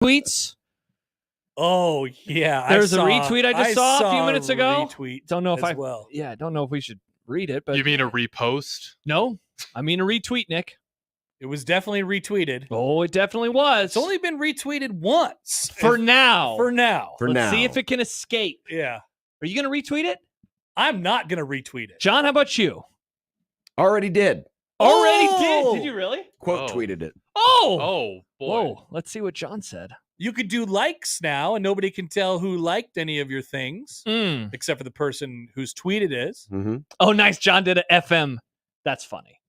Tweets. Oh yeah, There's a retweet I just saw a few minutes ago. Retweet. Don't know if I don't know if we should read it, but You mean a repost? No, I mean a retweet, Nick. It was definitely retweeted. Oh, it definitely was. It's only been retweeted once for now. Let's see if it can escape. Yeah. Are you going to retweet it? I'm not going to retweet it. John, how about you? Already did. Already did. Did you really? Quote tweeted it. Oh, boy. Whoa. Let's see what John said. You could do likes now, and nobody can tell who liked any of your things, except for the person whose tweet it is. Mm-hmm. Oh, nice. John did an FM. That's funny.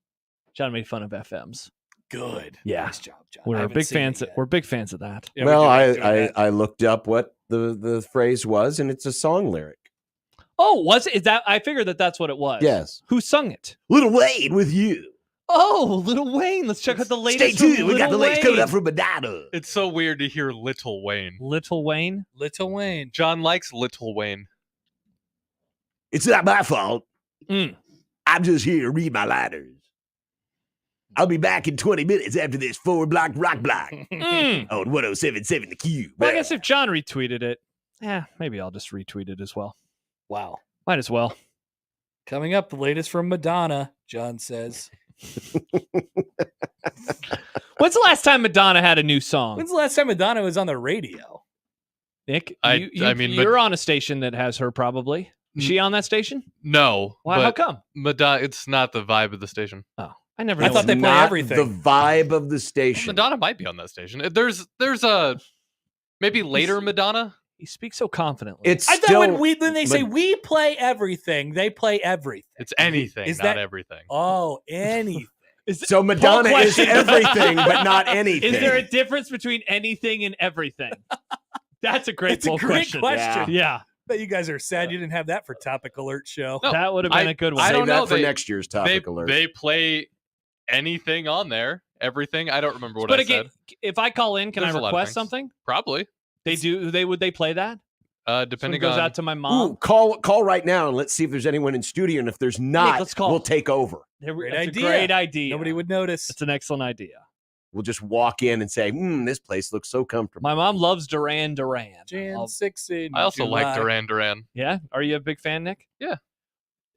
John made fun of FMs. Good. Yeah. Nice job, John. We're big fans of that. Yeah, well, I looked up what the phrase was, and it's a song lyric. Oh, was it? Is that? I figured that's what it was. Yes. Who sung it? Lil Wayne with you. Oh, Lil Wayne. Let's check out the latest. Stay tuned. We got the latest coming up from Madonna. It's so weird to hear Little Wayne. Little Wayne? Little Wayne. John likes Little Wayne. It's not my fault. I'm just here to read my letters. I'll be back in 20 minutes after this 4-block rock block on 107.7 The Q. Well, I guess if John retweeted it, maybe I'll just retweet it as well. Wow. Might as well. Coming up, the latest from Madonna, John says. When's the last time Madonna had a new song? When's the last time Madonna was on the radio? Nick, I mean, you're on a station that has her probably. Is she on that station? No. Why? How come? Madonna, it's not the vibe of the station. Oh, I never. I thought they play everything. The vibe of the station. Well, Madonna might be on that station. There's a maybe later Madonna. You speak so confidently. I thought when they say we play everything, they play everything. It's anything, Is not that everything. Oh, anything. So Madonna is everything, but not anything. Is there a difference between anything and everything? That's a great question. Yeah. Bet you guys are sad you didn't have that for Topic Alert show. No, that would have been a good one. I don't know for next year's Topic Alert. They play anything on there, everything. I don't remember what but I again, said. If I call in, can There's I a lot of request things. something? Probably. Would they play that? Depending goes on out to my mom. Ooh, call right now and let's see if there's anyone in studio. And if there's not, let's call. We'll take over. That's a great idea. Nobody would notice. It's an excellent idea. We'll just walk in and say, this place looks so comfortable. My mom loves Duran Duran. Jan 6 in I also July. like Duran Duran. Yeah? Are you a big fan, Nick? Yeah.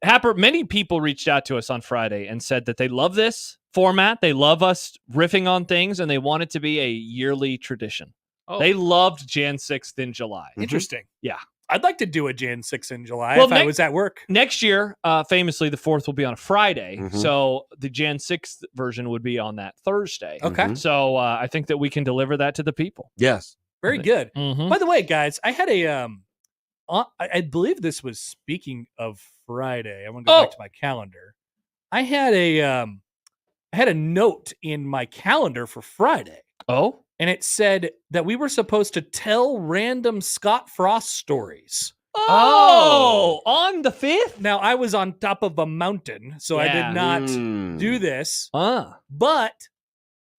Happer, many people reached out to us on Friday and said that they love this format. They love us riffing on things, and they want it to be a yearly tradition. Oh. They loved Jan 6th in July. Interesting. Yeah. I'd like to do a Jan 6 in July Well, if I was at work. Next year, famously, the 4th will be on a Friday. Mhm. So the Jan 6th version would be on that Thursday. Okay. So I think that we can deliver that to the people. Yes. Very good. Mhm. By the way, guys, I had a I believe this was speaking of Friday. I want to go back to my calendar. I had a note in my calendar for Friday. Oh? And it said that we were supposed to tell random Scott Frost stories. Oh, on the 5th? Now, I was on top of a mountain, so I did not do this. But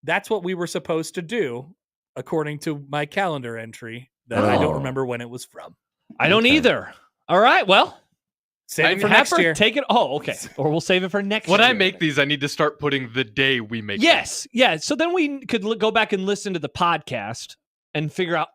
that's what we were supposed to do, according to my calendar entry that I don't remember when it was from. I don't either. All right, well. Save it for next year. Take it. Oh, okay. Or we'll save it for next When year. I make these, I need to start putting the day we make them. Yes. Yeah. So then we could go back and listen to the podcast and figure out,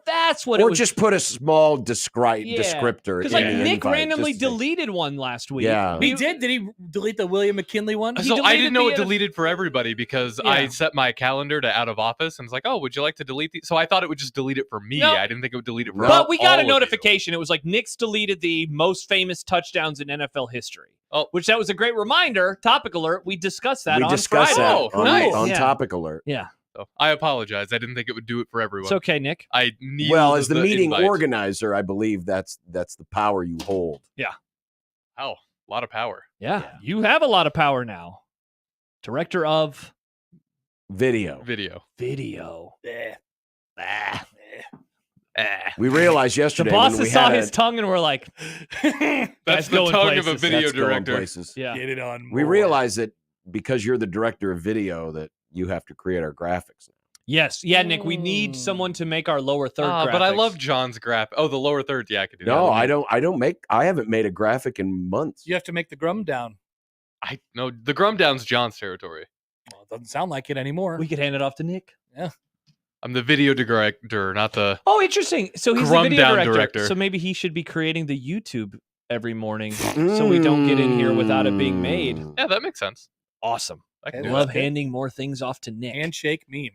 that's what it Or was. just put a small descriptor. Because in like the Nick invite, randomly just to say- deleted one last week. Yeah. He did? Did he delete the William McKinley one? So I didn't know it deleted for everybody because I set my calendar to out of office and was like, oh, would you like to delete these? So I thought it would just delete it for me. No. I didn't think it would delete it for But we got all a of you. notification. It was like Nick's deleted the most famous touchdowns in NFL history. Oh, which that was a great reminder. Topic alert. We discussed that We on discussed Friday. that on Yeah. Topic Alert. Yeah. So I apologize. I didn't think it would do it for everyone. It's okay, Nick. I need As the meeting organizer, I believe that's the power you hold. Yeah. Oh, a lot of power. Yeah. You have a lot of power now. Director of Video. We realized yesterday The when bosses we saw had his tongue and were like, That's the tongue of a video That's going director. places. Yeah. Get it on. We more. realized that because you're the director of video that you have to create our graphics. Yes. Yeah, Nick, we need someone to make our lower third graphics. But I love John's graph. Oh, the lower third. Yeah, I could do that. No, I haven't made a graphic in months. You have to make the Grum down. No, the Grum down's John's territory. Well, it doesn't sound like it anymore. We could hand it off to Nick. Yeah. I'm the video director, not the. Oh, interesting. So he's the Grum video down director. So maybe he should be creating the YouTube every morning, so we don't get in here without it being made. Yeah, that makes sense. Awesome. I I love handing more things off to Nick. Handshake meme.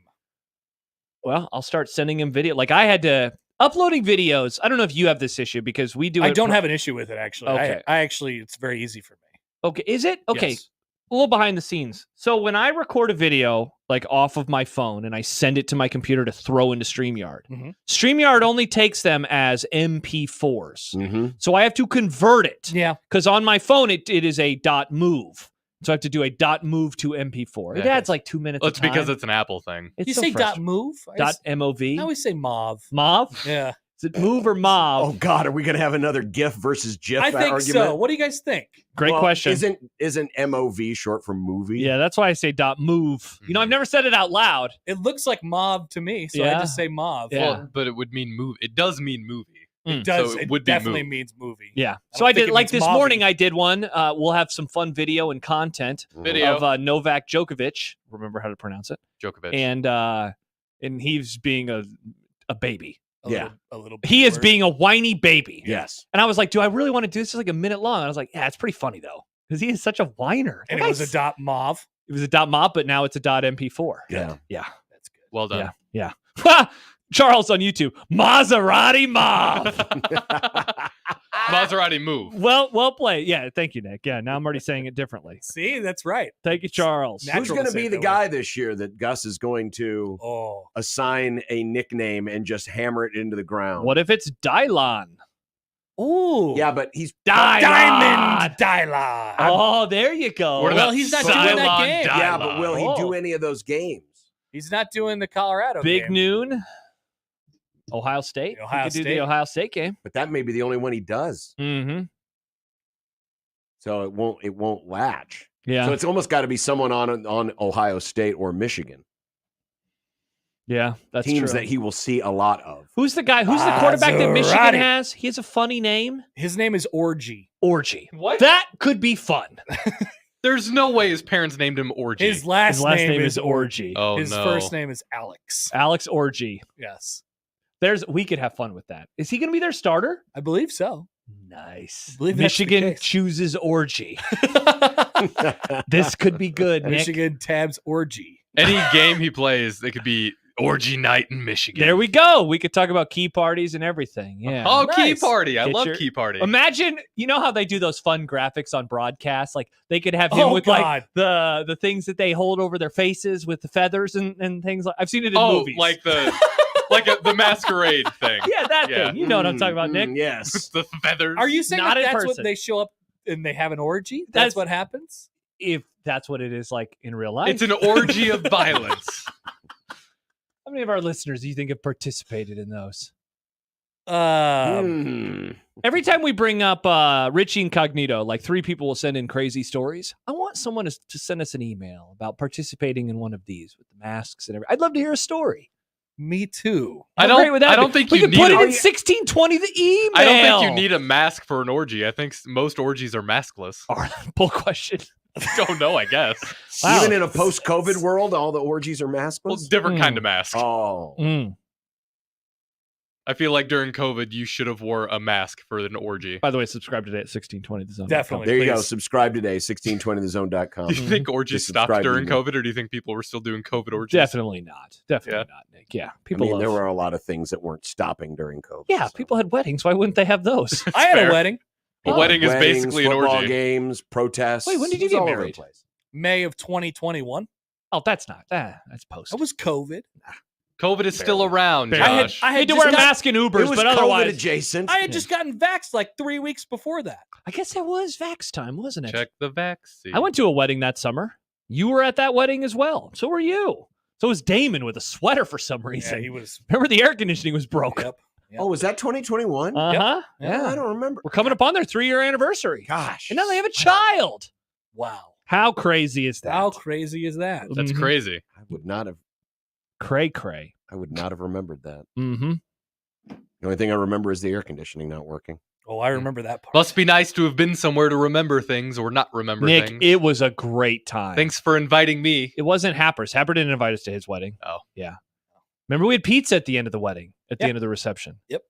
Well, I'll start sending him video. Like I had to uploading videos. I don't know if you have this issue because we do. I don't have an issue with it actually. Okay. I actually, it's very easy for me. Okay, is it? Okay, Yes. a little behind the scenes. So when I record a video like off of my phone and I send it to my computer to throw into StreamYard, StreamYard only takes them as MP4s. So I have to convert it. Yeah. Because on my phone it is a .move. So I have to do a .move to MP4. It adds like 2 minutes. Well, it's because it's an Apple thing. It's You so say frustrating. .move? .mov. I always say mauve. Mauve? Yeah. Is it move or mauve? Oh God, are we going to have another GIF versus GIF I think argument? so. What do you guys think? Great question. Isn't MOV short for movie? Yeah, that's why I say .move. You know, I've never said it out loud. It looks like mauve to me, so I just say mauve. Yeah. Well, but it would mean movie. It does mean movie. It does. So it would be definitely move. means movie. Yeah. I So don't I think did it like means this mauvey. morning. I did one. We'll have some fun video and content Video. of Novak Djokovic. Remember how to pronounce it? Djokovic. And he's being a baby. A little bit He is worse. being a whiny baby. Yes. And I was like, do I really want to do this? It's like a minute long. And I was like, yeah, it's pretty funny though, because he is such a whiner. And it was a .mauve. It was a .mop, but now it's a .mp4. Yeah. Yeah. That's good. Well done. Yeah. Charles on YouTube. Maserati Mauve. Maserati move. Well played. Yeah, thank you, Nick. Yeah, now I'm already saying it differently. See, that's right. Thank you, Charles. Natural Who's going to to say be it the that guy this year that Gus is going to Oh, assign a nickname and just hammer it into the ground? What if it's Dylon? ooh, Yeah, but he's Diamond Dylon. Oh, there you go. What Well, about he's not doing that Cylon game. Dylon? yeah, but will he Oh. do any of those games? He's not doing the Colorado Big game. noon? Ohio State? The Ohio He could do State. the Ohio State game. But that may be the only one he does. Mm-hmm. So it won't latch. Yeah. So it's almost got to be someone on Ohio State or Michigan. Yeah, that's teams true. that he will see a lot of. Who's the guy? Who's the quarterback that Michigan Maserati. has? He has a funny name. His name is Orgy. Orgy. What? That could be fun. There's no way his parents named him Orgy. His last, His last name, name is Orgy. Oh, His no. first name is Alex. Alex Orgy. Yes, We could have fun with that. Is he going to be their starter? I believe so. Nice. I believe that's the Michigan case. chooses Orgy. This could be good, Nick. Michigan tabs Orgy. Any game he plays, it could be Orgy night in Michigan. There we go. We could talk about key parties and everything. Yeah. Oh, Key Nice. Party. I Get love your- Key Party. Imagine, you know how they do those fun graphics on broadcast? Like they could have him Oh, with God. like the things that they hold over their faces with the feathers and things like I've seen it in Oh, movies. like the the masquerade thing. yeah, that Yeah. thing. You know what I'm talking about, Nick. Yes. The feathers. Are you saying Not in that that's person. what they show up and they have an orgy? That's- That's what happens? If that's what it is like in real life. It's an orgy of violence. How many of our listeners do you think have participated in those? Every time we bring up Richie Incognito, like 3 people will send in crazy stories. I want someone to send us an email about participating in one of these with the masks and everything. I'd love to hear a story. Me too. I How great would that don't be? think we you could need put it a- in 1620 the email. I don't think you need a mask for an orgy. I think most orgies are maskless. Bull question. Don't know, I guess. Wow. Even in a post-COVID world, all the orgies are maskless? Well, different kind of mask. Oh. Mm. I feel like during COVID, you should have wore a mask for an orgy. By the way, subscribe today at 1620 the zone. Definitely. There you go. Please. Subscribe today, 1620thezone.com. Do you think orgies Just stopped subscribe to during email. COVID, or do you think people were still doing COVID orgies? Definitely not. Definitely not, Nick. Yeah. I People mean, love. there were a lot of things that weren't stopping during COVID. yeah, so. people had weddings. Why wouldn't they have those? I had fair. a wedding. A wedding is Weddings, basically an football orgy. games, protests. Wait, when did you It was get all over the married? place. May of 2021. Oh, that's not. That's post. That was COVID. COVID is still Barely. around, Barely. Josh. I I had had to just wear a got- mask in It Ubers, was but COVID otherwise, adjacent. I had just gotten vaxxed like 3 weeks before that. I guess it was Vax time, wasn't it? Check the vaccine. I went to a wedding that summer. You were at that wedding as well. So were you. So was Damon with a sweater for some reason. Yeah, he was. Remember the air conditioning was broke. Yep. Oh, was that 2021? Uh-huh. Yeah, I don't remember. We're coming up on their 3-year anniversary. Gosh. And now they have a child. Wow. How crazy is that? How crazy is that? That's Mhm. crazy. I would not have. Cray. I would not have remembered that. Mm-hmm. The only thing I remember is the air conditioning not working. Oh, I remember that part. Must be nice to have been somewhere to remember things or not remember Nick, things. it was a great time. Thanks for inviting me. It wasn't Happer's. Happer didn't invite us to his wedding. Oh. Yeah. Remember we had pizza at the end of the wedding, at the end of the reception. Yep.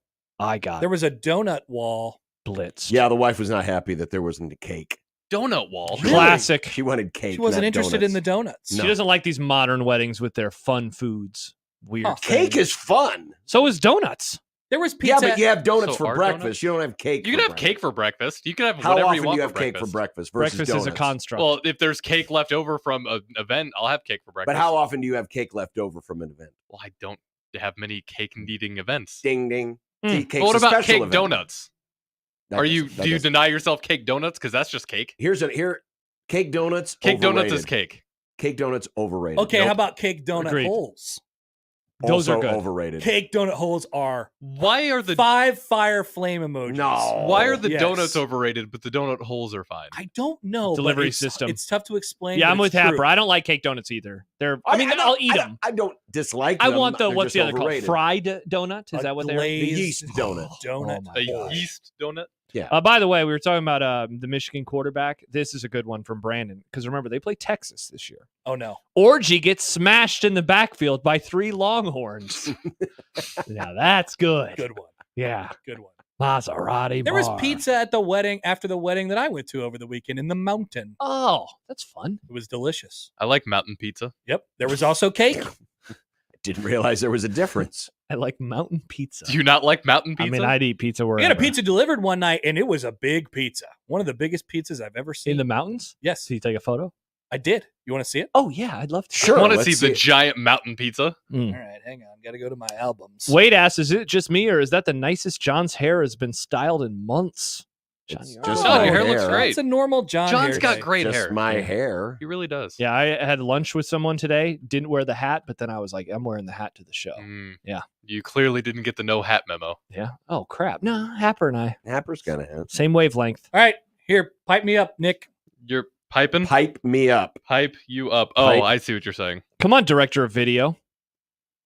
There was a donut wall. Blitzed. Yeah, the wife was not happy that there wasn't a cake. Donut wall. Really? Classic. She wanted cake. She wasn't interested donuts. in the donuts. She doesn't like these modern weddings with their fun foods. Weird. Cake is fun. So is donuts. There was pizza. Yeah, but you have donuts for breakfast. Donuts? You don't have cake. You can have cake for breakfast. You can have How whatever often you want do you have for cake breakfast. for breakfast versus Breakfast donuts? is a construct. Well, if there's cake left over from an event, I'll have cake for breakfast. But how often do you have cake left over from an event? Well, I don't have many cake-eating events. Ding, ding. Mm. Cake's But what a about special cake event. donuts? That Do you doesn't- deny yourself cake donuts? Because that's just cake. Cake donuts. Cake donuts overrated. is cake. Cake donuts overrated. Okay, Nope. how about cake donut Agreed. holes? Those Also are good. overrated. Cake donut holes are Why are the 5 fire flame emojis. No. Why are the Yes. donuts overrated, but the donut holes are fine? I don't know. but Delivery it's- system. It's tough to explain. Yeah, but I'm with it's true. Happer. I don't like cake donuts either. I'll eat them. I don't dislike I them. want They're what's just the other called? overrated. Fried donut? Is A that what they're? The glazed yeast donut. Donut. Oh my A gosh. yeast donut? By the way, we were talking about the Michigan quarterback. This is a good one from Brandon because remember they play Texas this year. Oh no. Orgy gets smashed in the backfield by 3 Longhorns. Now that's good. Good one. Yeah, Good one. Maserati. There was bar. pizza at the wedding after the wedding that I went to over the weekend in the mountain. Oh, that's fun. It was delicious. I like mountain pizza. Yep. There was also cake. Didn't realize there was a difference. I like mountain pizza. Do you not like mountain I pizza? mean, I'd eat pizza wherever. We had a pizza delivered one night, and it was a big pizza. One of the biggest pizzas I've ever seen. in the mountains. Yes, So you take a photo? I did. You want to see it? Oh yeah, I'd love to. Sure. I want to let's see the it. giant mountain pizza. Mm. All right, hang on. Got to go to my albums. Wade asks, is it just me or is that the nicest John's hair has been styled in months? John, It's you're just right. Oh, your hair hair. looks great. It's a normal John. John's hair got day. great Just hair. my Yeah. hair. He really does. Yeah, I had lunch with someone today. Didn't wear the hat, but then I was like, I'm wearing the hat to the show. Yeah. You clearly didn't get the no hat memo. Yeah. Oh crap. No, Happer and I Happer's gonna have. same wavelength. All right, here, pipe me up, Nick. You're piping? Pipe me up. Pipe you up. Oh, Pipe. I see what you're saying. Come on, director of video.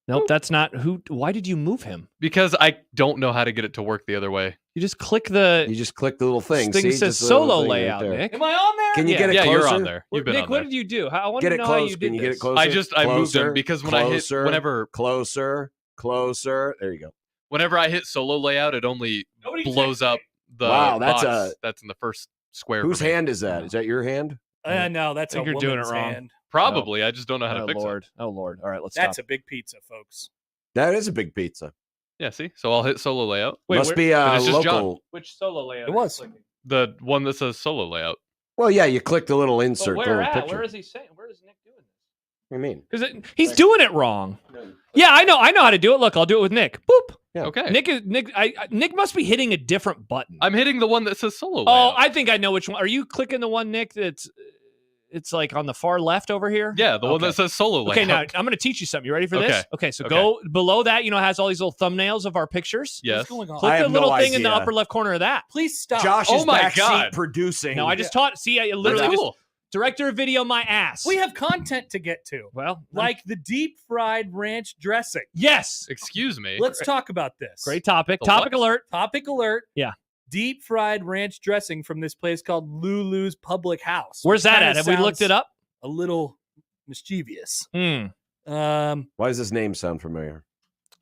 Nope, that's not who. Why did you move him? Because I don't know how to get it to work the other way. You just click the You just click the little thing. thing See? that says Just the little solo thing right layout, there. Nick. Am I on there? Can you Yeah. get it Yeah, closer? you're on there. You've been Nick, on what there. did you do? I want Get to it know how close. you did Can you get this. it closer? I moved them Closer, because when closer, I hit closer. There you go. whenever I hit solo layout, it only Nobody blows checked up the Wow, that's box that's in the first square. Whose for me. hand is that? Is that your hand? No, that's I a think you're doing it woman's wrong. hand. Probably. I just don't know how to Oh fix Lord. it. Oh Lord. All right, let's That's stop. a big pizza, folks. That is a big pizza. Yeah, see? So I'll hit solo layout. Wait, Must where- be And it's just local. which solo layout? It was. The one that says solo layout. Well, yeah, you click the little But insert, the where little at? picture. Where is he saying? Where is Nick doing this? What do you mean? Because he's doing it wrong. Yeah, I know how to do it. Look, I'll do it with Nick. Boop. Yeah. Okay. Nick must be hitting a different button. I'm hitting the one that says solo Oh, layout. I think I know which one. Are you clicking the one, Nick? It's like on the far left over here. Yeah, the one Okay. that says solo layout. Okay, now I'm going to teach you something. You ready for this? Okay, so Okay. go below that. You know, it has all these little thumbnails of our pictures. Yes. What's going on? Click I the have no little thing in the idea. upper left corner of that. Please stop. Josh Oh is my backseat God. producing. No, I just taught. See, I literally That's just cool. director of video my ass. We have content to get to, well, like the deep fried ranch dressing. yes, Excuse me. Let's talk about this. great topic. The Topic what? alert. Topic alert. Yeah. Deep fried ranch dressing from this place called Lulu's Public House. Where's which that kinda at? Have we looked sounds it up? A little mischievous. Hmm. Why does this name sound familiar?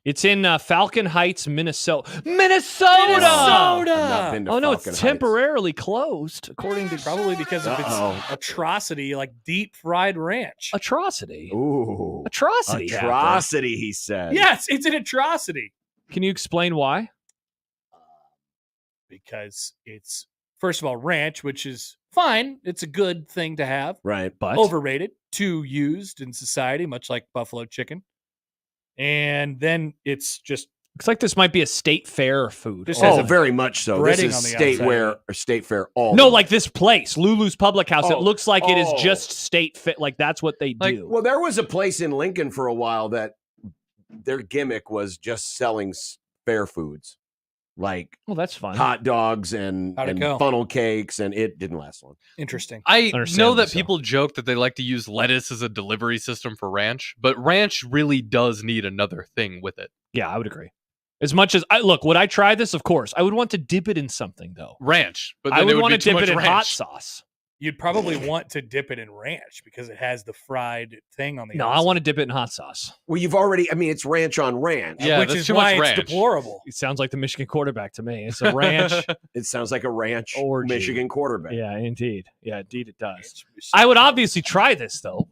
It's in Falcon Heights, Minnesota. Minnesota. I've not been to Oh no, Falcon it's Heights. temporarily closed, according to Probably because of Uh-oh. its atrocity, like deep fried ranch. atrocity. Ooh. Atrocity. Happer. Atrocity, he said. Yes, it's an atrocity Can you explain why? because it's first of all ranch, which is fine. It's a good thing to have. Right. But Overrated, too used in society, much like buffalo chicken. And then it's just looks like this might be a state fair food. This Oh, has Oh, a very much so. This breading is on the state outside. wear or state fair. All no, the way. like this place, Lulu's Public House. It Oh, looks like it is oh. just state fit. Like that's what they Like, do. Well, there was a place in Lincoln for a while that their gimmick was just selling fair foods, like Well, that's fun. hot dogs and How'd it go? funnel cakes, and it didn't last long. interesting. I Understandably know that so. people joke that they like to use lettuce as a delivery system for ranch, but ranch really does need another thing with it. Yeah, I would agree. As much as would I try this? Of course, I would want to dip it in something though. Ranch, but I then would it would want be to too dip much it in ranch. hot sauce. You'd probably want to dip it in ranch because it has the fried thing on the No, outside. I want to dip it in hot sauce. Well, you've already, I mean, it's ranch on ranch. Yeah, which that's is too why much it's ranch. deplorable. It sounds like the Michigan quarterback to me. It's a ranch. It sounds like a ranch Orgy. Michigan quarterback. Yeah, indeed. Yeah, indeed it does. I would obviously try this, though.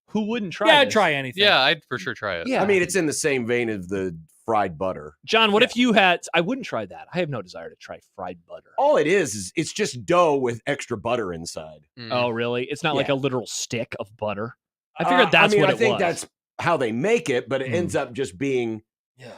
Who wouldn't try Yeah, this? I'd try anything. Yeah, I'd for sure try it. Yeah. I mean, it's in the same vein of the fried butter. John, what if you had... I wouldn't try that. I have no desire to try fried butter. All it is it's just dough with extra butter inside. Oh, really? It's not like Yeah. a literal stick of butter? I figured that's I mean, what I it think was. that's how they make it, but it ends up just being... Yeah.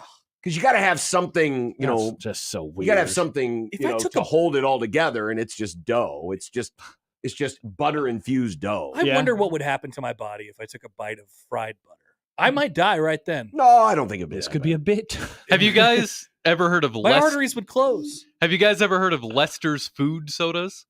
Because you got to have something, you That's know... just so weird. You got to have something, If you I know, took to a- hold it all together, and it's just dough. It's just butter-infused dough. I wonder what would happen to my body if I took a bite of fried butter. I might die right then. No, I don't think it'd be This that could be a bit. Have you guys ever heard of My arteries would close. Have you guys ever heard of Lester's food sodas?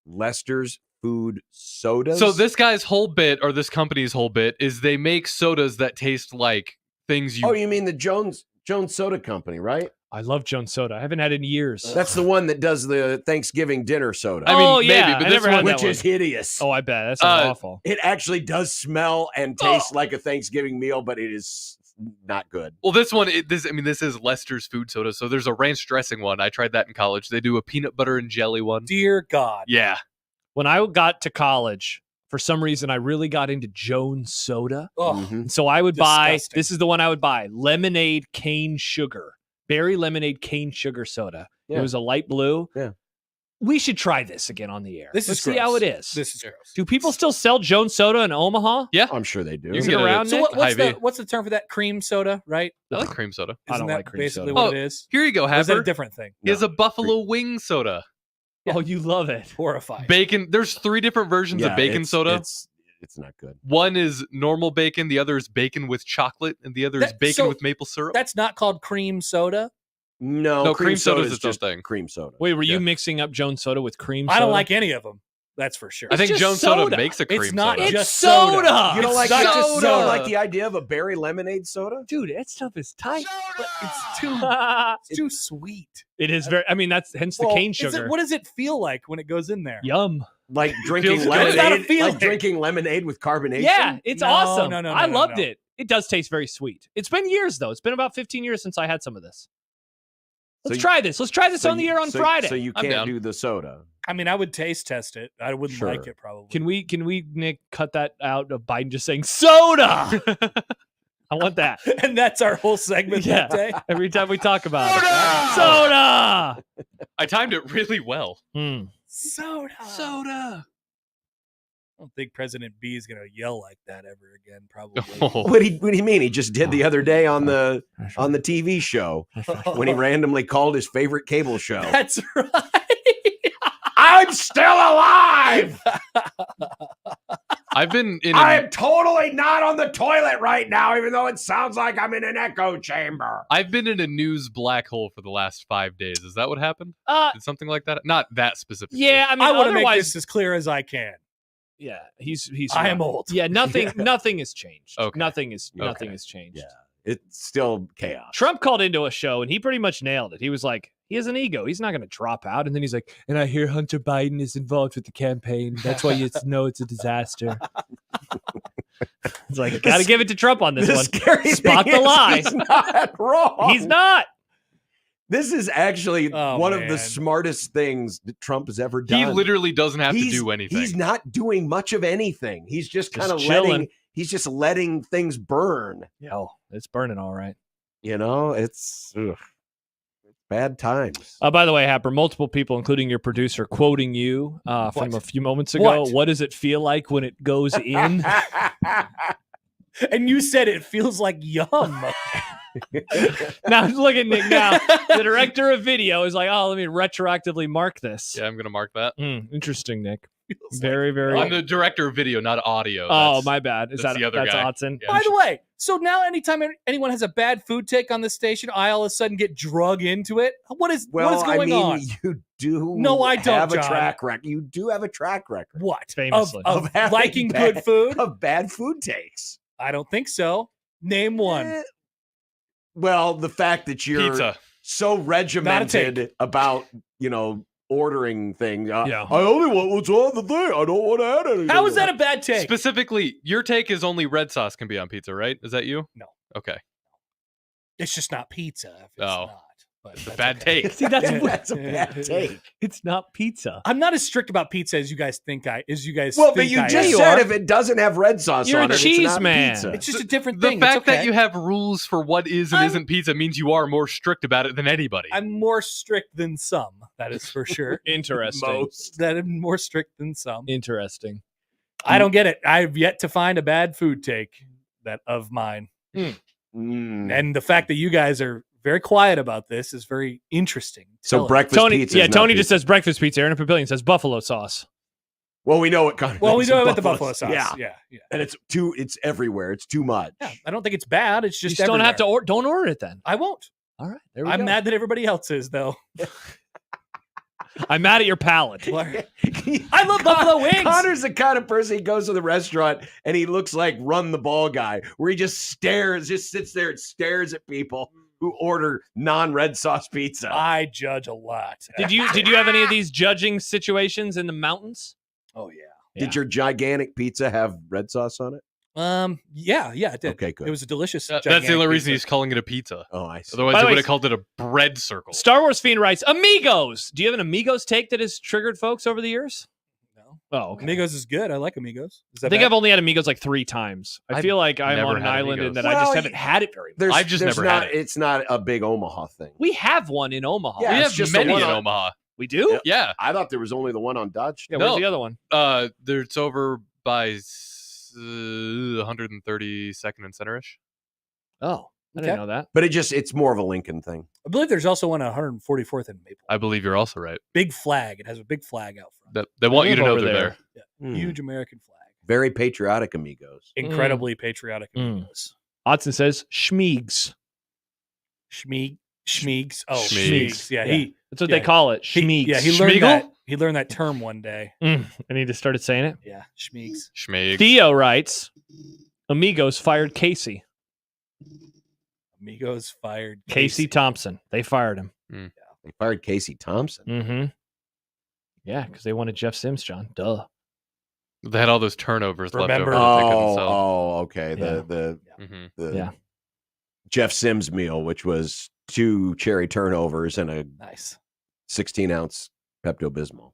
Lester's food sodas? So this guy's whole bit, or this company's whole bit, is they make sodas that taste like things you. Oh, you mean the Jones Soda Company, right? I love Jones Soda. I haven't had it in years. That's the one that does the Thanksgiving dinner soda. I mean, Oh, maybe, yeah, but I this never had one, that which one. is hideous. Oh, I bet. That sounds awful. It actually does smell and taste like a Thanksgiving meal, but it is not good. well, this one, this is Lester's food soda. So there's a ranch dressing one. I tried that in college. They do a peanut butter and jelly one. Dear God. Yeah. When I got to college, for some reason, I really got into Jones Soda. Oh, Mhm. And so I would buy, Disgusting. this is the one I would buy, lemonade cane sugar. Berry lemonade cane sugar soda. It Yeah. was a light blue. Yeah. We should try this again on the air. This is Let's see how it gross. is. This is gross. Do people still sell Jones Soda in Omaha? Yeah. I'm sure they do. You Is can it get around, So Nick? Hy-Vee. what's the term for that? Cream soda, right? I like cream soda. I Isn't don't that like cream basically soda. what Oh, it is? Here you go, Or is that a Happer. different thing? He has a buffalo wing soda. Oh, you love it. Horrifying. Bacon. There's 3 different versions of bacon soda. It's not good. One is normal bacon, the other is bacon with chocolate, and the other is That- bacon so with maple syrup. That's not called cream soda. No, cream soda is its own just thing. cream soda. Wait, were Yeah. you mixing up Jones Soda with cream soda? I don't like any of them. That's for sure. I think just Jones Soda soda. makes a cream It's not soda. just soda. soda. You don't It's like not that? just You soda. don't like the idea of a berry lemonade soda? Dude, that stuff is tight. But it's too it's too sweet. It is very, I mean, that's hence the Well, cane Is sugar. it, what does it feel like when it goes in there? Yum. Like drinking Feels good. What is that a lemonade? feeling? Like drinking lemonade with carbonation? Yeah, it's No, awesome. no, no, I no, loved no. it. It does taste very sweet. It's been years, though. It's been about 15 years since I had some of this. Let's try this. Let's try this on the air on Friday. So you I'm can't down. do the soda. I mean, I would taste test it. I wouldn't Sure. like it probably. Can we, Nick, cut that out of Biden just saying soda? I want that. And that's our whole segment Yeah. that day. Every time we talk about it. Soda! I timed it really well. Hmm. Soda. Soda. I don't think President B is going to yell like that ever again. Probably. What do you mean? He just did the other day on the TV show when he randomly called his favorite cable show. That's right. I'm still alive. I've been in. I am totally not on the toilet right now, even though it sounds like I'm in an echo chamber. I've been in a news black hole for the last 5 days. Is that what happened? Did something like that? Not that specific. Yeah, I mean, I want to make otherwise, this as clear as I can. yeah, he's. I am old. Yeah, nothing has changed. Okay. Nothing has Okay. changed. Yeah. It's still chaos. Trump called into a show and he pretty much nailed it. He was like, he has an ego. He's not going to drop out. And then he's like, and I hear Hunter Biden is involved with the campaign. That's why it's a disaster. It's like, got to give it to Trump on this The one. scary Spot thing the is lie. He's not wrong. He's not. This is actually Oh, one of man. the smartest things that Trump has ever He done. literally doesn't have to do anything. He's not doing much of anything. He's just kind of chilling. letting things burn. Oh, it's burning all right. You know, it's bad times. By the way, Happer, multiple people, including your producer, quoting you from a few moments ago. What? What does it feel like when it goes in? And you said it feels like yum. Now look at Nick. Now the director of video is like, "Oh, let me retroactively mark this." Yeah, I'm gonna mark that. Interesting, Nick. Very, very. I'm the director of video, not audio. Oh, That's- my bad. Is that's that the other that's guy. Otson? Yeah. By the way, so now anytime anyone has a bad food take on the station, I all of a sudden get drug into it. What is going on? you do No, I don't, have a John. track record. You do have a track record What? Famously. Of having liking bad- good food? of bad food takes. I don't think so. Name one. Eh, well, the fact that you're Pizza. so regimented about, ordering thing. Yeah. I only want what's on the thing. I don't want to add anything. How is that a bad take? Specifically, your take is only red sauce can be on pizza, right? Is that you? No. Okay. It's just not pizza. If it's not. But it's a bad take. See, that's a bad take. It's not pizza. I'm not as strict about pizza as you guys think I. Well, but you just said if it doesn't have red sauce You're on a it, cheese it's not man. pizza. It's just a different The thing. fact that you have rules for what is and isn't pizza means you are more strict about it than anybody. I'm more strict than some. That is for sure. Interesting. That I'm more strict than some. Interesting. I don't get it. I've yet to find a bad food take that of mine. And the fact that you guys are very quiet about this is very interesting. So breakfast pizza. Yeah, Tony just says breakfast pizza. Aaron Papillion says buffalo sauce. Well, we know what kind of. Well, we know about the buffalo sauce. Yeah. And it's everywhere. It's too much. Yeah, I don't think it's bad. It's just you don't have to don't order it then. I won't. All right, there we I'm go. mad that everybody else is though. I'm mad at your palate. I love buffalo wings. Connor's the kind of person, he goes to the restaurant and he looks like Run the Ball guy, where he just sits there and stares at people who order non-red sauce pizza. I judge a lot. Did you have any of these judging situations in the mountains? Oh yeah. Did your gigantic pizza have red sauce on it? Yeah, it did. Okay, good. It was a delicious. That's the only gigantic reason pizza. he's calling it a pizza. Oh, I see. Otherwise, By he the way, would have called it a bread circle. Star Wars Fiend writes, Amigos. Do you have an Amigos take that has triggered folks over the years? No. Oh, okay. Amigos is good. I like Amigos. I think I've only had Amigos like 3 times. I feel like I'm on an island and that I just haven't had it very much. I've just never had it. It's not a big Omaha thing. We have one in Omaha. Yeah, we it's have just many the in one Omaha. We do? Yeah. I thought there was only the one on Dodge. Yeah, No. where's the other one? It's over by 132nd and Center-ish. Oh, I didn't know that. But it's more of a Lincoln thing. I believe there's also one on 144th and Maple. I believe you're also right. Big flag. It has a big flag out front. They want you to know over they're there. there. Yeah. Huge American flag. Very patriotic Amigos. Incredibly patriotic Amigos. Odson says Schmeegs. Schmeegs. Oh, Schmeegs. Schmeegs. Yeah, That's what they call it. Schmeegs. He learned that. He learned that term one day. And he just started saying it. Yeah, Schmeegs. Schmeegs. Theo writes, Amigos fired Casey. Amigos fired Casey Thompson. They fired him. They fired Casey Thompson. Mm-hmm. Yeah, because they wanted Jeff Sims, John. Duh. They had all those turnovers Remember- left over. That they couldn't sell. Okay. Yeah. The Jeff Sims meal, which was 2 cherry turnovers and a Nice 16-ounce Pepto-Bismol.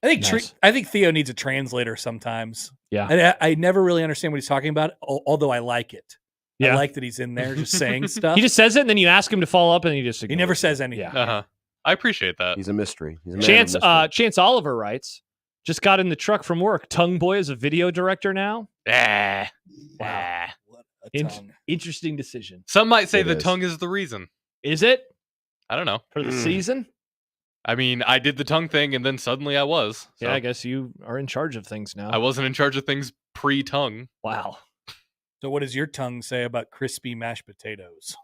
I think Theo needs a translator sometimes. Yeah. And I never really understand what he's talking about, although I like it. Yeah. I like that he's in there just saying stuff. He just says it, and then you ask him to follow up, and he just He never says anything. Yeah. Uh-huh. I appreciate that. He's a mystery. He's a man of mystery. Chance Oliver writes, just got in the truck from work. Tongue Boy is a video director now. Ah. Wow. What a tongue. Interesting decision. Some might say It the is. tongue is the reason. Is it I don't know. for the season? I mean, I did the tongue thing, and then suddenly I was. So Yeah, I guess you are in charge of things now. I wasn't in charge of things pre-tongue. Wow. So what does your tongue say about crispy mashed potatoes?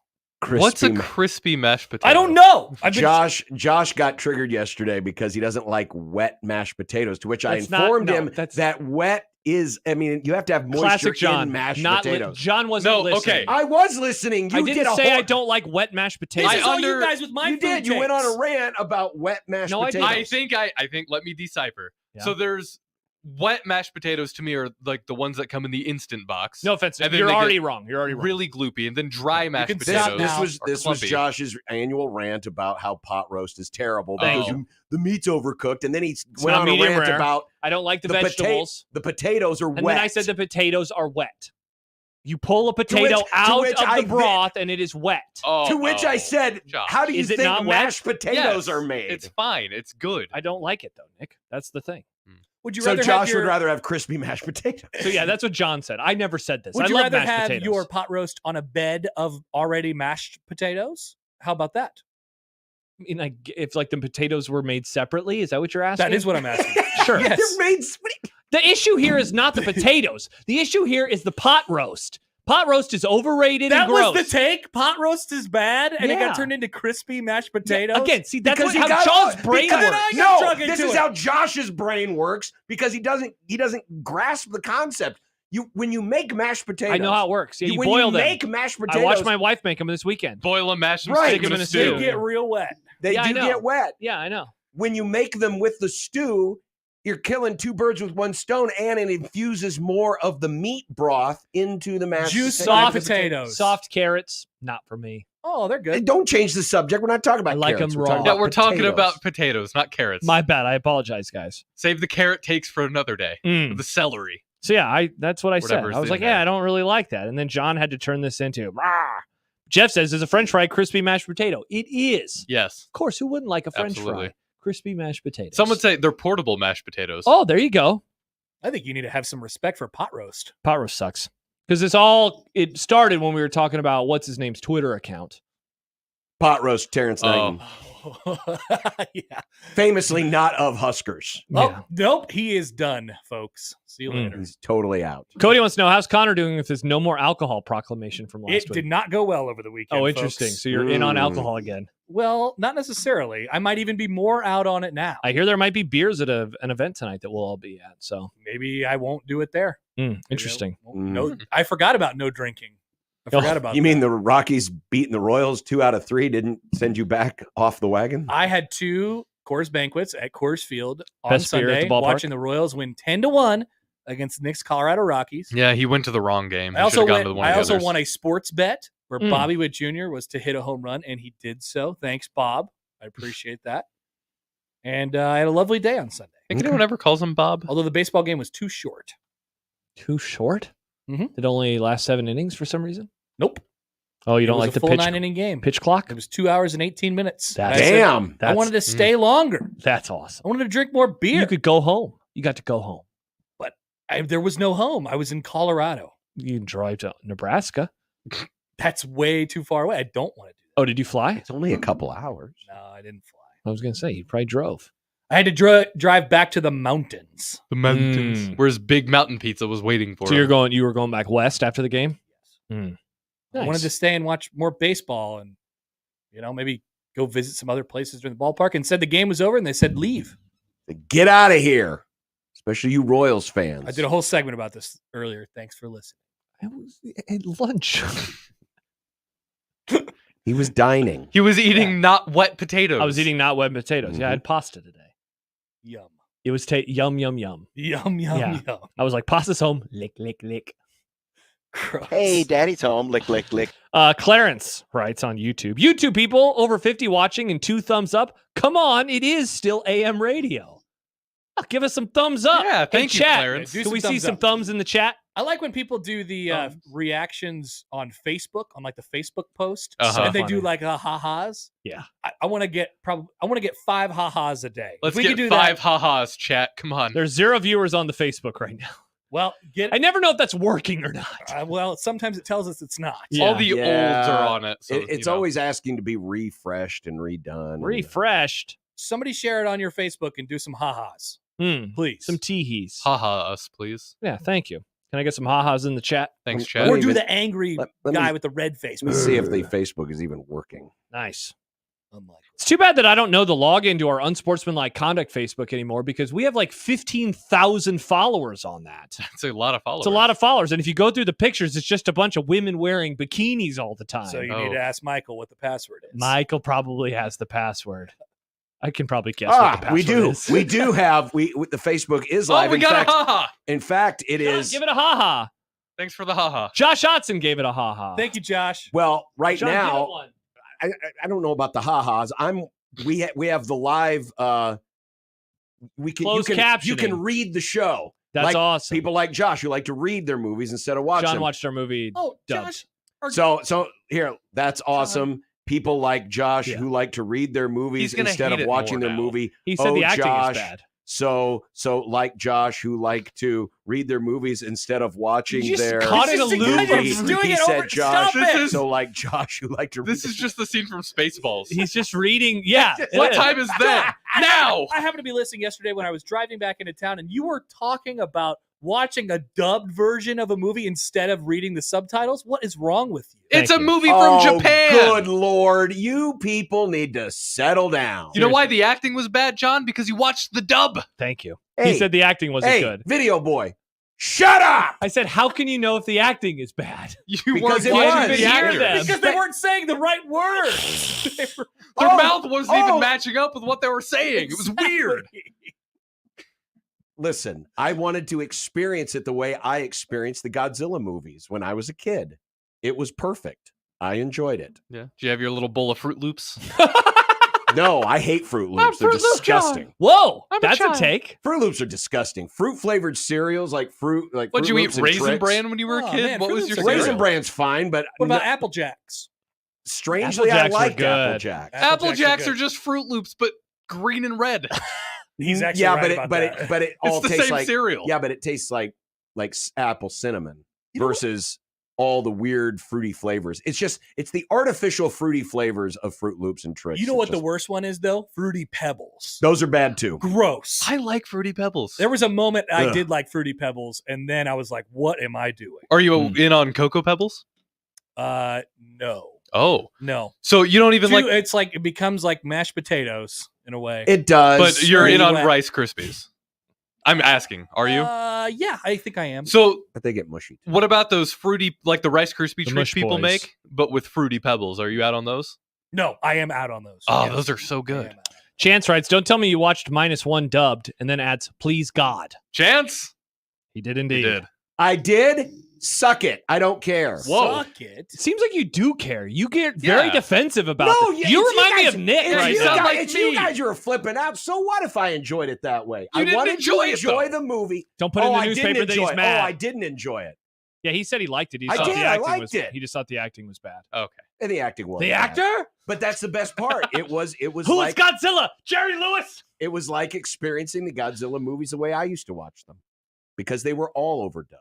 What's a crispy mashed potato? I don't know. Josh got triggered yesterday because he doesn't like wet mashed potatoes, to which I informed him that wet is, you have to have moisture Classic John. in mashed Not potatoes. John wasn't listening. okay. I was listening. You I didn't did say I don't like wet mashed potatoes. This is all you guys with my You food did. You went takes. on a rant about wet mashed No, I potatoes. didn't. I think let me decipher. Yeah. So there's wet mashed potatoes to me are like the ones that come in the instant box. No offense. And then You're they already get wrong. You're already wrong. really gloopy, and then dry mashed can potatoes. stop now. are This was clumpy. Josh's annual rant about how pot roast is terrible Thank because the meat's overcooked, and then he went not on a medium rant rare. about I don't like the vegetables. the potatoes are And wet. then I said the potatoes are wet. You pull a potato which out I of the broth and it is wet. Oh, to which I said, Josh. how do you Is it think not wet? mashed potatoes are made? It's fine. It's good. I don't like it though, Nick. That's the thing. Would you So rather Josh have would rather have crispy mashed potatoes. So yeah, that's what John said. I never said this. Would I you love rather mashed have potatoes. your pot roast on a bed of already mashed potatoes? How about that? I mean, if like the potatoes were made separately, is that what you're asking? That is what I'm asking. Sure. Yes. They're made. The issue here is not the potatoes. The issue here is the pot roast. Pot roast is overrated That and gross. was the take. Pot roast is bad, and it Yeah. got turned into crispy mashed potatoes. Again, see, that's Because he how got John's all- brain because- works. I got No, drug this into is it. how Josh's brain works because he doesn't grasp the concept. When you make mashed potatoes, I know how it works. Yeah, you when boil you them. make mashed potatoes, I watched my wife make them this weekend. Boil them, mash them, Right. stick them Stick 'em in in a a stew. stew. They get real wet. they Yeah, I do know. get wet. Yeah, I know. when you make them with the stew, you're killing two birds with one stone, and it infuses more of the meat broth into the mashed potatoes. Soft carrots, not for me. Oh, they're good. Hey, don't change the subject. We're not talking about I like carrots. them raw. We're talking about potatoes, not carrots. My bad. I apologize, guys. Save the carrot takes for another day. The celery. So yeah, that's what I said. Whatever's I was like, in yeah, there. I don't really like that. And then John had to turn this into, "Rah." Jeff says, is a French fry crispy mashed potato? It is. Yes. Of course, who wouldn't like a French Absolutely. fry? Crispy mashed potatoes. Some would say they're portable mashed potatoes. Oh, there you go. I think you need to have some respect for pot roast. Pot roast sucks. Because it started when we were talking about what's his name's Twitter account. Pot roast Terrence Knighton. Yeah. Famously not of Huskers. Oh, nope. He is done, folks. See you later. He's totally out. Cody wants to know, how's Connor doing with his no more alcohol proclamation from last It week? did not go well over the weekend. Oh, interesting. Folks. So you're in on alcohol again. Well, not necessarily. I might even be more out on it now. I hear there might be beers at an event tonight that we'll all be at. So Maybe I won't do it there. Interesting. No, I forgot about no drinking. I forgot about You that. mean the Rockies beating the Royals 2 out of 3 didn't send you back off the wagon? I had 2 Coors banquets at Coors Field on Best beer at Sunday, the ballpark? watching the Royals win 10-1 against Nick's Colorado Rockies. Yeah, he went to the wrong game. I also won won a sports bet where Bobby Witt Jr. was to hit a home run, and he did so. Thanks, Bob. I appreciate that. And I had a lovely day on Sunday. Think anyone ever calls him Bob? Although the baseball game was too short. Too short? Mm-hmm. Did only last 7 innings for some reason? Nope. Oh, you It don't was like a the full pitch 9-inning game. pitch clock? It was 2 hours and 18 minutes. That's- I said, Damn. I wanted to stay longer. That's awesome. I wanted to drink more beer. You could go home. You got to go home. But there was no home. I was in Colorado. You can drive to Nebraska. That's way too far away. I don't want to do that. Oh, did you fly? It's only a couple hours. No, I didn't fly. I was going to say, you probably drove. I had to drive back to the mountains. The mountains. Where his big mountain pizza was waiting for So him. you were going back west after the game? Yes. Nice. I wanted to stay and watch more baseball and, maybe go visit some other places during the ballpark. And said the game was over, and they said leave. Get out of here. Especially you Royals fans. I did a whole segment about this earlier. Thanks for listening. I was at lunch. He was dining. He was eating not wet potatoes. I was eating not wet potatoes. Yeah, I had pasta today. Yum. It was yum, yum, yum. Yum, yum, Yeah. yum. I was like, pasta's home. Lick, lick, lick. Gross. Hey, daddy's home. Lick, lick, lick. Clarence writes on YouTube. YouTube people over 50 watching and 2 thumbs up. Come on, it is still AM radio. Oh, give us some thumbs up. Yeah, Hey, thank you, chat. Clarence. Do Can we some see thumbs some up. thumbs in the chat? I like when people do the Thumbs. reactions on Facebook, on like the Facebook post, Uh-huh. and they Funny. do like ha-has. Yeah. I want to get 5 ha-has a day. Let's If we get could do 5 that, ha-has, chat. Come on. There's 0 viewers on the Facebook right now. well, I never know if that's working or not. well, sometimes it tells us it's not. Yeah. All the Yeah. olds are on it. So, It's always asking to be refreshed and redone. Refreshed. Somebody share it on your Facebook and do some ha-has, please. Some teehees. ha-ha us, please. Yeah, thank you. Can I get some ha-has in the chat? Thanks, Let chat. Or me do even- the angry let me- guy with the red face. Let's see if the Facebook is even working. Nice. Unlikely. It's too bad that I don't know the login to our Unsportsmanlike Conduct Facebook anymore because we have like 15,000 followers on that. It's a lot of followers. It's a lot of followers. And if you go through the pictures, it's just a bunch of women wearing bikinis all the time. So you Oh. need to ask Michael what the password is. Michael probably has the password. I can probably guess what the password We do. is. We do have. The Facebook is Oh, live. we got a ha-ha. In fact, it John, is. give it a ha-ha. Thanks for the ha-ha. Josh Otson gave it a ha-ha. Thank you, Josh. Well, right John, give it now, one. I don't know about the ha-has. We have the live. We can Closed you captioning. can read the show. That's like awesome. People like Josh who like to read their movies instead of watching. John them. watched our movie. Oh, dubbed. Josh. So here, that's awesome. People like Josh Yeah. who like to read their movies He's gonna instead hate of it watching more their now. movie. He said the acting Josh, is bad. So like Josh who like to read their movies instead of watching You just their caught it a This is- loop. he's doing he it said over- Josh. Stop it. This is- So like Josh who like to read This is just the scene from Spaceballs. He's just reading. Yeah. What it is. time is that? Now! I happened to be listening yesterday when I was driving back into town, and you were talking about watching a dubbed version of a movie instead of reading the subtitles. What is wrong with you? It's Thank a you. movie from Japan. Good Lord, you people need to settle down. You know why the acting was bad, John? Because you watched the dub. Thank you. Hey, He said the acting wasn't hey, good. Video boy, Shut up! I said, how can you know if the acting is bad? Because it was. was. The actors. Because they weren't saying the right words. Their mouth wasn't even matching up with what they were saying. It was weird. Listen, I wanted to experience it the way I experienced the Godzilla movies when I was a kid. It was perfect. I enjoyed it. Yeah. Do you have your little bowl of Fruit Loops? No, I hate Fruit Loops. They're disgusting. Whoa, that's a take. Fruit Loops are disgusting. Fruit flavored cereals like fruit. What'd you eat? Raisin Bran when you were a kid? Man, what was your Fruit Loops Raisin Bran's fine, but What about Apple Jacks? strangely, Apple I Jacks were like good. Apple Jacks. Apple Jacks are just Fruit Loops, but green and red. He's actually right about but that. it all It's the tastes same like cereal. Yeah, but it tastes like apple cinnamon You know what? versus all the weird fruity flavors. It's the artificial fruity flavors of Fruit Loops and Tricks. You know what the worst one is, though? Fruity Pebbles. Those are bad too. Gross. I like Fruity Pebbles. There was a moment I Ugh. did like Fruity Pebbles, and then I was like, what am I doing? Are you in on Cocoa Pebbles? No. Oh. No. So you don't even like... It's like, it becomes like mashed potatoes in a way. It does. But you're in on wet. Rice Krispies. I'm asking. Are you? Yeah, I think I am. So But they get mushy. Too. what about those fruity, like the Rice Krispie The treats Mush people Boys. make, but with Fruity Pebbles? Are you out on those? No, I am out on those. Oh, Yes. those are so I am good. out. Chance writes, don't tell me you watched -1 dubbed and then adds, please God. Chance? He did He indeed. did. I did. Suck it. I don't care. Whoa. Suck it. It seems like you do care. You get very Yeah. defensive about No, this. yeah, You it's remind me guys- of Nick It's right you now. sound guys, like it's you me. guys who are flipping out. So what if I enjoyed it that way? You I didn't wanted enjoy to it, enjoy though. the movie. Don't put in the I didn't newspaper that enjoy he's it. mad. Oh, I didn't enjoy it. Yeah, he said he liked it. He I just thought did. the I acting liked was, it. He just thought the acting was bad. Okay. And the acting was The bad. actor? But that's the best part. It was Who's like Godzilla? Jerry Lewis? it was like experiencing the Godzilla movies the way I used to watch them because they were all overdubbed.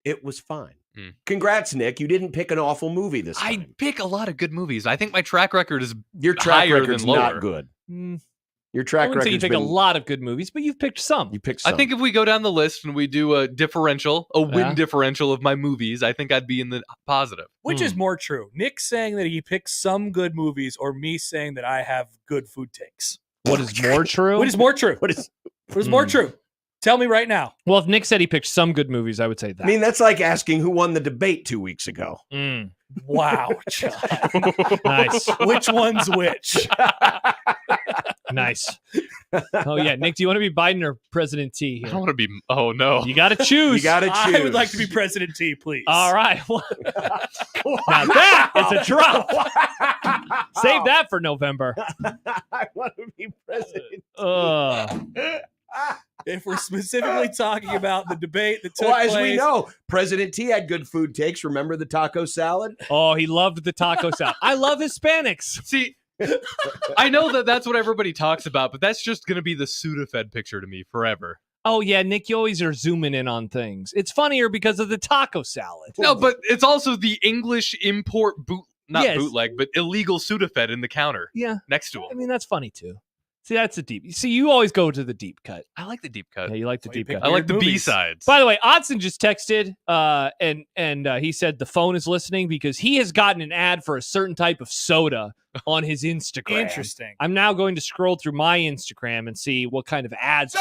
It was fine. Congrats, Nick. You didn't pick an awful movie this time. I pick a lot of good movies. I think my track record is Your track higher record's than lower. not good. Your I track wouldn't say you record's pick a been. lot of good movies, but you've picked some. You picked some. I think if we go down the list and we do a differential, a win Yeah. differential of my movies, I think I'd be in the positive. Which is more true? Nick saying that he picks some good movies, or me saying that I have good food takes? What is more true? What is more true? What is? What is more true? Tell me right now. Well, if Nick said he picked some good movies, I would say that. I mean, that's like asking who won the debate 2 weeks ago. Wow, John. Nice. Which one's which? Nice. Oh, yeah. Nick, do you want to be Biden or President T I here? don't want to be. Oh no. You got to choose. You got to choose. I would like to be President T, please. All right. Well, now that is a drop. Save that for November. I want to be president. If we're specifically talking about the debate that took Well, as place, we know, President T had good food takes. Remember the taco salad? Oh, he loved the taco salad. I love Hispanics. See, I know that that's what everybody talks about, but that's just going to be the Sudafed picture to me forever. Oh, yeah. Nick, you always are zooming in on things. It's funnier because of the taco salad. No, but it's also the English import Yes. bootleg, but illegal Sudafed in the counter Yeah. next to I him. meand that's funny, too. See, that's a deep. See, you always go to the deep cut. I like the deep cut. Yeah, you like the Well, you deep pick cut. I like the Weird B movies. sides. By the way, Odson just texted, and he said the phone is listening because he has gotten an ad for a certain type of soda on his Instagram. interesting. I'm now going to scroll through my Instagram and see what kind of ads.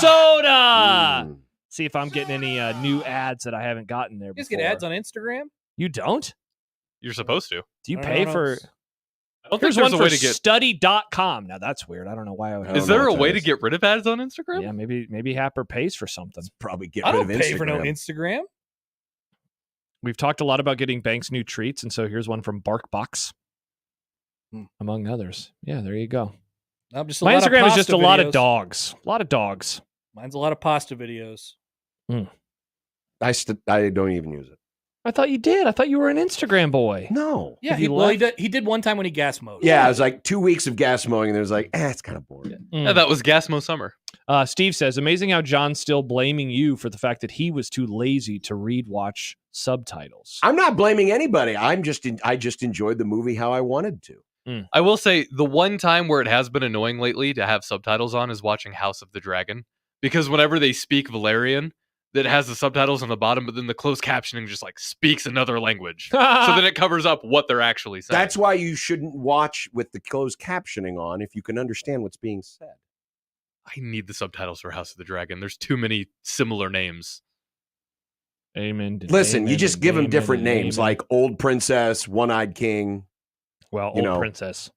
Soda! See if I'm getting any new ads that I haven't gotten there You guys before. get ads on Instagram? You don't? You're supposed to. Do you I pay don't know. for? I don't Here's think one there's a for way to get. study.com. Now that's weird. I don't know why I would have. Is don't know there a what that way to is. get rid of ads on Instagram? Yeah, maybe Happer pays for something. Probably get I rid don't of pay Instagram. for no Instagram. We've talked a lot about getting Banks new treats, and so here's one from BarkBox, among others. Yeah, there you go. I'm just a My lot of Instagram is pasta just a lot of videos. dogs. A lot of dogs. Mine's a lot of pasta videos. I don't even use it. I thought you did. I thought you were an Instagram boy. No. Yeah, Have he, you well, left? he did one time when he gas mowed. Yeah, it was like 2 weeks of gas mowing, and it was like, it's kind of boring. Yeah, that was Gasmo Summer. Steve says, amazing how John's still blaming you for the fact that he was too lazy to watch subtitles. I'm not blaming anybody. I just enjoyed the movie how I wanted to. I will say the one time where it has been annoying lately to have subtitles on is watching House of the Dragon, because whenever they speak Valerian, that has the subtitles on the bottom, but then the closed captioning just like speaks another language. So then it covers up what they're actually saying. That's why you shouldn't watch with the closed captioning on if you can understand what's being said. I need the subtitles for House of the Dragon. There's too many similar names. Amen. Listen, you just give them different amen, names, amen. like Old Princess, One-Eyed King. Well, you Old know. Princess.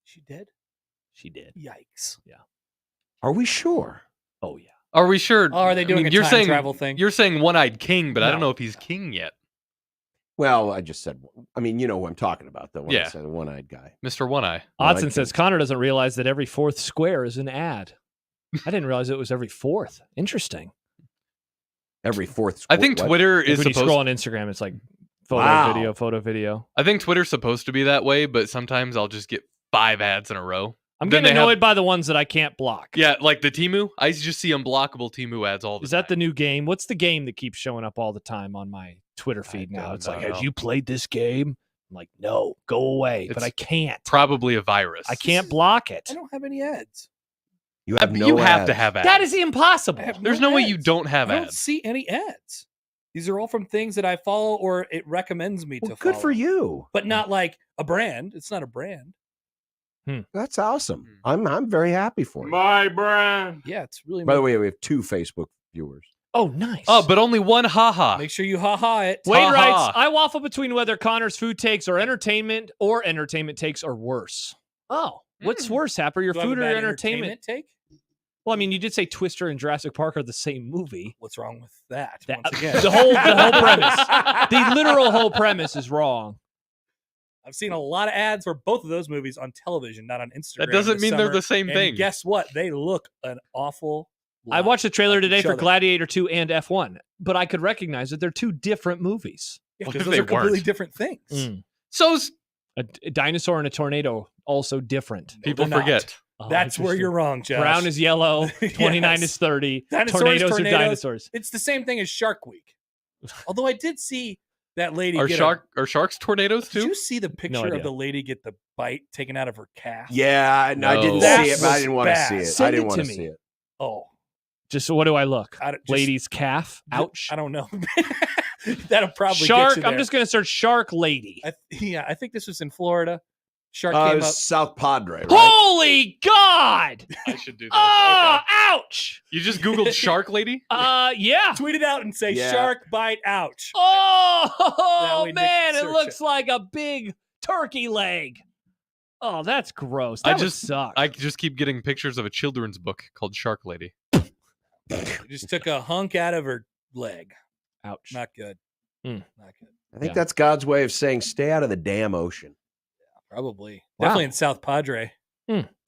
She did? She did. Yikes. Are we sure? Oh, yeah. Are we sure? Oh, are they doing a you're time saying, travel thing? You're saying One-Eyed King, but I don't No. know if he's king yet. Well, I just said, I mean, you know who I'm talking about, though, when I Yeah. said a one-eyed guy. Mr. One-Eye. Odson says Connor doesn't realize that every fourth square is an ad. I didn't realize it was every fourth. Interesting. Every fourth. I think what? Twitter Like is when you supposed. scroll on Instagram, it's like photo, video. I think Twitter's supposed to be that way, but sometimes I'll just get 5 ads in a row. I'm Then getting they have- annoyed by the ones that I can't block. Yeah, like the Temu. I just see unblockable Temu ads all the Is time. that the new game? What's the game that keeps showing up all the time on my Twitter feed now? don't It's like, know. have you played this game? I'm like, no, go away. But It's I can't. Probably a virus. I can't block it. I don't have any ads. You have no you have ads. to have ads. That is impossible. I have There's no way you ads. don't have I don't ads. see any ads. These are all from things that I follow or it recommends me Well, to good follow. for you. But not like a brand. It's not a brand. That's awesome. I'm very happy for you. My brand. Yeah, it's really. By the way, we have 2 Facebook viewers. Oh, nice. Oh, but only one haha. Make sure you ha-ha it. Wade Ha-ha. writes, I waffle between whether Connor's food takes or entertainment takes are worse. Oh, what's worse, Happer? Your Do I have food a or bad entertainment? take? Well, I mean, you did say Twister and Jurassic Park are the same movie. What's wrong with that? That- Once again, the whole premise. The literal whole premise is wrong. I've seen a lot of ads for both of those movies on television, not on Instagram. That doesn't this mean they're summer. the same And thing. guess what? They look an awful lot I watched the trailer like today each for other. Gladiator 2 and F1, but I could recognize that they're 2 different movies. Yeah, What because if those they are completely weren't? different things. Mm. A dinosaur and a tornado, also different. People they're not. forget. Oh, That's where interesting. you're wrong, Josh. Brown is yellow, 29 Yes. is 30. Dinosaurs, tornadoes are tornadoes. dinosaurs. It's the same thing as Shark Week. Although I did see that lady Are get sharks tornadoes Did too? you see the picture idea. of the lady get the bite taken out of her calf? Yeah, and I didn't No. see it, but I didn't want to That see was it. bad. I didn't Send it want to to me. see it. Oh, Just what do I look? I don't- just- Lady's calf. Ouch. I don't know. That'll probably Shark. Get you I'm there. just going to search shark lady. I think this was in Florida. Shark It came was up. South Padre, right? Holy God! I should do this. Oh, Okay. ouch! You just Googled shark lady? Yeah. Tweet it out and say Yeah. shark bite. Ouch. Oh way Nick man, can it search looks it. like a big turkey leg. Oh, that's gross. I That would just suck. I just keep getting pictures of a children's book called Shark Lady. Just took a hunk out of her leg. Ouch. Not good. Mm. Not good. I think Yeah. that's God's way of saying stay out of the damn ocean. Probably. Wow. Definitely in South Padre.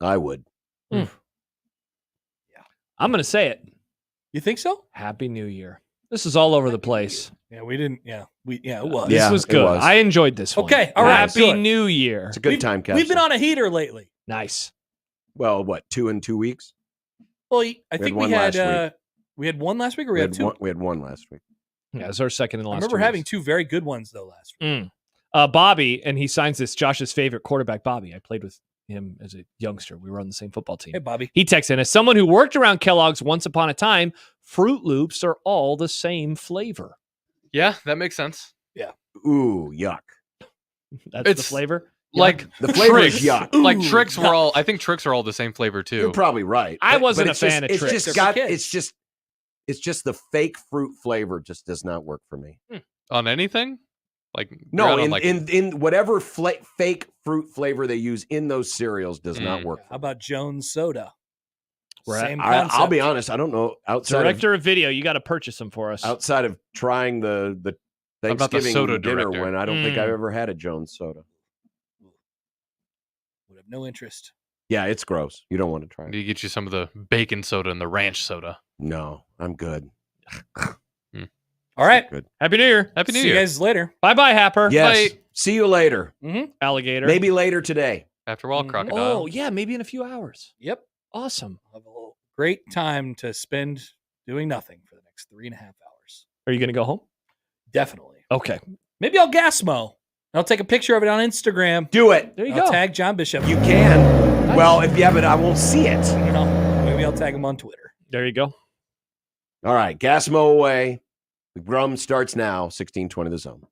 I would. I'm going to say it. You think so? Happy New Year. This is all over the place. Yeah, we didn't. Yeah, it was. This Yeah, was it good. was. I enjoyed this one. Okay, all right, Happy good. New Year. It's a good time capsule. We've been on a heater lately. Nice. Well, what, 2 in 2 weeks? Well, I had think one we had last week. we had one last week, or we had two. We had one last week. Yeah, it's our second and I last. remember 2 having weeks. 2 very good ones though last week. Bobby, and he signs this Josh's favorite quarterback, Bobby. I played with him as a youngster. We were on the same football team. Hey, Bobby. He texts in, as someone who worked around Kellogg's once upon a time, Fruit Loops are all the same flavor. Yeah, that makes sense. Ooh, yuck. That's the It's- flavor. Like The flavor Trix, is yuck. like Ooh, Trix were yuck. all. I think Trix are all the same flavor too. You're probably right. I wasn't a it's fan of it's Trix. just They're for got. kids. It's just the fake fruit flavor just does not work for me. On anything, like No, you're out on, in like, in whatever fake fruit flavor they use in those cereals does not work. How about Jones Soda? We're Same I'll concept. be honest. I don't know outside Director of video, you got to purchase them for us. of trying the about the Thanksgiving soda dinner director? when I don't think I've ever had a Jones soda. Would have no interest. Yeah, it's gross. You don't want to try Do it. you get you some of the bacon soda and the ranch soda? No, I'm good. All right. Good. Happy New Year. Happy New See Year. you guys later. Bye-bye, Happer. Yes. Bye. See you later. Alligator. Maybe later today. After all, Mhm. crocodile. Oh, yeah, maybe in a few hours. Yep. Awesome. Have a little great time to spend doing nothing for the next 3.5 hours. Are you going to go home? Definitely. Okay. Maybe I'll gas mow. I'll take a picture of it on Instagram. Do it. There you I'll go. tag John Bishop. You can. Well, if you have it, I won't see it. You know, maybe I'll tag him on Twitter. There you go. All right. Gasmo away. The Grum starts now. 1620 the zone.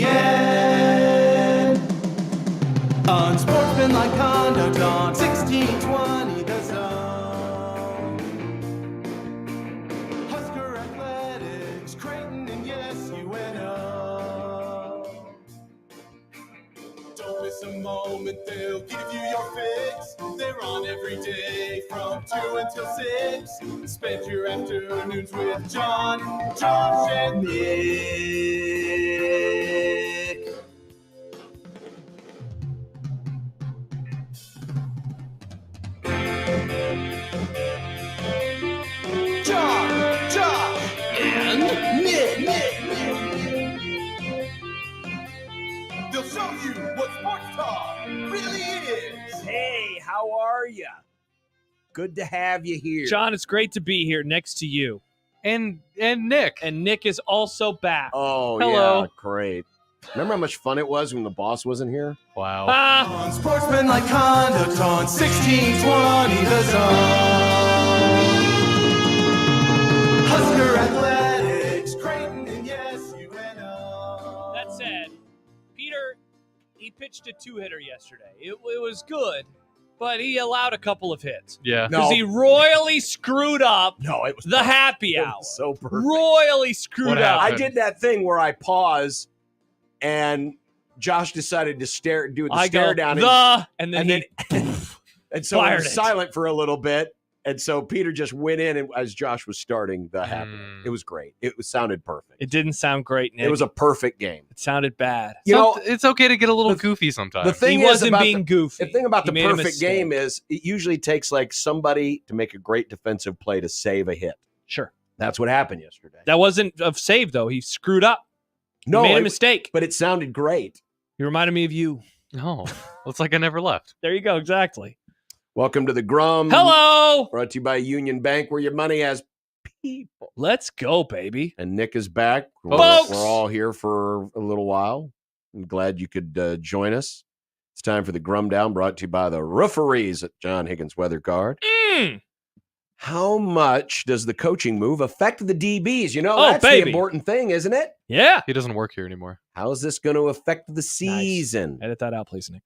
KOZN. Unsportsmanlike conduct on 1620 The Zone. Husker Athletics, Creighton, and yes, UNO. Don't miss a moment, they'll give you your fix. They're on every day from 2 until 6. Spend your afternoons with John, Josh, and Nick. John, Josh, and Nick. They'll show you what sports talk really is. Hey, how are you? Good to have you here. John, it's great to be here next to you. And Nick. And Nick is also back. Oh, Hello. yeah, great. Remember how much fun it was when the boss wasn't here? Wow. Ah, Unsportsmanlike conduct on 1620 The Zone. Husker Athletics, Creighton, and yes, UNO. that said, Peter, he pitched a 2-hitter yesterday. It was good, but he allowed a couple of hits. Yeah. No. Because he royally screwed up No, it was the happy It hour. was so perfect. Royally screwed What up. I happened? did that thing where I pause and Josh decided to do the I stare go, down and then he and so it fired was it. silent for a little bit. And so Peter just went in and as Josh was starting the happy. It was great. Sounded perfect. It didn't sound great, Nick. It was a perfect game. It sounded bad. You know, It's okay to get a little the- goofy sometimes. the thing He is wasn't about being goofy. The thing about He the made a perfect mistake. game is it usually takes like somebody to make a great defensive play to save a hit. Sure. That's what happened yesterday. That wasn't a save, though. He screwed up. No, he made a it- mistake. but it sounded great. He reminded me of you. No. Looks like I never left. There you go. Exactly. Welcome to the Grum. Hello. Brought to you by Union Bank, where your money has people. Let's go, baby. And Nick is back. Folks! We're all here for a little while. I'm glad you could join us. It's time for the Grum Down, brought to you by the Rooferees at John Higgins Weather Guard. How much does the coaching move affect the DBs? You know, Oh, that's baby. the important thing, isn't it? Yeah. He doesn't work here anymore. How is this going to affect the season? Edit that out, please, Nick.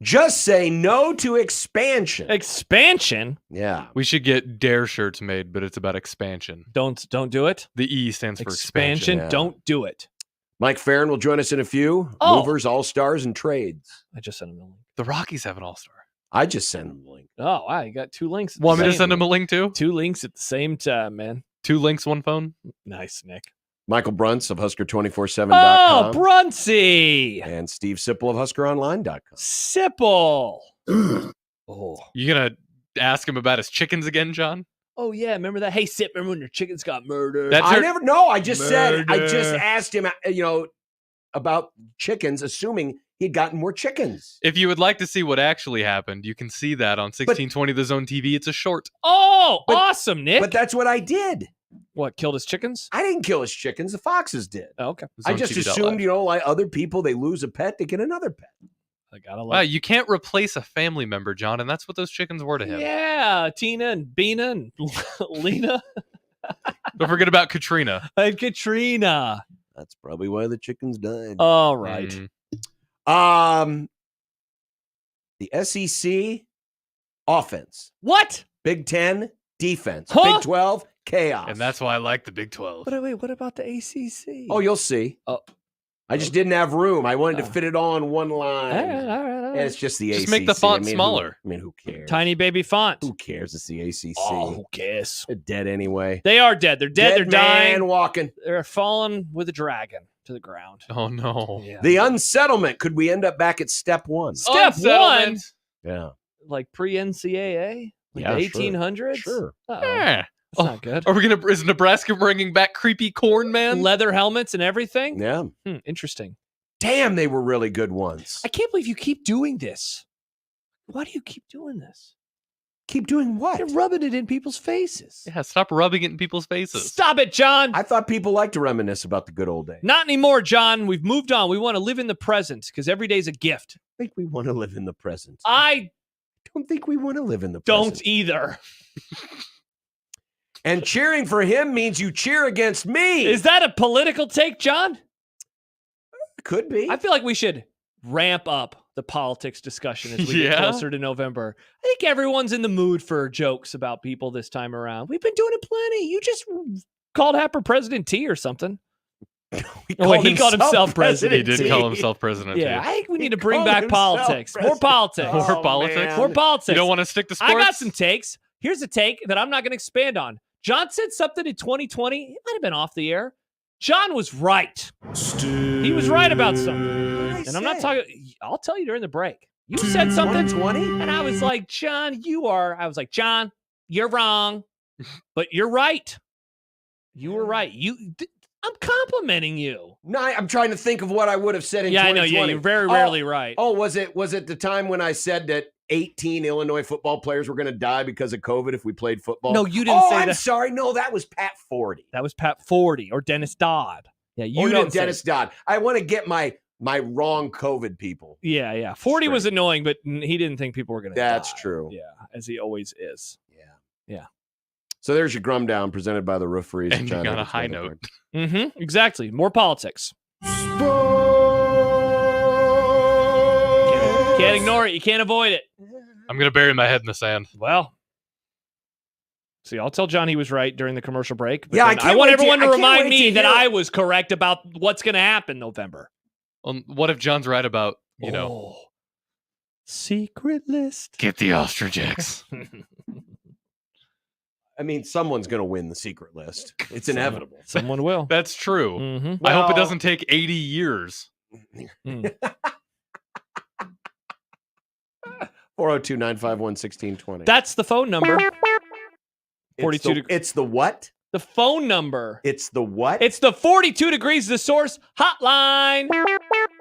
Just say no to expansion. Expansion. Yeah. We should get Dare shirts made, but it's about expansion. Don't do it. The E stands for Expansion. expansion. Yeah. Don't do it. Mike Faren will join us in a few. Oh. Movers, all-stars, and trades. I just sent him a link. The Rockies have an all-star. I just sent him the link. Oh, wow. You got 2 links. At Want the me to same- send him a link too? 2 links at the same time, man. 2 links, 1 phone? Nice, Nick. Michael Bruns of Oh, Husker247.com. Brunsy. and Steve Sipple of HuskerOnline.com. Sipple. Oh. You gonna ask him about his chickens again, John? Oh, yeah. Remember that? Hey, Sip, remember when your chickens got murdered? That- I never know. I just said, I just Murder. asked him, about chickens, assuming he'd gotten more chickens. If you would like to see what actually happened, you can see that on 1620 The Zone TV. It's a short. Oh, But- awesome, Nick. But that's what I did. What, killed his chickens? I didn't kill his chickens. The foxes did. Oh, okay. I just assumed, like other people, they lose a pet, they get another pet. I gotta Wow, like. you can't replace a family member, John, and that's what those chickens were to him. Yeah, Tina and Bina and Lena Don't forget about Katrina. and Katrina. That's probably why the chickens died. All right. The SEC offense, What? Big Ten defense, Huh? Big 12 chaos. And that's why I like the Big 12. But wait, what about the ACC? Oh, you'll see. Oh. I just didn't have room. I wanted to Oh. fit it all in one line. All right. And it's just the Just ACC. make the font I mean, smaller. Who cares? Tiny baby font. Who cares? It's the ACC. Oh, who cares? They're dead anyway. They are dead. They're dead. They're dying. man walking. They're falling with a dragon to the ground. Oh, no. Yeah. The unsettlement. Could we end up back at step one? Step Unsettlement. Yeah. like pre-NCAA? Like Yeah, the sure. 1800s? Sure. Uh-oh. Yeah. That's not good. Are we gonna? Is Nebraska bringing back creepy corn man? Leather helmets and everything? Yeah. Interesting. Damn, they were really good ones. I can't believe you keep doing this. Why do you keep doing this? Keep doing what? You're rubbing it in people's faces. Yeah, stop rubbing it in people's faces. Stop it, John. I thought people liked to reminisce about the good old days. Not anymore, John. We've moved on. We want to live in the present because every day's a gift. I think we want to live in the present. I don't think we want to live in the don't present. either. And cheering for him means you cheer against me. Is that a political take, John? Could be. I feel like we should ramp up the politics discussion as we get closer to November. I think everyone's in the mood for jokes about people this time around. We've been doing it plenty. You just called Happer President T or something. He called himself president. He did call himself president. Yeah, T. I think we need to bring back politics. More politics. More politics. Man. More politics. You don't want to stick to sports? I got some takes. Here's a take that I'm not going to expand on. John said something in 2020. It might have been off the air. John was right. He was right about something. And I'm not talking. I'll tell you during the break. You said something. 2020? And I was like, John, John, you're wrong. But you're right. You were right. I'm complimenting you. No, I'm trying to think of what I would have said in 2020. I know. Yeah, you're very rarely right. Oh, was it the time when I said that 18 Illinois football players were going to die because of COVID if we played football? No, you didn't say that. I'm sorry. No, that was Pat Forty. That was Pat Forty or Dennis Dodd. Yeah, you didn't say Dennis Dodd. I want to get my wrong COVID people. Yeah. 40 was annoying, but he didn't think people were going to die. That's true. Yeah, as he always is. Yeah. So there's your Grum Down presented by the Referees. Ending on a high note. Mm-hmm. Exactly. More politics. Can't ignore it. You can't avoid it. I'm going to bury my head in the sand. Well, see, I'll tell John he was right during the commercial break. But Yeah, I want everyone to remind me that I was correct about what's going to happen November. What if John's right about, secret list? Get the ostrich eggs. I mean, someone's going to win the secret list. It's inevitable. Someone will. That's true. Mm-hmm. I hope it doesn't take 80 years. 402-951-1620. That's the phone number. 42. It's the what? The phone number. It's the what? It's the 42 Degrees The Source hotline.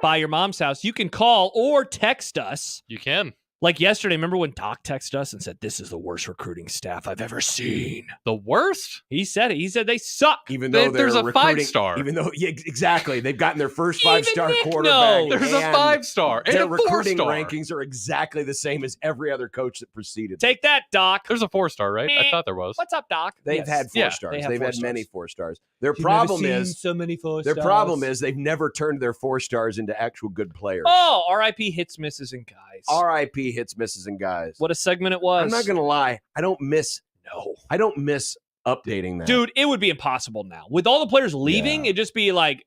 By your mom's house. You can call or text us. You can. Like yesterday, remember when Doc texted us and said, this is the worst recruiting staff I've ever seen? The worst? He said it. He said they suck. Even though there's a recruiting, 5-star. Even though, exactly. They've gotten their first 5-star Nick quarterback. knows. There's a 5-star and their a recruiting 4-star. rankings are exactly the same as every other coach that preceded them. Take that, Doc. There's a 4-star, right? I thought there was. What's up, Doc? They've had 4 stars. they have They've 4 had stars. many 4 stars. Their problem is so many 4 their stars. problem is they've never turned their 4 stars into actual good players. Oh, R.I.P. hits, misses, and guys. R.I.P. hits, misses, and guys. What a segment it was. I'm not gonna lie. I don't miss updating that. Dude, it would be impossible now. With all the players leaving, it'd just be like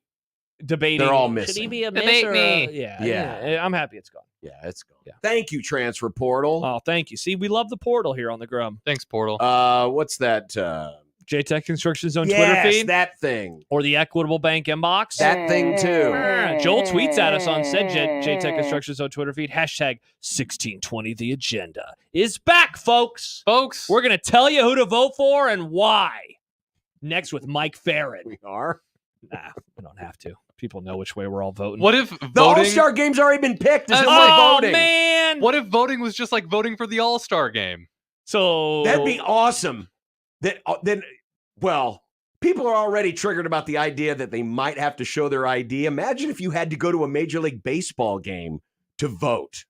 debating. They're all Should missing. he be a miss Debate or me. Yeah. I'm happy it's gone. Yeah, it's gone. Yeah. Thank you, Transfer Portal. Oh, thank you. See, we love the portal here on the Grum. Thanks, Portal. What's that? JTech Construction Zone Yes, Twitter feed. that thing. Or the Equitable Bank inbox. That thing too. Joel tweets at us on said JTech Construction Zone Twitter feed. Hashtag 1620 The Agenda is back, folks. We're going to tell you who to vote for and why. Next with Mike Faren. We are. Nah, we don't have to. People know which way we're all voting. What if The voting? All-Star game's already been picked. There's no more Oh, voting. man. What if voting was just like voting for the All-Star game? So That'd be awesome. Well, people are already triggered about the idea that they might have to show their ID. Imagine if you had to go to a Major League Baseball game to vote.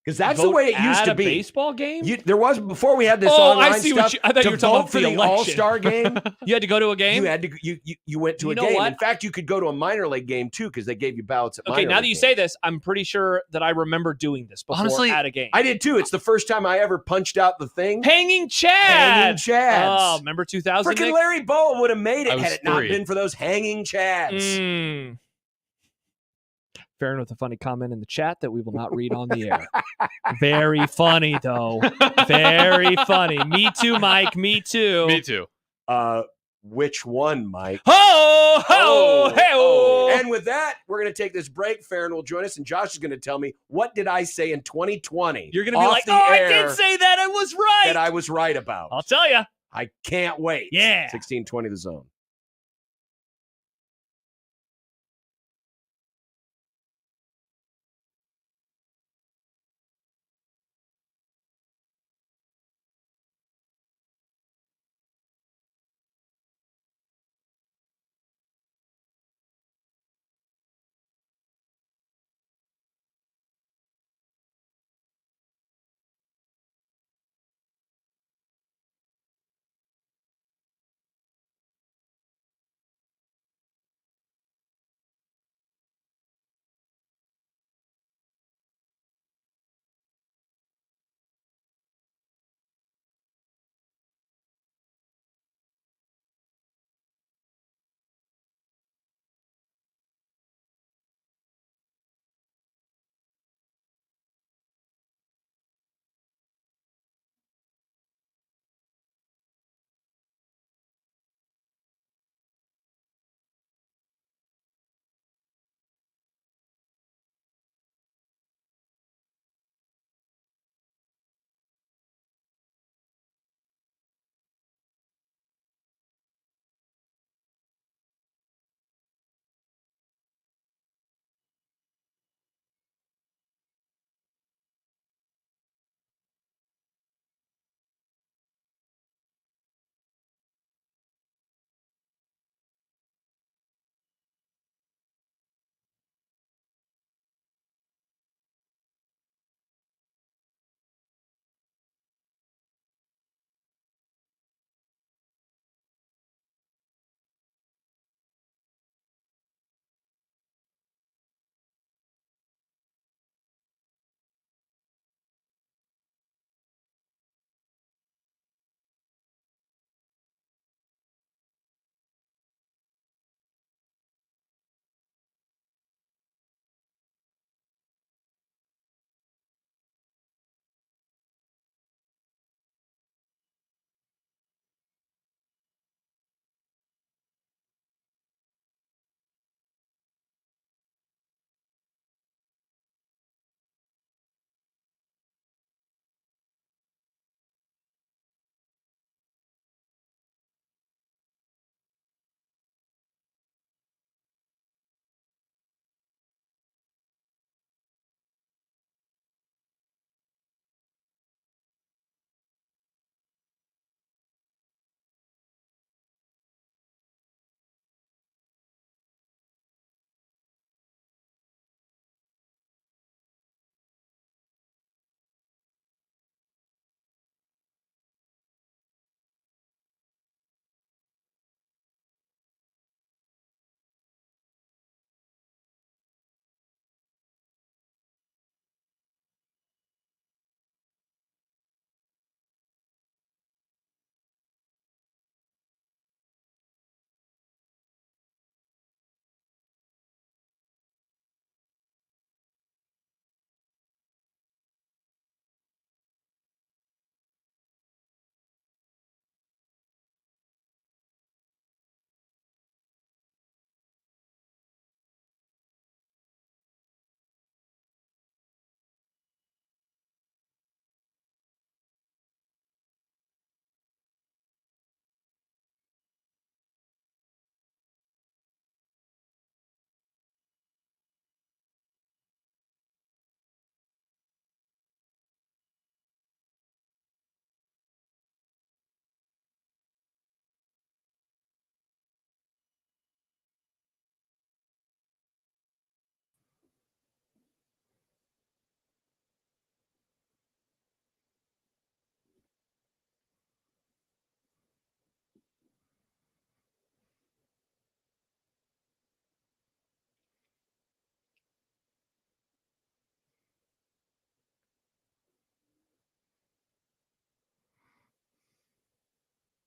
Because that's the vote way it used at to a be. baseball game? There was before we had this Oh, online I see stuff. what I thought to you were talking vote about for the the election. All-Star game. You had to go to a game? You had to you went to You a know game. what? In fact, you could go to a minor league game too because they gave you ballots at Okay, minor now that league you games. say this, I'm pretty sure that I remember doing this before Honestly, at a game. I did too. It's the first time I ever punched out the thing. Hanging Chad. Hanging Chads. Oh, remember 2000? Freaking Nick? Larry Bowa would have made I it was had it not 3. been for those hanging chads. Faren with a funny comment in the chat that we will not read on the air. Very funny, though. Very funny. Me too, Mike. Me too. Me too. Which one, Mike? Ho, ho, hey, And with that, we're going to take this break. Farron will join us, and Josh is going to tell me, what did I say in 2020? You're going to be like, oh, I did say that. I was right. That I was right about. I'll tell you. I can't wait. Yeah. 1620 The Zone.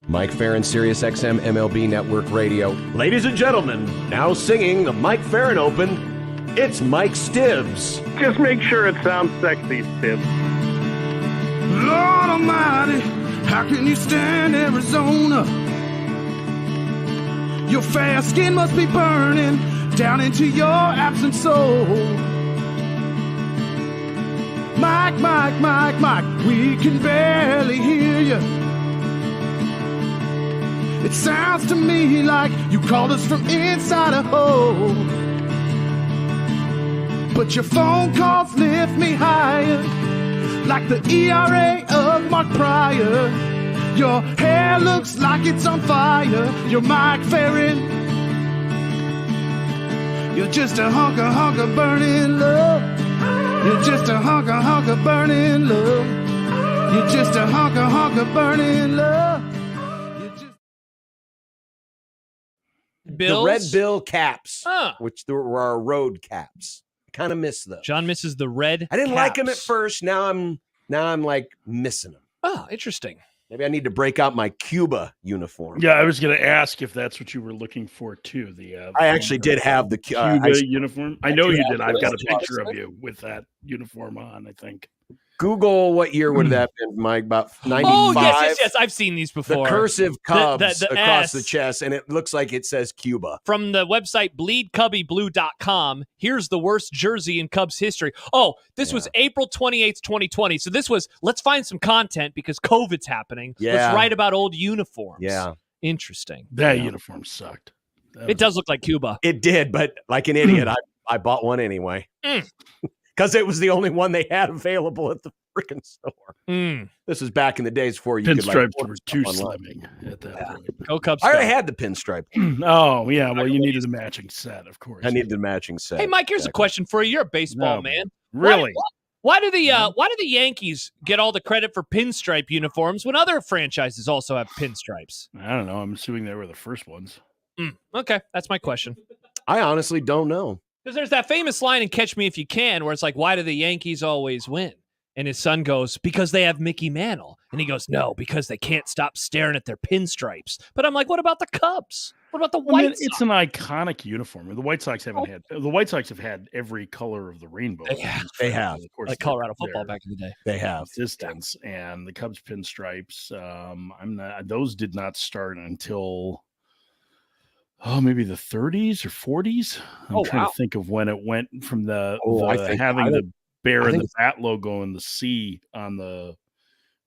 Mike Faren, Sirius XM MLB Network Radio. Ladies and gentlemen, now singing the Mike Faren Open, it's Mike Stibbs. Just make sure it sounds sexy, Stibbs. Lord Almighty, how can you stand Arizona? Your fair skin must be burning down into your absent soul. Mike, Mike, Mike, Mike, we can barely hear you. It sounds to me like you called us from inside a hole. But your phone calls lift me higher, like the ERA of Mark Pryor. Your hair looks like it's on fire. You're Mike Faren. You're just a hunk of burning love. You're just a hunk of burning love. You're just a hunk of burning love. Bills? The red bill caps, which were our road caps. Kind of miss those. John misses the red. I didn't caps. like them at first. Now I'm like missing them. Oh, interesting. Maybe I need to break out my Cuba uniform. Yeah, I was going to ask if that's what you were looking for too. I actually did have the Cuba uniform. I know you did. I've got a picture of you with that uniform on, I think. Google what year would that been, Mike? About 95? Oh, yes. I've seen these before. The cursive Cubs the across S. the chest, and it looks like it says Cuba. From the website bleedcubbyblue.com, here's the worst jersey in Cubs history. Oh, this was April 28th, 2020. So this was, let's find some content because COVID's happening. Yeah. Let's write about old uniforms. Yeah. Interesting. That uniform sucked. It does look like Cuba. It did, but like an idiot, I bought one anyway. Because it was the only one they had available at the freaking store. This was back in the days before you pinstripes could were too slimming at that point. Go Cubs. I already had the pinstripe. Oh, yeah. Well, you needed a matching set, of course. I needed the matching set. Hey, Mike, here's a question for you. You're a baseball man. Really? Why do the Yankees get all the credit for pinstripe uniforms when other franchises also have pinstripes? I don't know. I'm assuming they were the first ones. Okay, that's my question. I honestly don't know. Because there's that famous line in Catch Me If You Can where it's like, why do the Yankees always win? And his son goes, because they have Mickey Mantle. And he goes, no, because they can't stop staring at their pinstripes. But I'm like, what about the Cubs? What about the White Sox? It's an iconic uniform. The White Sox haven't had. The White Sox have had every color of the rainbow. They have. Of course, like Colorado football back in the day. They have existence, and the Cubs pinstripes. Those did not start until maybe the 30s or 40s. I'm trying to think of when it went from having the bear and the bat logo and the C on the.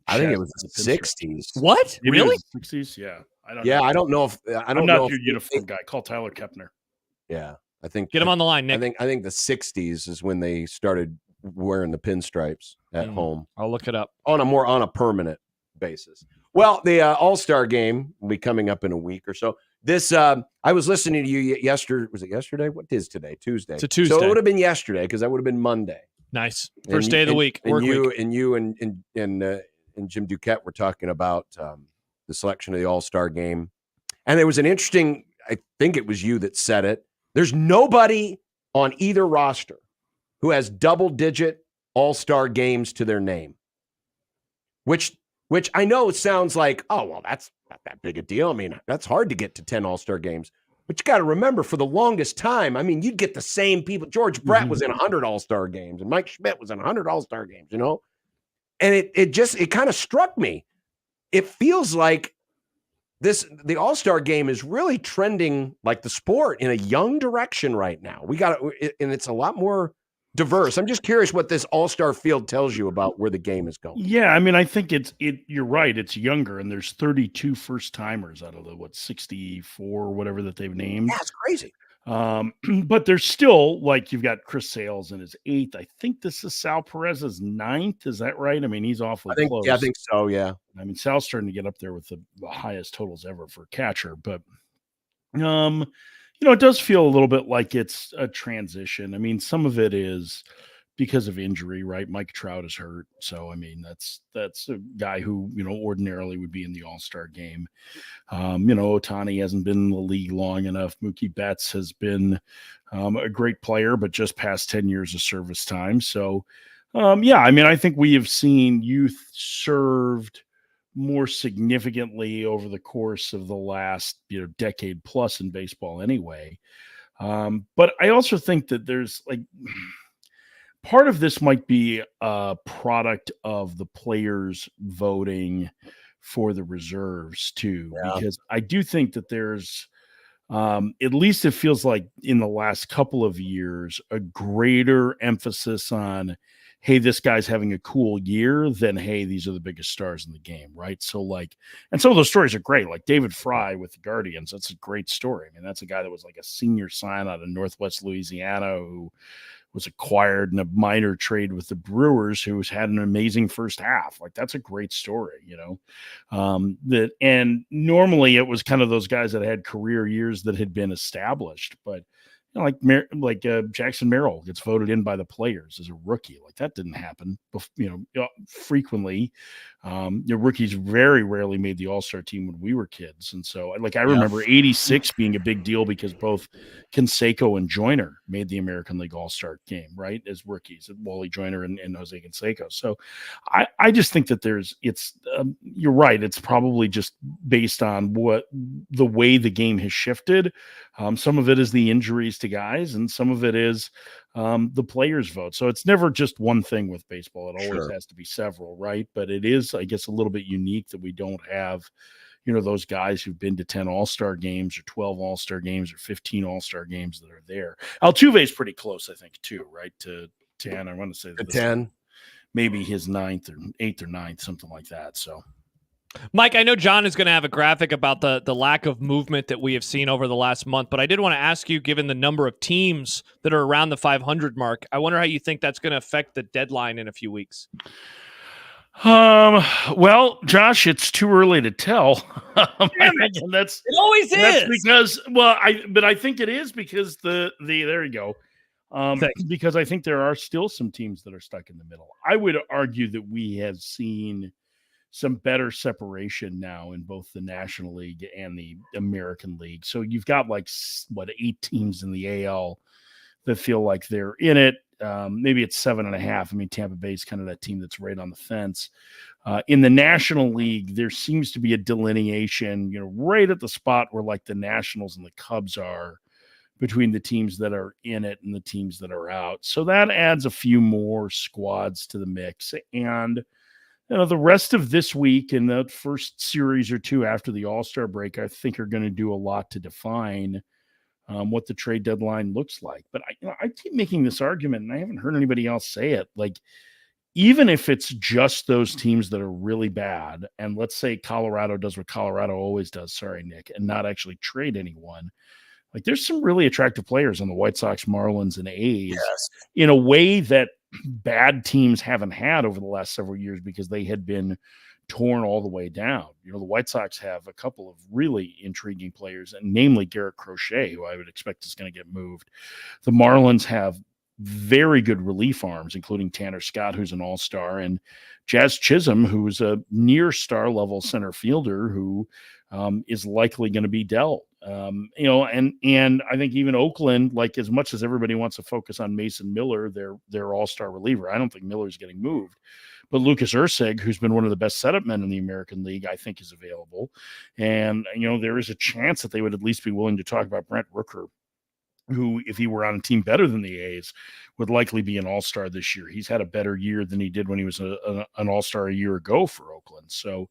I think it was the 60s. What? Maybe really? 60s? Yeah. I don't know. I don't know if I'm not your uniform guy. Call Tyler Kepner. Yeah, I think get him on the line, Nick. I think the 60s is when they started wearing the pinstripes at home. I'll look it up on a permanent basis. Well, the All-Star game will be coming up in a week or so. This I was listening to you yesterday. Was it yesterday? What is today? Tuesday. It's a Tuesday. So it would have been yesterday because that would have been Monday. Nice. First day of the week. And you and Jim Duquette were talking about the selection of the All-Star game. And there was an interesting, I think it was you that said it. There's nobody on either roster who has double-digit All-Star games to their name. Which I know sounds like, oh, well, that's not that big a deal. I mean, that's hard to get to 10 All-Star games. But you got to remember, for the longest time, I mean, you'd get the same people. George Brett was in 100 All-Star games, and Mike Schmidt was in 100 All-Star games, you know? And it kind of struck me. It feels like the All-Star game is really trending like the sport in a young direction right now. And it's a lot more diverse. I'm just curious what this All-Star field tells you about where the game is going. Yeah, I mean, I think you're right. It's younger, and there's 32 first-timers out of the 64 or whatever that they've named. That's crazy. But there's still, like, you've got Chris Sales in his 8th. I think this is Sal Perez's 9th. Is that right? I mean, he's awfully close. Yeah, I think so, yeah. I mean, Sal's starting to get up there with the highest totals ever for catcher. But, it does feel a little bit like it's a transition. I mean, some of it is because of injury, right? Mike Trout is hurt. So, I mean, that's a guy who, ordinarily would be in the All-Star game. Ohtani hasn't been in the league long enough. Mookie Betts has been a great player, but just past 10 years of service time. So, I mean, I think we have seen youth served more significantly over the course of the last decade plus in baseball anyway. But I also think that there's like part of this might be a product of the players voting for the reserves too, because I do think that there's at least it feels like in the last couple of years, a greater emphasis on, hey, this guy's having a cool year than, hey, these are the biggest stars in the game, right? So like, and some of those stories are great, like David Fry with the Guardians. That's a great story. I mean, that's a guy that was like a senior sign out of Northwest Louisiana who was acquired in a minor trade with the Brewers, who's had an amazing first half. Like, that's a great story, and normally it was kind of those guys that had career years that had been established, but like Jackson Merrill gets voted in by the players as a rookie. Like, that didn't happen, frequently. Rookies very rarely made the All-Star team when we were kids. And so I remember 86 being a big deal because both Canseco and Joyner made the American League All-Star game, right, as rookies, Wally Joyner and Jose Canseco. So I just think that you're right. It's probably just based on the way the game has shifted. Some of it is the injuries to guys, and some of it is the players vote. So it's never just one thing with baseball. It always has to be several, right? But it is, I guess, a little bit unique that we don't have, those guys who've been to 10 All-Star games or 12 All-Star games or 15 All-Star games that are there. Altuve is pretty close, I think, too, right? To 10. I want to say that 10. Maybe his 9th or 8th or 9th, something like that. So, Mike, I know John is going to have a graphic about the lack of movement that we have seen over the last month, but I did want to ask you, given the number of teams that are around the 500 mark, I wonder how you think that's going to affect the deadline in a few weeks. Well, Josh, it's too early to tell. It always is because, I think it is because there you go. Because I think there are still some teams that are stuck in the middle. I would argue that we have seen some better separation now in both the National League and the American League. So you've got 8 teams in the AL that feel like they're in it. Maybe it's 7.5. I mean, Tampa Bay is kind of that team that's right on the fence. In the National League, there seems to be a delineation, right at the spot where the Nationals and the Cubs are, between the teams that are in it and the teams that are out. So that adds a few more squads to the mix. And the rest of this week and the first series or two after the All-Star break, I think are going to do a lot to define what the trade deadline looks like. But I keep making this argument, and I haven't heard anybody else say it. Even if it's just those teams that are really bad, and let's say Colorado does what Colorado always does, sorry, Nick, and not actually trade anyone, there's some really attractive players on the White Sox, Marlins, and A's in a way that bad teams haven't had over the last several years because they had been torn all the way down. The White Sox have a couple of really intriguing players, and namely Garrett Crochet, who I would expect is going to get moved. The Marlins have very good relief arms, including Tanner Scott, who's an all-star, and Jazz Chisholm, who's a near star level center fielder who is likely going to be dealt. And I think even Oakland, as much as everybody wants to focus on Mason Miller, their all-star reliever, I don't think Miller's getting moved. But Lucas Erceg, who's been one of the best setup men in the American League, I think is available. And, there is a chance that they would at least be willing to talk about Brent Rooker, who, if he were on a team better than the A's, would likely be an all-star this year. He's had a better year than he did when he was an all-star a year ago for Oakland. So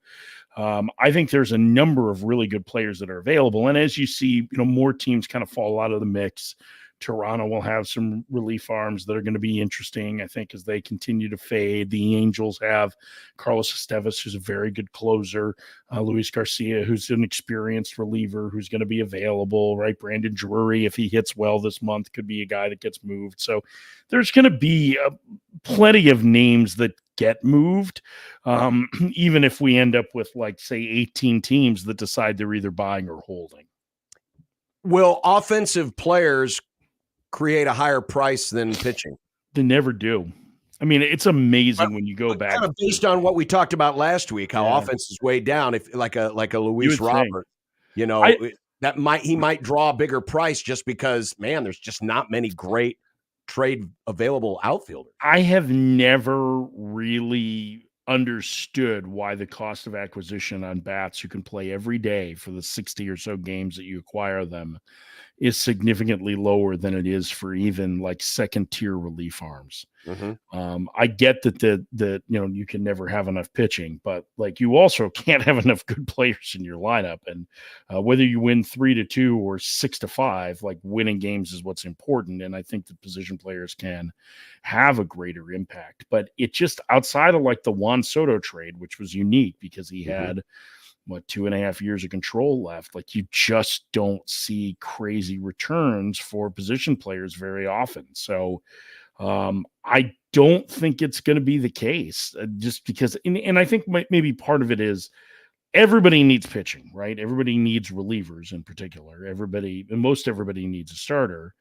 I think there's a number of really good players that are available. And as you see, more teams kind of fall out of the mix. Toronto will have some relief arms that are going to be interesting, I think, as they continue to fade. The Angels have Carlos Estevez, who's a very good closer. Luis Garcia, who's an experienced reliever, who's going to be available, right? Brandon Drury, if he hits well this month, could be a guy that gets moved. So there's going to be plenty of names that get moved, even if we end up with, say, 18 teams that decide they're either buying or holding. Will offensive players create a higher price than pitching? They never do. I mean, it's amazing when you go back. Kind of based on what we talked about last week, how offense is way down. If like a Luis Robert, he might draw a bigger price just because, man, there's just not many great trade available outfielders. I have never really understood why the cost of acquisition on bats who can play every day for the 60 or so games that you acquire them is significantly lower than it is for even like second tier relief arms. I get that you can never have enough pitching, but like you also can't have enough good players in your lineup. And whether you win 3-2 or 6-5, like winning games is what's important. And I think the position players can have a greater impact, but it just outside of like the Juan Soto trade, which was unique because he had 2.5 years of control left. Like you just don't see crazy returns for position players very often. So I don't think it's going to be the case just because, and I think maybe part of it is everybody needs pitching, right? Everybody needs relievers in particular. Most everybody needs a starter.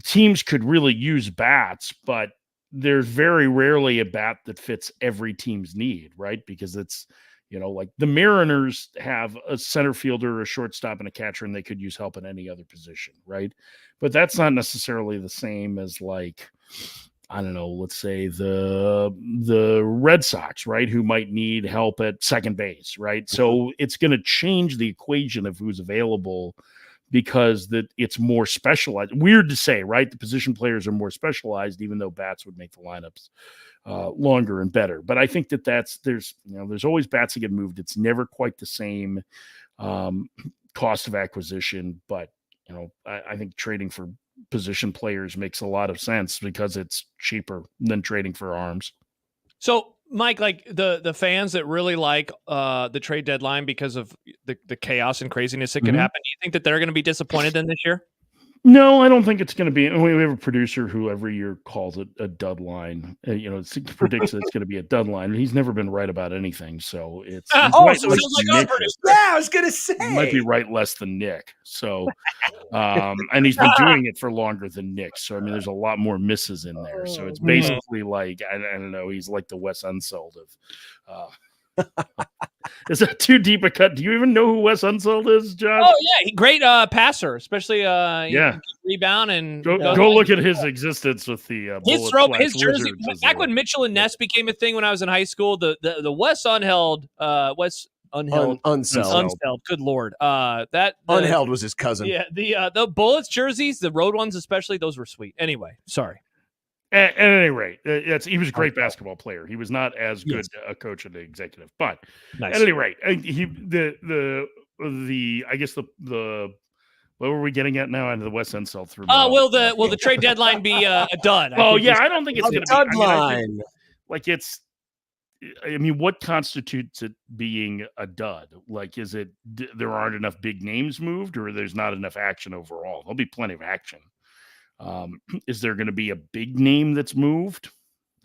Teams could really use bats, but there's very rarely a bat that fits every team's need, right? Because it's, like the Mariners have a center fielder, a shortstop, and a catcher, and they could use help in any other position, right? But that's not necessarily the same as like, I don't know, let's say the Red Sox, right? Who might need help at second base, right? So it's going to change the equation of who's available because it's more specialized. Weird to say, right? The position players are more specialized, even though bats would make the lineups longer and better. But I think there's always bats that get moved. It's never quite the same cost of acquisition, but I think trading for position players makes a lot of sense because it's cheaper than trading for arms. So Mike, like the fans that really like the trade deadline because of the chaos and craziness that could happen, do you think that they're going to be disappointed then this year? No, I don't think it's going to be. We have a producer who every year calls it a dud line. Predicts that it's going to be a dud line. He's never been right about anything, so it's. So it's like our producer. Yeah, I was going to say he might be right less than Nick. So, and he's been doing it for longer than Nick. So I mean, there's a lot more misses in there. So it's basically like I don't know. He's like the Wes Unseld of. Is that too deep a cut? Do you even know who Wes Unseld is, John? Oh yeah, great passer, especially rebound and go look at his existence with the his jersey. Back when Mitchell and Ness became a thing when I was in high school, the Wes Unheld Unseld. Good lord, Unheld was his cousin. Yeah, the Bullets jerseys, the road ones especially, those were sweet. Anyway, sorry. At any rate, he was a great basketball player. He was not as good a coach and executive, but at any rate, I guess the what were we getting at now? Out of the West Unseld through. Will the trade deadline be a dud? I don't think it's going to be a dud line. What constitutes it being a dud? Like, is it there aren't enough big names moved, or there's not enough action overall? There'll be plenty of action. Is there going to be a big name that's moved?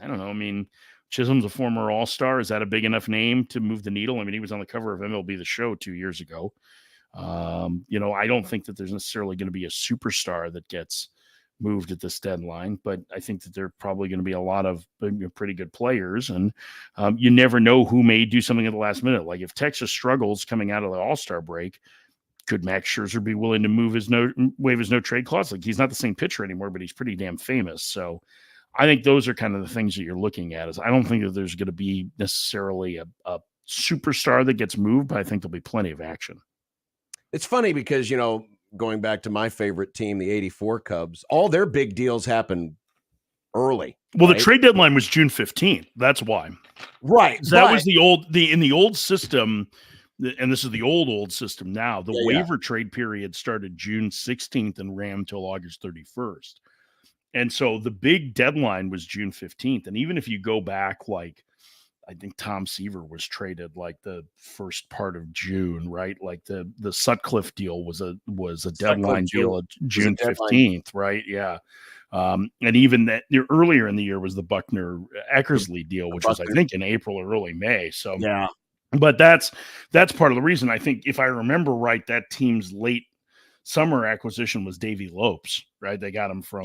I don't know. I mean, Chisholm's a former All-Star. Is that a big enough name to move the needle? I mean, he was on the cover of MLB The Show 2 years ago. I don't think that there's necessarily going to be a superstar that gets moved at this deadline, but I think that there are probably going to be a lot of pretty good players, and you never know who may do something at the last minute. Like if Texas struggles coming out of the All-Star break, could Max Scherzer be willing to waive his no trade clause? Like he's not the same pitcher anymore, but he's pretty damn famous. So I think those are kind of the things that you're looking at. Is I don't think that there's going to be necessarily a superstar that gets moved, but I think there'll be plenty of action. It's funny because, going back to my favorite team, the 84 Cubs, all their big deals happen early. Well, right? The trade deadline was June 15th. That's why. Right. So that was in the old system. And this is the old system now. The waiver trade period started June 16th and ran until August 31st. And so the big deadline was June 15th. And even if you go back, like, I think Tom Seaver was traded like the first part of June, right? Like the Sutcliffe deal was a deadline deal at June 15th, right? Yeah. And even that earlier in the year was the Buckner Eckersley deal, which was, I think, in April or early May. So, yeah. But that's part of the reason. I think if I remember right, that team's late summer acquisition was Davey Lopes, right? They got him from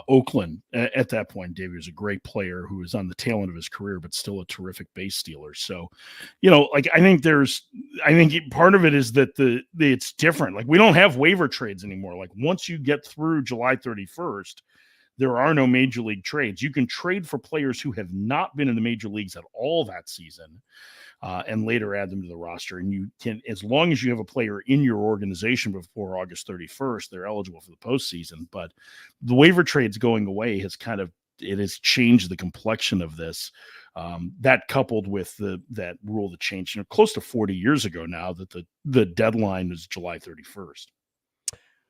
Oakland at that point. Davey was a great player who was on the tail end of his career, but still a terrific base stealer. So, I think part of it is that it's different. Like we don't have waiver trades anymore. Like once you get through July 31st, there are no major league trades. You can trade for players who have not been in the major leagues at all that season, and later add them to the roster. And you can, as long as you have a player in your organization before August 31st, they're eligible for the postseason. But the waiver trades going away has changed the complexion of this. That coupled with that rule that changed close to 40 years ago now, that the deadline is July 31st.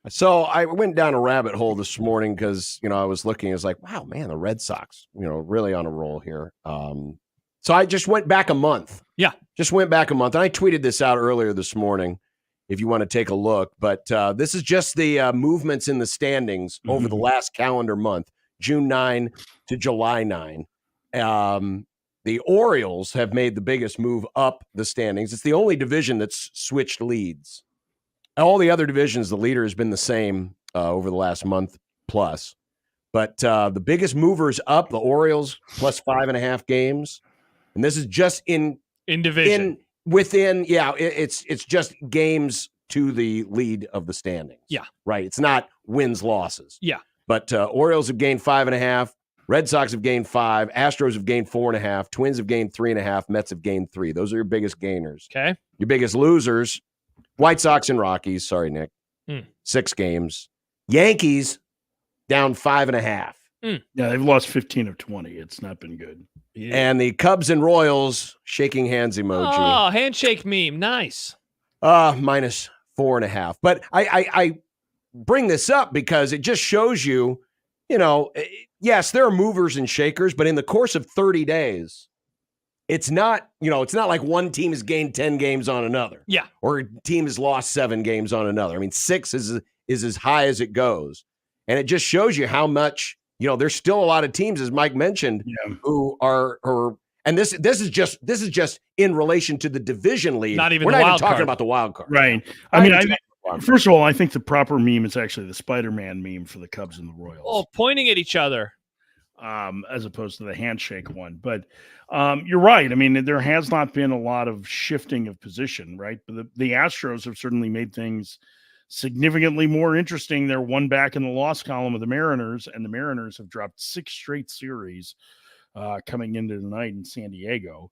So I went down a rabbit hole this morning because, I was looking, I was like, wow, man, the Red Sox, really on a roll here. So I just went back a month. Yeah. Just went back a month. And I tweeted this out earlier this morning if you want to take a look. But this is just the movements in the standings over the last calendar month, June 9 to July 9. The Orioles have made the biggest move up the standings. It's the only division that's switched leads. All the other divisions, the leader has been the same over the last month plus. But the biggest movers up, the Orioles plus 5.5 games. And this is just in division. It's just games to the lead of the standings. Yeah. Right. It's not wins, losses. Yeah. But Orioles have gained 5.5. Red Sox have gained 5. Astros have gained 4.5. Twins have gained 3.5. Mets have gained 3. Those are your biggest gainers. Okay. Your biggest losers, White Sox and Rockies. Sorry, Nick. 6 games. Yankees down 5.5. Yeah, they've lost 15 of 20. It's not been good. Yeah. And the Cubs and Royals, shaking hands emoji. Oh, handshake meme. Nice. Minus 4.5. But I bring this up because it just shows you, yes, there are movers and shakers, but in the course of 30 days, it's not like one team has gained 10 games on another. Yeah. Or a team has lost 7 games on another. I mean, 6 is as high as it goes. And it just shows you how much, there's still a lot of teams, as Mike mentioned, who are and this is just in relation to the division lead. We're not even talking about the wild card. Right. First of all, I think the proper meme is actually the Spider-Man meme for the Cubs and the Royals. Oh, pointing at each other. As opposed to the handshake one. But you're right. I mean, there has not been a lot of shifting of position, right? But the Astros have certainly made things significantly more interesting. They're one back in the loss column of the Mariners, and the Mariners have dropped 6 straight series coming into tonight in San Diego.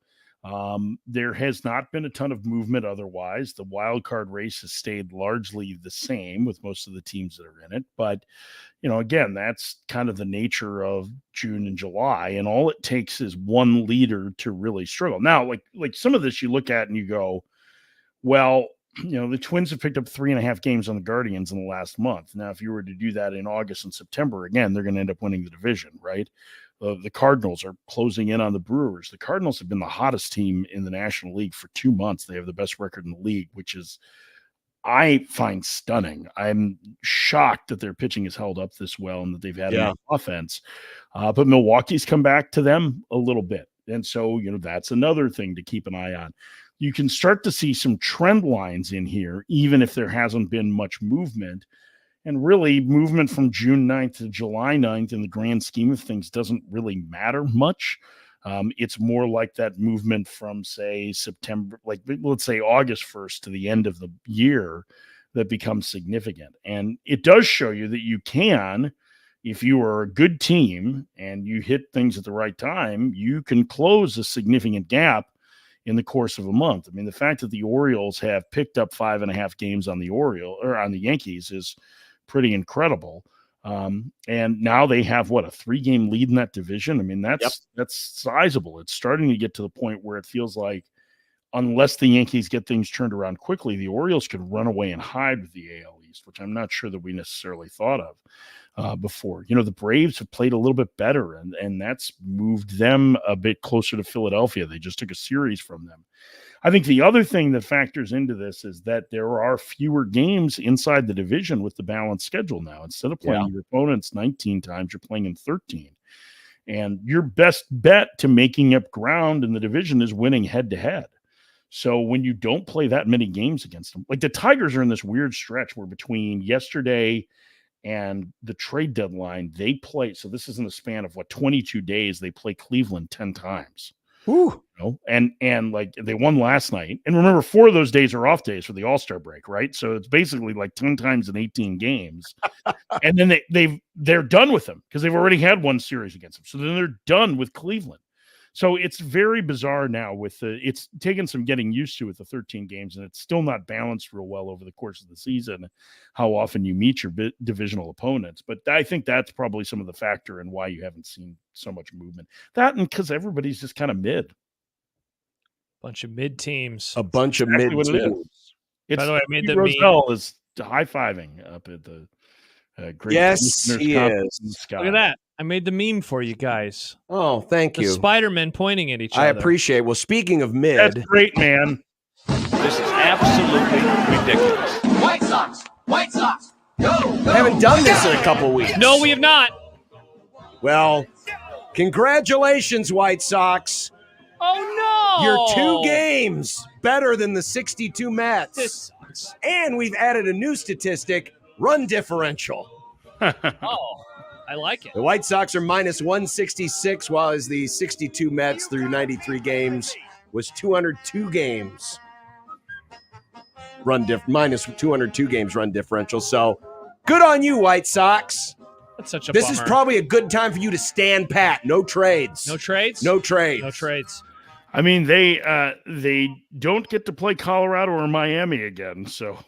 There has not been a ton of movement otherwise. The wild card race has stayed largely the same with most of the teams that are in it. But, again, that's kind of the nature of June and July. And all it takes is one leader to really struggle. Now, like some of this you look at and you go, well, the Twins have picked up 3.5 games on the Guardians in the last month. Now, if you were to do that in August and September, again, they're going to end up winning the division, right? The Cardinals are closing in on the Brewers. The Cardinals have been the hottest team in the National League for 2 months. They have the best record in the league, which is, I find, stunning. I'm shocked that their pitching has held up this well and that they've had enough offense. But Milwaukee's come back to them a little bit. And so, that's another thing to keep an eye on. You can start to see some trend lines in here, even if there hasn't been much movement. And really, movement from June 9th to July 9th in the grand scheme of things doesn't really matter much. It's more like that movement from, say, September, let's say August 1st to the end of the year that becomes significant. And it does show you that you can, if you are a good team and you hit things at the right time, you can close a significant gap in the course of a month. I mean, the fact that the Orioles have picked up 5.5 games on the Yankees is pretty incredible. And now they have a 3-game lead in that division. I mean, that's sizable. It's starting to get to the point where it feels like unless the Yankees get things turned around quickly, the Orioles could run away and hide with the AL East, which I'm not sure that we necessarily thought of before. The Braves have played a little bit better, and that's moved them a bit closer to Philadelphia. They just took a series from them. I think the other thing that factors into this is that there are fewer games inside the division with the balanced schedule now. Instead of playing your opponents 19 times, you're playing them 13. And your best bet to making up ground in the division is winning head-to-head. So when you don't play that many games against them, like the Tigers are in this weird stretch where between yesterday and the trade deadline, they play. So this is in the span of 22 days. They play Cleveland 10 times. Ooh. And like they won last night. And remember, 4 of those days are off days for the All-Star break, right? So it's basically like 10 times in 18 games. And then they're done with them because they've already had one series against them. So then they're done with Cleveland. So it's very bizarre now it's taken some getting used to with the 13 games, and it's still not balanced real well over the course of the season, how often you meet your divisional opponents. But I think that's probably some of the factor in why you haven't seen so much movement. That and because everybody's just kind of mid. Bunch of mid teams. A bunch of mid teams. By the way, I made the Roselle is high-fiving up at the great. Yes, he is. Look at that. I made the meme for you guys. Oh, thank you. The Spider-Men pointing at each other. I appreciate it. Well, speaking of mid. That's great, man. This is absolutely ridiculous. White Sox! White Sox! Go! I haven't done this in a couple weeks. No, we have not. Well, congratulations, White Sox. Oh, no. You're 2 games better than the 62 Mets. This sucks. And we've added a new statistic, run differential. Oh, I like it. The White Sox are minus 166, while as the 62 Mets through 93 games was 202 games. Minus 202 games run differential. So good on you, White Sox. That's such a This bummer. is probably a good time for you to stand pat. No trades. No trades? No trades. No trades. I mean, they don't get to play Colorado or Miami again, so.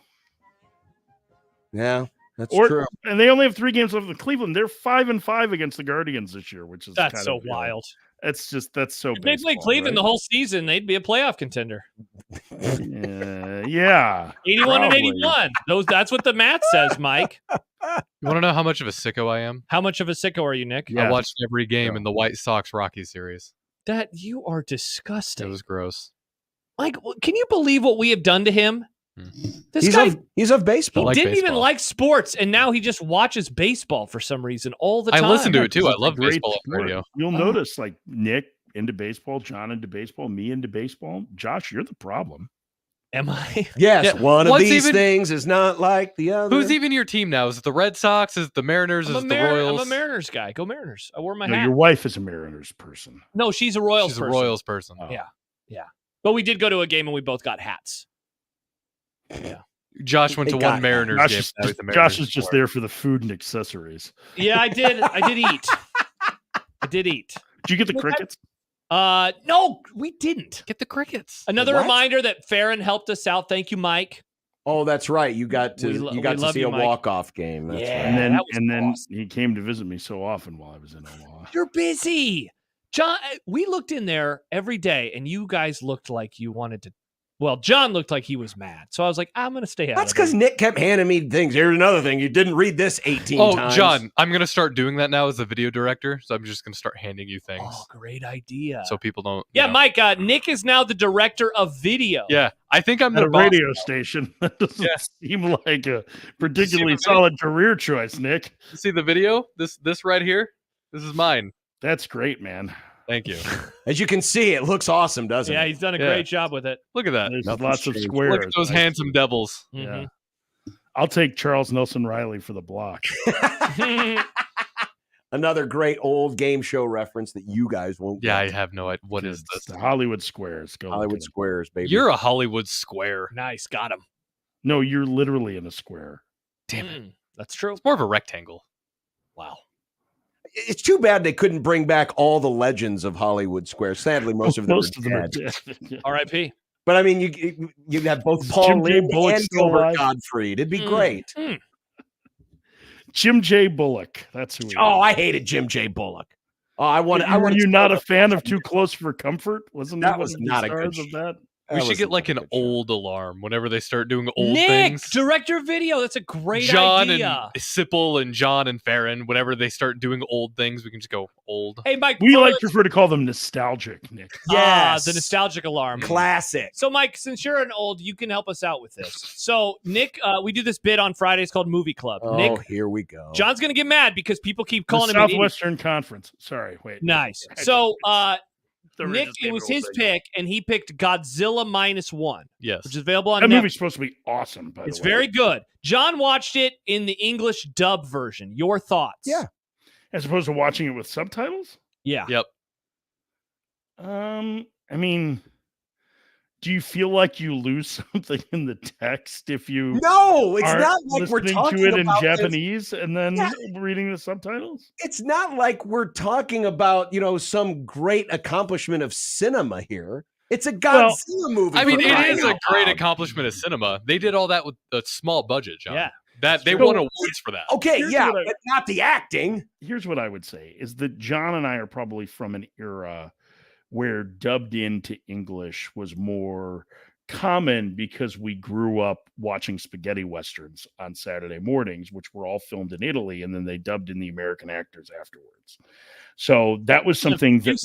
Yeah, that's true. And they only have 3 games left with Cleveland. They're 5-5 against the Guardians this year, which is that's kind so of wild. That's so. If they played Cleveland the whole season, they'd be a playoff contender. Yeah, 81 probably. and 81. That's what the math says, Mike. You want to know how much of a sicko I am? How much of a sicko are you, Nick? Yeah. I watched every game in the White Sox Rockies series. That you are disgusting. It was gross. Mike, can you believe what we have done to him? This he's guy, he's of baseball. he like didn't even baseball. like sports, and now he just watches baseball for some reason all the time. I listen to it too. I It's a love great baseball on sport. radio. You'll notice, like Nick into baseball, John into baseball, me into baseball. Josh, you're the problem. Am I? Yes, Yeah, one of what's these even- things is not like the other. Who's even your team now? Is it the Red Sox? Is it the Mariners? Is it the Royals? I'm a Mariners guy. Go Mariners. I wore my No, hat. your wife is a Mariners person. No, she's a Royals She's person. a Royals person. Oh. Yeah. But we did go to a game and we both got hats. Yeah. Josh went They to got one Mariners Josh game. is, Now he's a Josh Mariners is just supporter. there for the food and accessories. Yeah, I did eat. I did eat. Did you get the crickets? No, we didn't. Get the crickets. Another What? reminder that Faren helped us out. Thank you, Mike. Oh, that's right. You got to We love see you, a Mike. walk-off game. That's Yeah. right. And that was then awesome. he came to visit me so often while I was in Omaha. You're busy. John, we looked in there every day and you guys looked like you wanted to. Well, John looked like he was mad. So I was like, I'm going to stay out That's of because it. Nick kept handing me things. Here's another thing. You didn't read this 18 Oh, times. John, I'm going to start doing that now as a video director. So I'm just going to start handing you things Oh, great idea. so people don't. Yeah, you know. Mike, Nick is now the director of video. Yeah, I think I'm At the a boss. radio station. That doesn't Yeah. seem like a particularly See the video? solid career choice, Nick. See the video? This right here? This is mine. That's great, man. Thank you. As you can see, it looks awesome, doesn't Yeah, it? he's done a Yeah. great job with it. Look at that. There's Nothing's lots of changed. squares. Look at those Nice. handsome devils. Yeah. I'll take Charles Nelson Riley for the block. Another great old game show reference that you guys won't Yeah, get. I have no idea. What is It's this? the Hollywood Squares. Go look Hollywood at 'em. Squares, baby. You're a Hollywood square. Nice, got him. No, you're literally in a square. Damn it. That's true. It's more of a rectangle. Wow. It's too bad they couldn't bring back all the legends of Hollywood Squares. Sadly, most of them are dead. dead. R.I.P. But I mean, you have both Is Paul Jim J. Lynde Bullock and still Gilbert alive? Gottfried. It'd be Mm. great. Jim J. Bullock. That's who he Oh, is. I hated Jim J. Bullock. Oh, I wanted. Were you not a fan of Too Close for Comfort? Wasn't That he one was of the not a good stars of that? We should get like an old alarm whenever they start doing old Nick, things. director of video. That's a great John idea. and Sipple and John and Faren, whenever they start doing old things, we can just go old. Hey, Mike. We for like the- prefer to call them nostalgic, Nick. Yes. the nostalgic alarm. classic. So, Mike, since you're an old, you can help us out with this. So, Nick, we do this bit on Fridays called Movie Club. Oh, Nick, here we go. John's going to get mad because people keep calling The him an idiot. Southwestern Conference. Sorry, wait. Nice. So, Don't Nick, just it name was the whole his thing. pick, and he picked Godzilla -1, Yes. which is available on That Netflix. movie's supposed to be awesome, by It's the way. very good. John watched it in the English dub version. Your thoughts? Yeah. As opposed to watching it with subtitles? Yeah. Yep. I mean, do you feel like you lose something in the text if you No, it's aren't not like we're listening talking to it in about this? Japanese and then reading the subtitles? It's not like we're talking about, some great accomplishment of cinema here. It's a Godzilla movie. I mean, for it crying is a out great loud. accomplishment of cinema. They did all that with a small budget, John. Yeah. That they So- won awards for that. Okay, Here's yeah, what I- but not the acting. Here's what I would say is that John and I are probably from an era where dubbed into English was more common because we grew up watching spaghetti westerns on Saturday mornings, which were all filmed in Italy, and then they dubbed in the American actors afterwards. So that was something that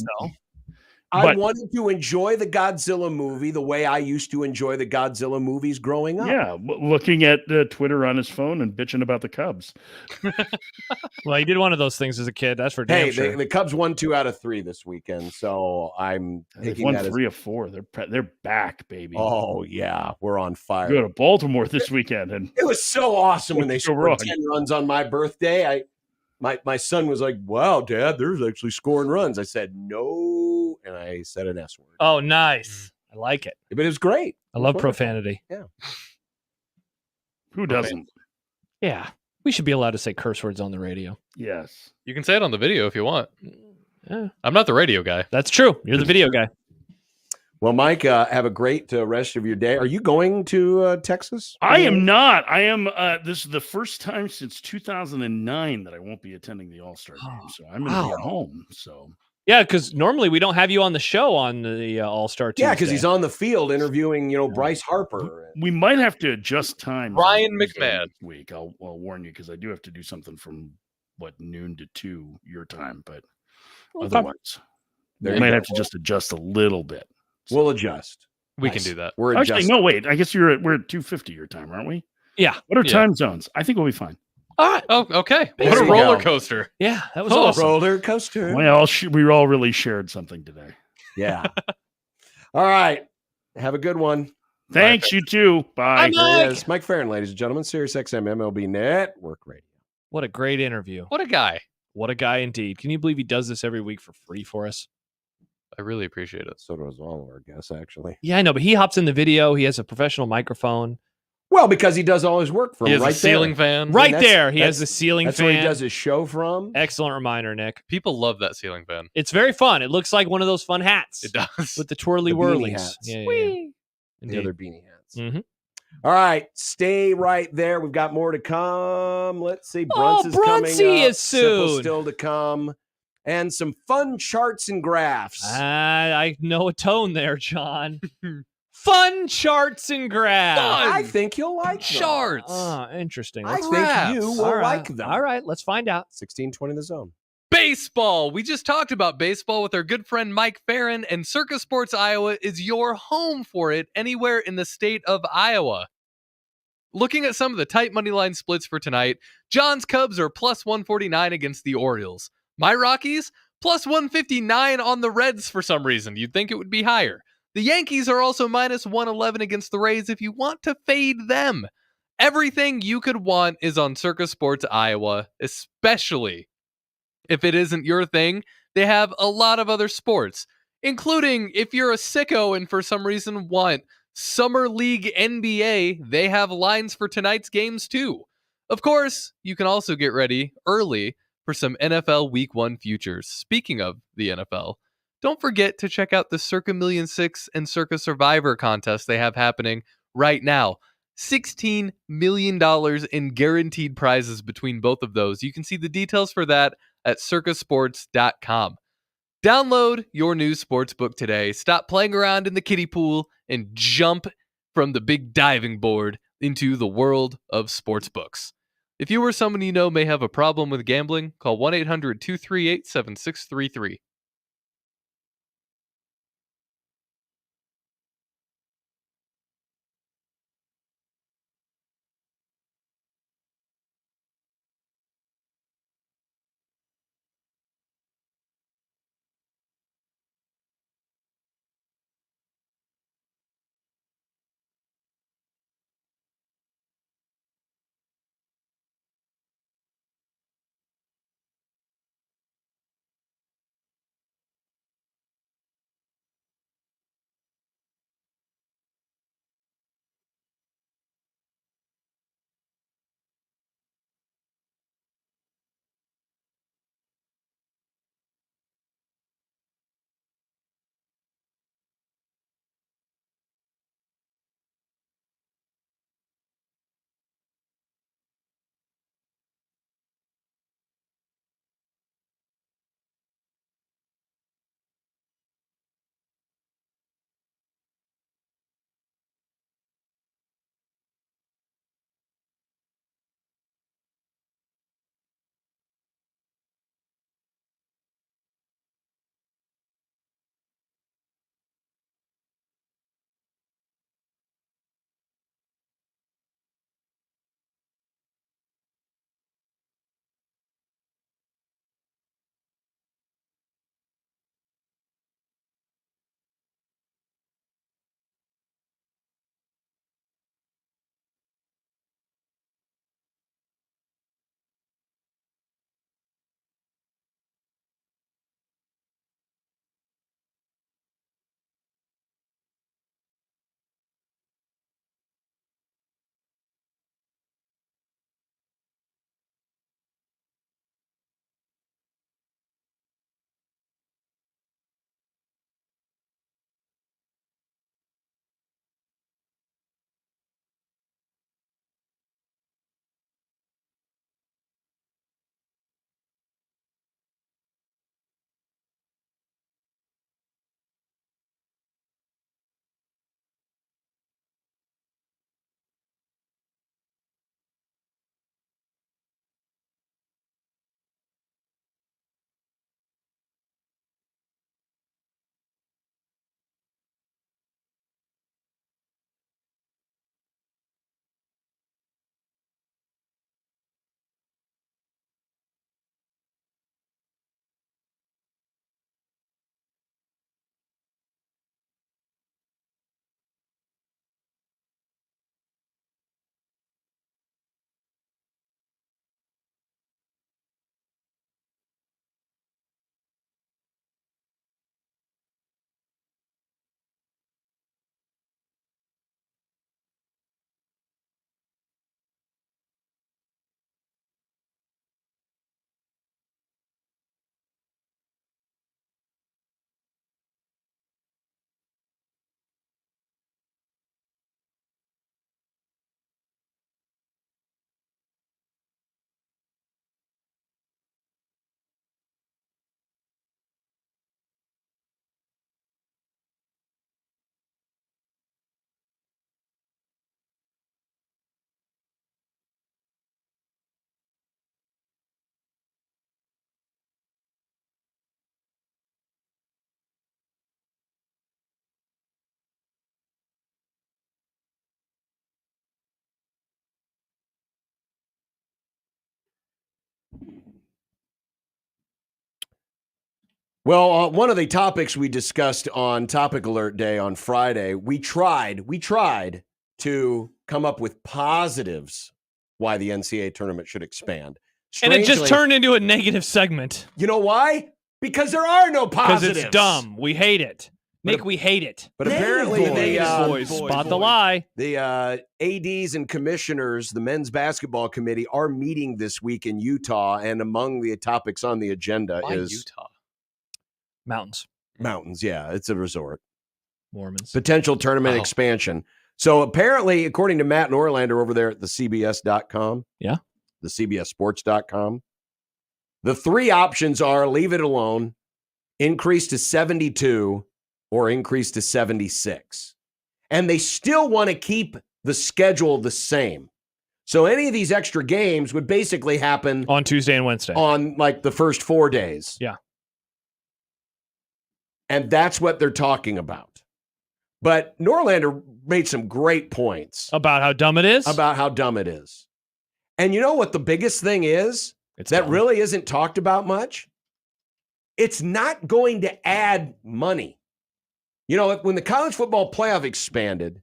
I wanted to enjoy the Godzilla movie the way I used to enjoy the Godzilla movies growing up. Yeah, looking at Twitter on his phone and bitching about the Cubs. Well, he did one of those things as a kid. That's for damn Hey, sure. the Cubs won 2 out of 3 this weekend, so I'm They've taking won that 3 of 4. They're back, baby. Oh yeah, we're on fire. Go to Baltimore this weekend, and It was so awesome when they What's so scored wrong? 10 runs on my birthday. My son was like, "Wow, Dad, there's actually scoring runs." I said, "No," and I said an S word. Oh, nice. I like it. But it was great. I It was love wonderful. profanity. Yeah. who doesn't? Yeah. We should be allowed to say curse words on the radio. Yes. You can say it on the video if you want. Yeah. I'm not the radio guy. That's true. You're the video guy. Well, Mike, have a great rest of your day. Are you going to Texas? I am not. I am. This is the first time since 2009 that I won't be attending the All-Star game. So I'm going to be at home. So Yeah, because normally we don't have you on the show on the All-Star Tuesday. Yeah, because he's on the field interviewing, Bryce Harper. we might have to adjust time. Ryan McMahon. Next week. I'll warn you because I do have to do something from noon to 2 your time, but otherwise There we you might go. have to just adjust a little bit. We'll adjust. We Nice. can do that. We're Actually, adjusting. no, wait. I guess we're at 2:50 your time, aren't we? Yeah. What are Yeah. time zones? I think we'll be fine. All right. Oh, okay. There What a you roller go. coaster. Yeah, that was Oh, awesome. Roller coaster. We all really shared something today. Yeah. All right. Have a good one. Thanks, you too. Bye. There he is. Mike Faren, ladies and gentlemen, Sirius XM MLB Network Radio. What a great interview. What a guy. What a guy indeed. Can you believe he does this every week for free for us? I really appreciate it. So does all of our guests, actually. Yeah, I know, but he hops in the video. He has a professional microphone. Well, because he does all his work from He has right a ceiling there. fan. Right that's- there. He has that's- the ceiling That's fan. where he does his show from. Excellent reminder, Nick. People love that ceiling fan. It's very fun. It looks like one of those fun hats It does. with the twirly The beanie whirlies. hats. Yeah, yeah, yeah. The Indeed. other beanie hats. Mhm. All right. Stay right there. We've got more to come. Let's see. Oh, Bruns is coming Brunsy up. is Sipple's soon. still to come. And some fun charts and graphs. I know a tone there, John. Fun charts and graphs. I think you'll like them. Charts. Interesting. I Let's- think you will All right. like them. All right, let's find out. 1620 the zone. Baseball. We just talked about baseball with our good friend Mike Faren, and Circa Sports Iowa is your home for it anywhere in the state of Iowa. Looking at some of the tight money line splits for tonight, John's Cubs are plus 149 against the Orioles. My Rockies, plus 159 on the Reds for some reason. You'd think it would be higher. The Yankees are also minus 111 against the Rays if you want to fade them. Everything you could want is on Circa Sports Iowa, especially if it isn't your thing. They have a lot of other sports, including if you're a sicko and for some reason want Summer League NBA, they have lines for tonight's games too. Of course, you can also get ready early for some NFL Week 1 futures. Speaking of the NFL, don't forget to check out the Circa Million 6 and Circa Survivor contest they have happening right now. $16 million in guaranteed prizes between both of those. You can see the details for that at circasports.com. Download your new sportsbook today. Stop playing around in the kiddie pool and jump from the big diving board into the world of sportsbooks. If you or someone you know may have a problem with gambling, call 1-800-238-7633. Well, one of the topics we discussed on Topic Alert Day on Friday, we tried to come up with positives why the NCAA tournament should expand. And it just turned into a negative segment. You know why? Because there are no positives. Because it's dumb. We hate it. Nick, we hate it. But apparently boys, spot the lie. The ADs and commissioners, the men's basketball committee, are meeting this week in Utah, and among the topics on the agenda is Utah. Mountains, yeah. It's a resort. Mormons. Potential tournament expansion. So apparently, according to Matt Norlander over there at the CBS.com, the CBSSports.com, the three options are leave it alone, increase to 72, or increase to 76. And they still want to keep the schedule the same. So any of these extra games would basically happen on Tuesday and Wednesday. On like the first 4 days. Yeah. And that's what they're talking about. But Norlander made some great points. About how dumb it is? About how dumb it is. And you know what the biggest thing is? That really isn't talked about much? It's not going to add money. You know, when the college football playoff expanded,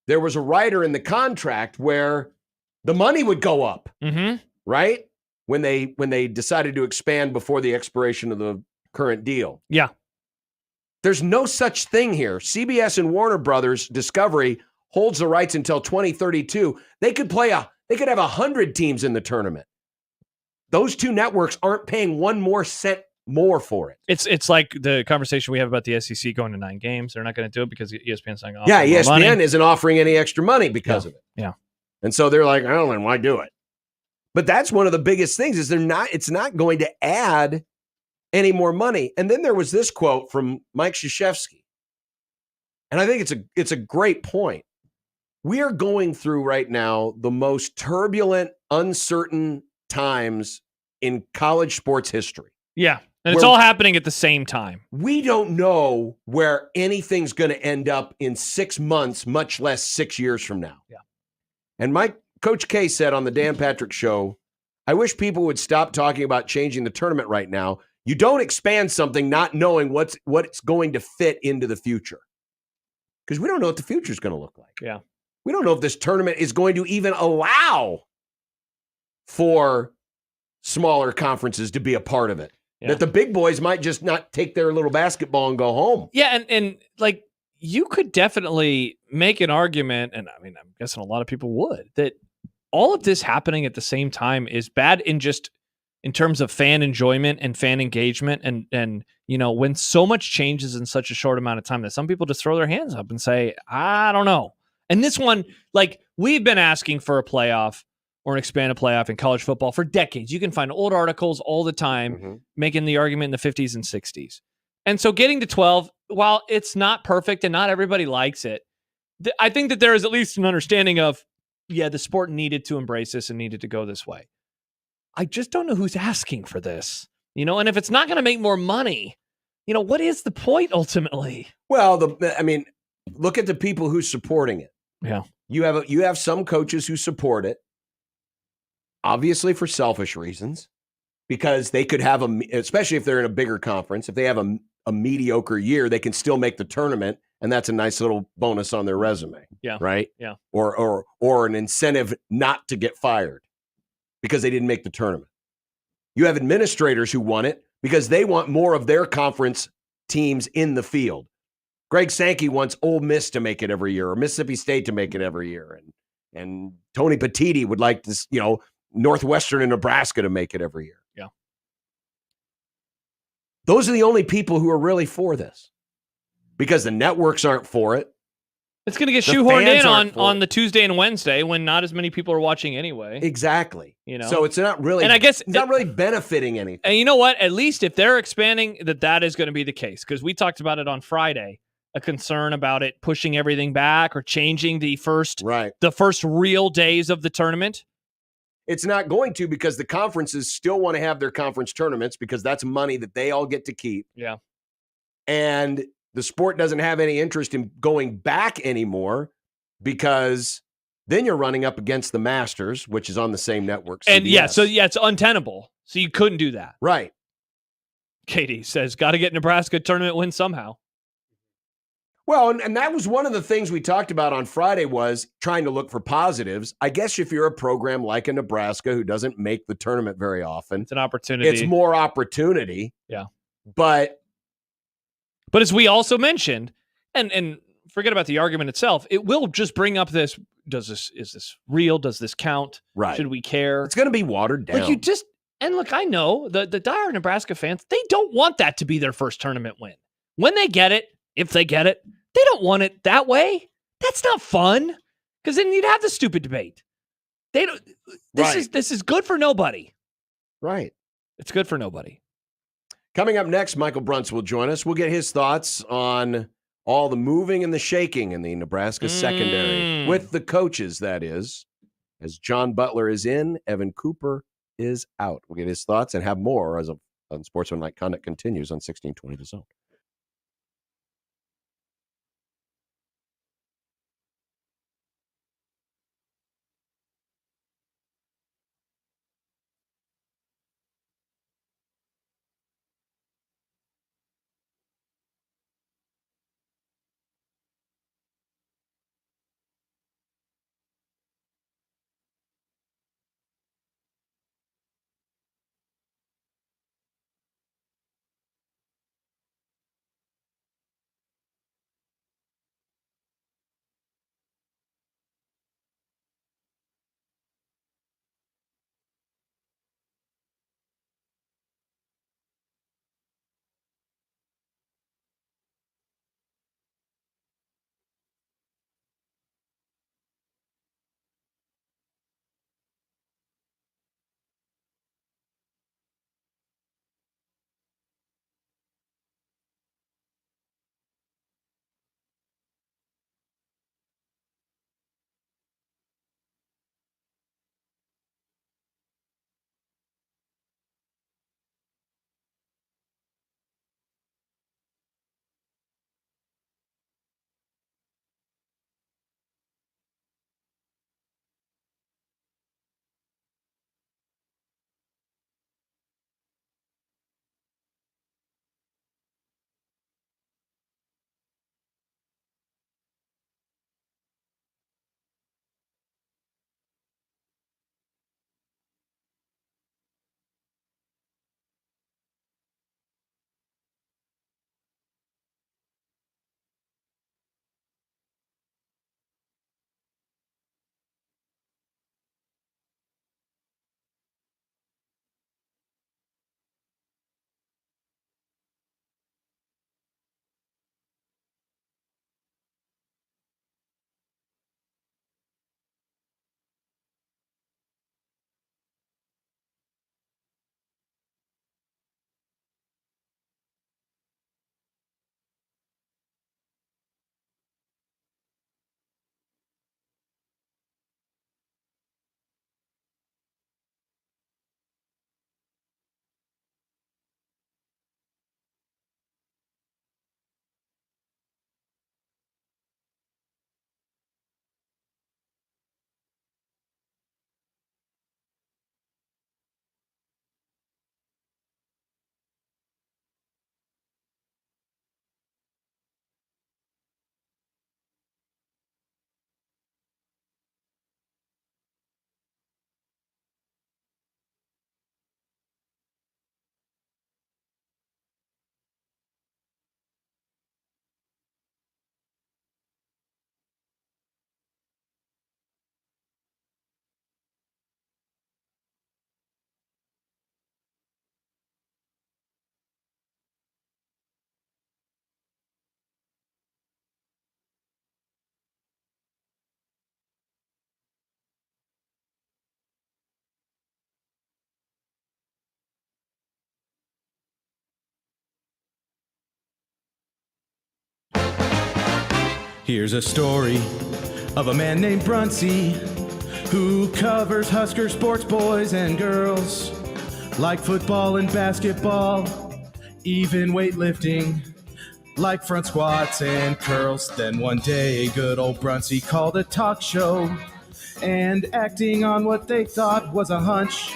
there was a rider in the contract where the money would go up, right? When they decided to expand before the expiration of the current deal. Yeah. There's no such thing here. CBS and Warner Brothers Discovery holds the rights until 2032. They could have 100 teams in the tournament. Those two networks aren't paying one more cent more for it. It's like the conversation we have about the SEC going to 9 games. They're not going to do it because ESPN's not going to offer ESPN money. Isn't offering any extra money because of it. Yeah. And so they're like, oh, then why do it? But that's one of the biggest things is it's not going to add any more money. And then there was this quote from Mike Krzyzewski. And I think it's a great point. We are going through right now the most turbulent, uncertain times in college sports history. Yeah. And it's all happening at the same time. We don't know where anything's going to end up in 6 months, much less 6 years from now. Yeah. And Coach K said on the Dan Patrick Show, I wish people would stop talking about changing the tournament right now. You don't expand something not knowing what's going to fit into the future. Because we don't know what the future is going to look like. Yeah. We don't know if this tournament is going to even allow for smaller conferences to be a part of it. Yeah. That the big boys might just not take their little basketball and go home. Yeah, and like you could definitely make an argument, and I mean, I'm guessing a lot of people would, that all of this happening at the same time is bad in terms of fan enjoyment and fan engagement. And you know, when so much changes in such a short amount of time that some people just throw their hands up and say, I don't know. And this one, like, we've been asking for a playoff or an expanded playoff in college football for decades. You can find old articles all the time making the argument in the 50s and 60s. And so getting to 12, while it's not perfect and not everybody likes it, I think that there is at least an understanding of, yeah, the sport needed to embrace this and needed to go this way. I just don't know who's asking for this, you know, and if it's not going to make more money, you know, what is the point ultimately? Well, look at the people who's supporting it. Yeah. You have some coaches who support it, obviously for selfish reasons, because they could have especially if they're in a bigger conference, if they have a mediocre year, they can still make the tournament, and that's a nice little bonus on their resume. Yeah. Right? Yeah. Or an incentive not to get fired because they didn't make the tournament. You have administrators who want it because they want more of their conference teams in the field. Greg Sankey wants Ole Miss to make it every year, or Mississippi State to make it every year. And Tony Petitti would like this, you know, Northwestern and Nebraska to make it every year. Yeah. Those are the only people who are really for this because the networks aren't for it. It's going to get shoehorned in on the Tuesday and Wednesday when not as many people are watching anyway. Exactly. You know, so it's not really, and I guess it's not really benefiting anything. And you know what? At least if they're expanding, that is going to be the case, because we talked about it on Friday. A concern about it pushing everything back or changing the first real days of the tournament. It's not going to, because the conferences still want to have their conference tournaments because that's money that they all get to keep. Yeah. And the sport doesn't have any interest in going back anymore because then you're running up against the Masters, which is on the same network. CBS. And it's untenable. So you couldn't do that. Right. Katie says, got to get Nebraska tournament win somehow. Well, and that was one of the things we talked about on Friday was trying to look for positives. I guess if you're a program like a Nebraska who doesn't make the tournament very often, it's an opportunity. It's more opportunity. Yeah. But as we also mentioned, and forget about the argument itself, it will just bring up this, is this real? Does this count? Right. Should we care? It's going to be watered down. Like and look, I know the diehard Nebraska fans, they don't want that to be their first tournament win. When they get it, if they get it, they don't want it that way. That's not fun. Because then you'd have the stupid debate. They don't. This is good for nobody. Right. It's good for nobody. Coming up next, Michael Bruns will join us. We'll get his thoughts on all the moving and the shaking in the Nebraska secondary with the coaches. That is, as John Butler is in, Evan Cooper is out. We'll get his thoughts and have more as Unsportsmanlike Conduct continues on 1620 The Zone. Here's a story of a man named Brunsy who covers Husker sports, boys and girls, like football and basketball, even weightlifting, like front squats and curls. Then one day, good old Brunsy called a talk show, and acting on what they thought was a hunch,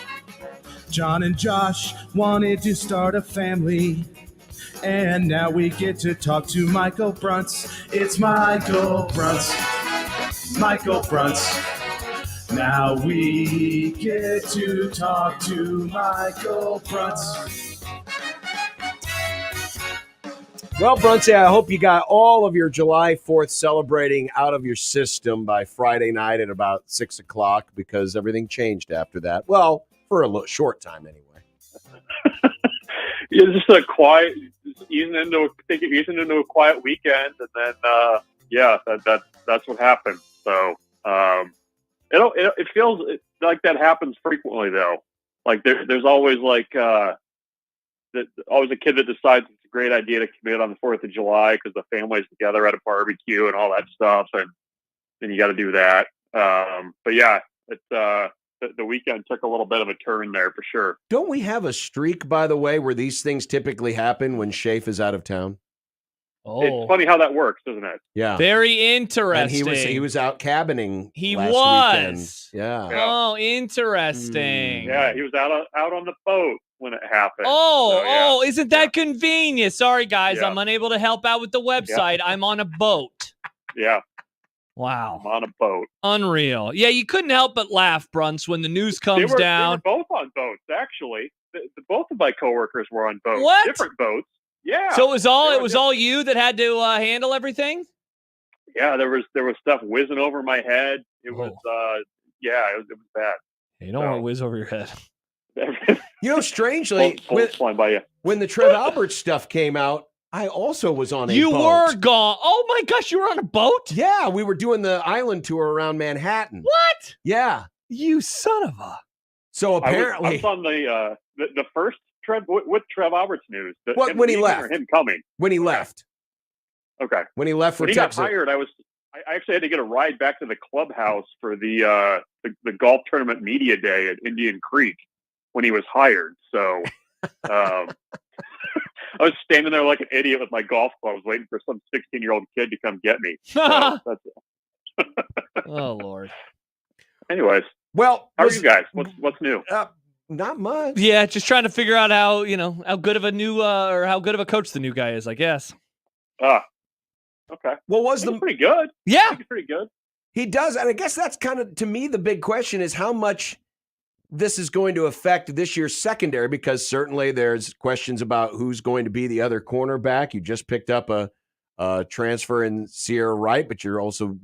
John and Josh wanted to start a family, and now we get to talk to Michael Brunts. It's Michael Brunts. Michael Brunts. Now we get to talk to Michael Brunts. Well, Brunsy, I hope you got all of your July 4th celebrating out of your system by Friday night at about 6 o'clock, because everything changed after that. Well, for a short time anyway. Yeah, just a quiet, easing into a quiet weekend, and then that's what happened. So it feels like that happens frequently, though. Like there's always always a kid that decides it's a great idea to commit on the 4th of July because the family's together at a barbecue and all that stuff, and then you got to do that. But yeah, it's the weekend took a little bit of a turn there for sure. Don't we have a streak, by the way, where these things typically happen when Shafe is out of town? Oh, it's funny how that works, isn't it? Yeah, very interesting. And he was out cabining. He last was. Weekend. Yeah. Oh, interesting. Yeah, he was out on the boat when it happened. Oh, isn't that convenient? Sorry, guys, I'm unable to help out with the website. Yeah. I'm on a boat. Yeah. Wow. I'm on a boat. Unreal. Yeah, you couldn't help but laugh, Bruns, when the news comes down. They were both on boats, actually. Both of my coworkers were on boats. What? Different boats. Yeah. So it was all you that had to handle everything? Yeah, there was stuff whizzing over my head. It was it was bad. You don't want to whiz over your head. Strangely, when the Trev Alberts stuff came out, I also was on a boat. You were gone. Oh my gosh, you were on a boat? Yeah, we were doing the island tour around Manhattan. What? Yeah. You son of a. So apparently, I was on the first Trev with Trev Alberts news. When he left, or him coming. When he left. Okay. When he left for when he Texas. got hired, I actually had to get a ride back to the clubhouse for the golf tournament media day at Indian Creek when he was hired. So I was standing there like an idiot with my golf clubs waiting for some 16-year-old kid to come get me. So oh, Lord. Anyways. Well, how are you guys? What's new? Not much. Yeah, just trying to figure out how good of a new or how good of a coach the new guy is, I guess. Okay. Well, pretty good. Yeah. He's pretty good. He does. And I guess that's kind of, to me, the big question is how much this is going to affect this year's secondary, because certainly there's questions about who's going to be the other cornerback. You just picked up a transfer in Sierra Wright, but you're also,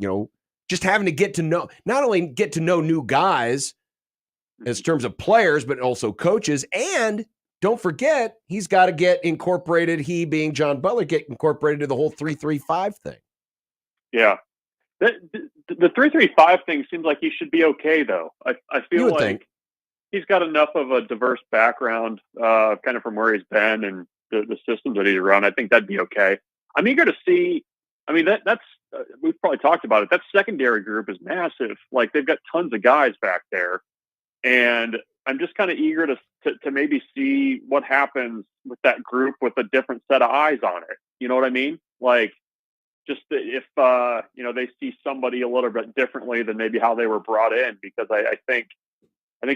just having to get to know, not only get to know new guys as terms of players, but also coaches. And don't forget, he's got to get incorporated, he being John Butler, get incorporated to the whole 3-3-5 thing. Yeah. The 3-3-5 thing seems like he should be okay, though. I feel like he's got enough of a diverse background, kind of from where he's been and the systems that he's run. I think that'd be okay. I'm eager to see. I mean, that's we've probably talked about it. That secondary group is massive. Like, they've got tons of guys back there, and I'm just kind of eager to maybe see what happens with that group with a different set of eyes on it. You know what I mean? Like, just if they see somebody a little bit differently than maybe how they were brought in, because I think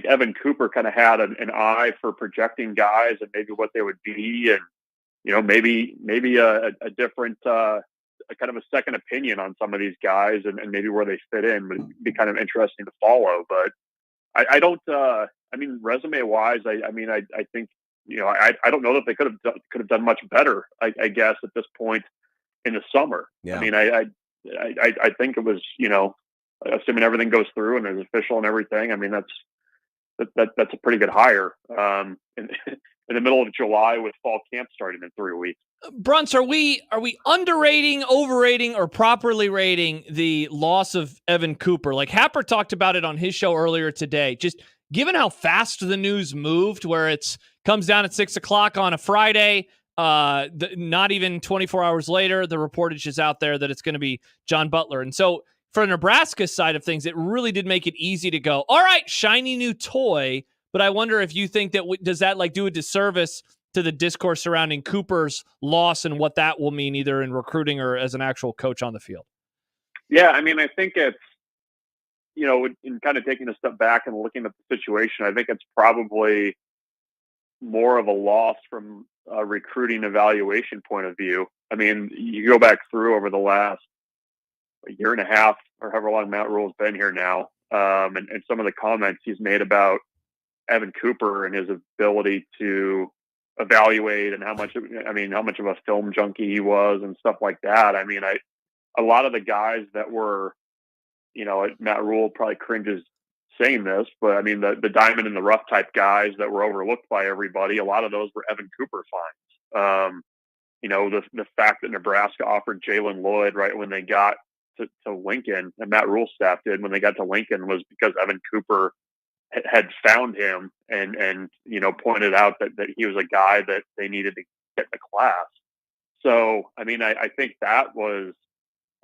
Evan Cooper kind of had an eye for projecting guys and maybe what they would be, and maybe a different kind of a second opinion on some of these guys and maybe where they fit in would be kind of interesting to follow. But I don't. I mean, resume wise, I think I don't know that they could have done much better. I guess at this point in the summer. Yeah. I mean, I think it was assuming everything goes through and there's official and everything. I mean, that's a pretty good hire in the middle of July with fall camp starting in 3 weeks. Bruns, are we underrating, overrating, or properly rating the loss of Evan Cooper? Like Happer talked about it on his show earlier today. Just given how fast the news moved, where it's comes down at 6 o'clock on a Friday, not even 24 hours later, the reportage is out there that it's going to be John Butler. And so for Nebraska's side of things, it really did make it easy to go, all right, shiny new toy. But I wonder if you think that does that do a disservice to the discourse surrounding Cooper's loss and what that will mean either in recruiting or as an actual coach on the field? Yeah, I mean, I think it's, in kind of taking a step back and looking at the situation, I think it's probably more of a loss from a recruiting evaluation point of view. I mean, you go back through over the last year and a half or however long Matt Rule's been here now, and some of the comments he's made about Evan Cooper and his ability to evaluate and how much of a film junkie he was and stuff like that. I mean, a lot of the guys that were, Matt Rule probably cringes saying this, but I mean, the diamond in the rough type guys that were overlooked by everybody, a lot of those were Evan Cooper finds. The fact that Nebraska offered Jalen Lloyd right when they got to Lincoln, and Matt Rule's staff did when they got to Lincoln, was because Evan Cooper had found him and pointed out that he was a guy that they needed to get in the class. So, I mean, I think that was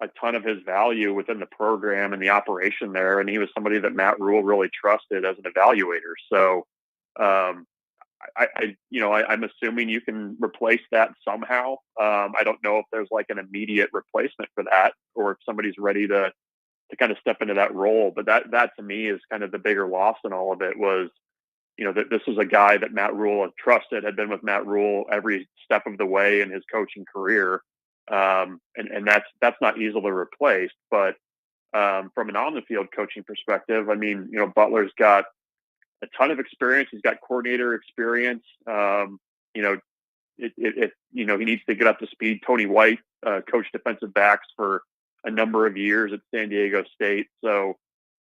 a ton of his value within the program and the operation there. And he was somebody that Matt Rule really trusted as an evaluator. So, I'm assuming you can replace that somehow. I don't know if there's like an immediate replacement for that, or if somebody's ready to kind of step into that role. But that to me is kind of the bigger loss in all of it was, that this was a guy that Matt Rule had trusted, had been with Matt Rule every step of the way in his coaching career. And that's not easily replaced, but, from an on the field coaching perspective, I mean, Butler's got a ton of experience. He's got coordinator experience. He needs to get up to speed. Tony White, coached defensive backs for a number of years at San Diego State. So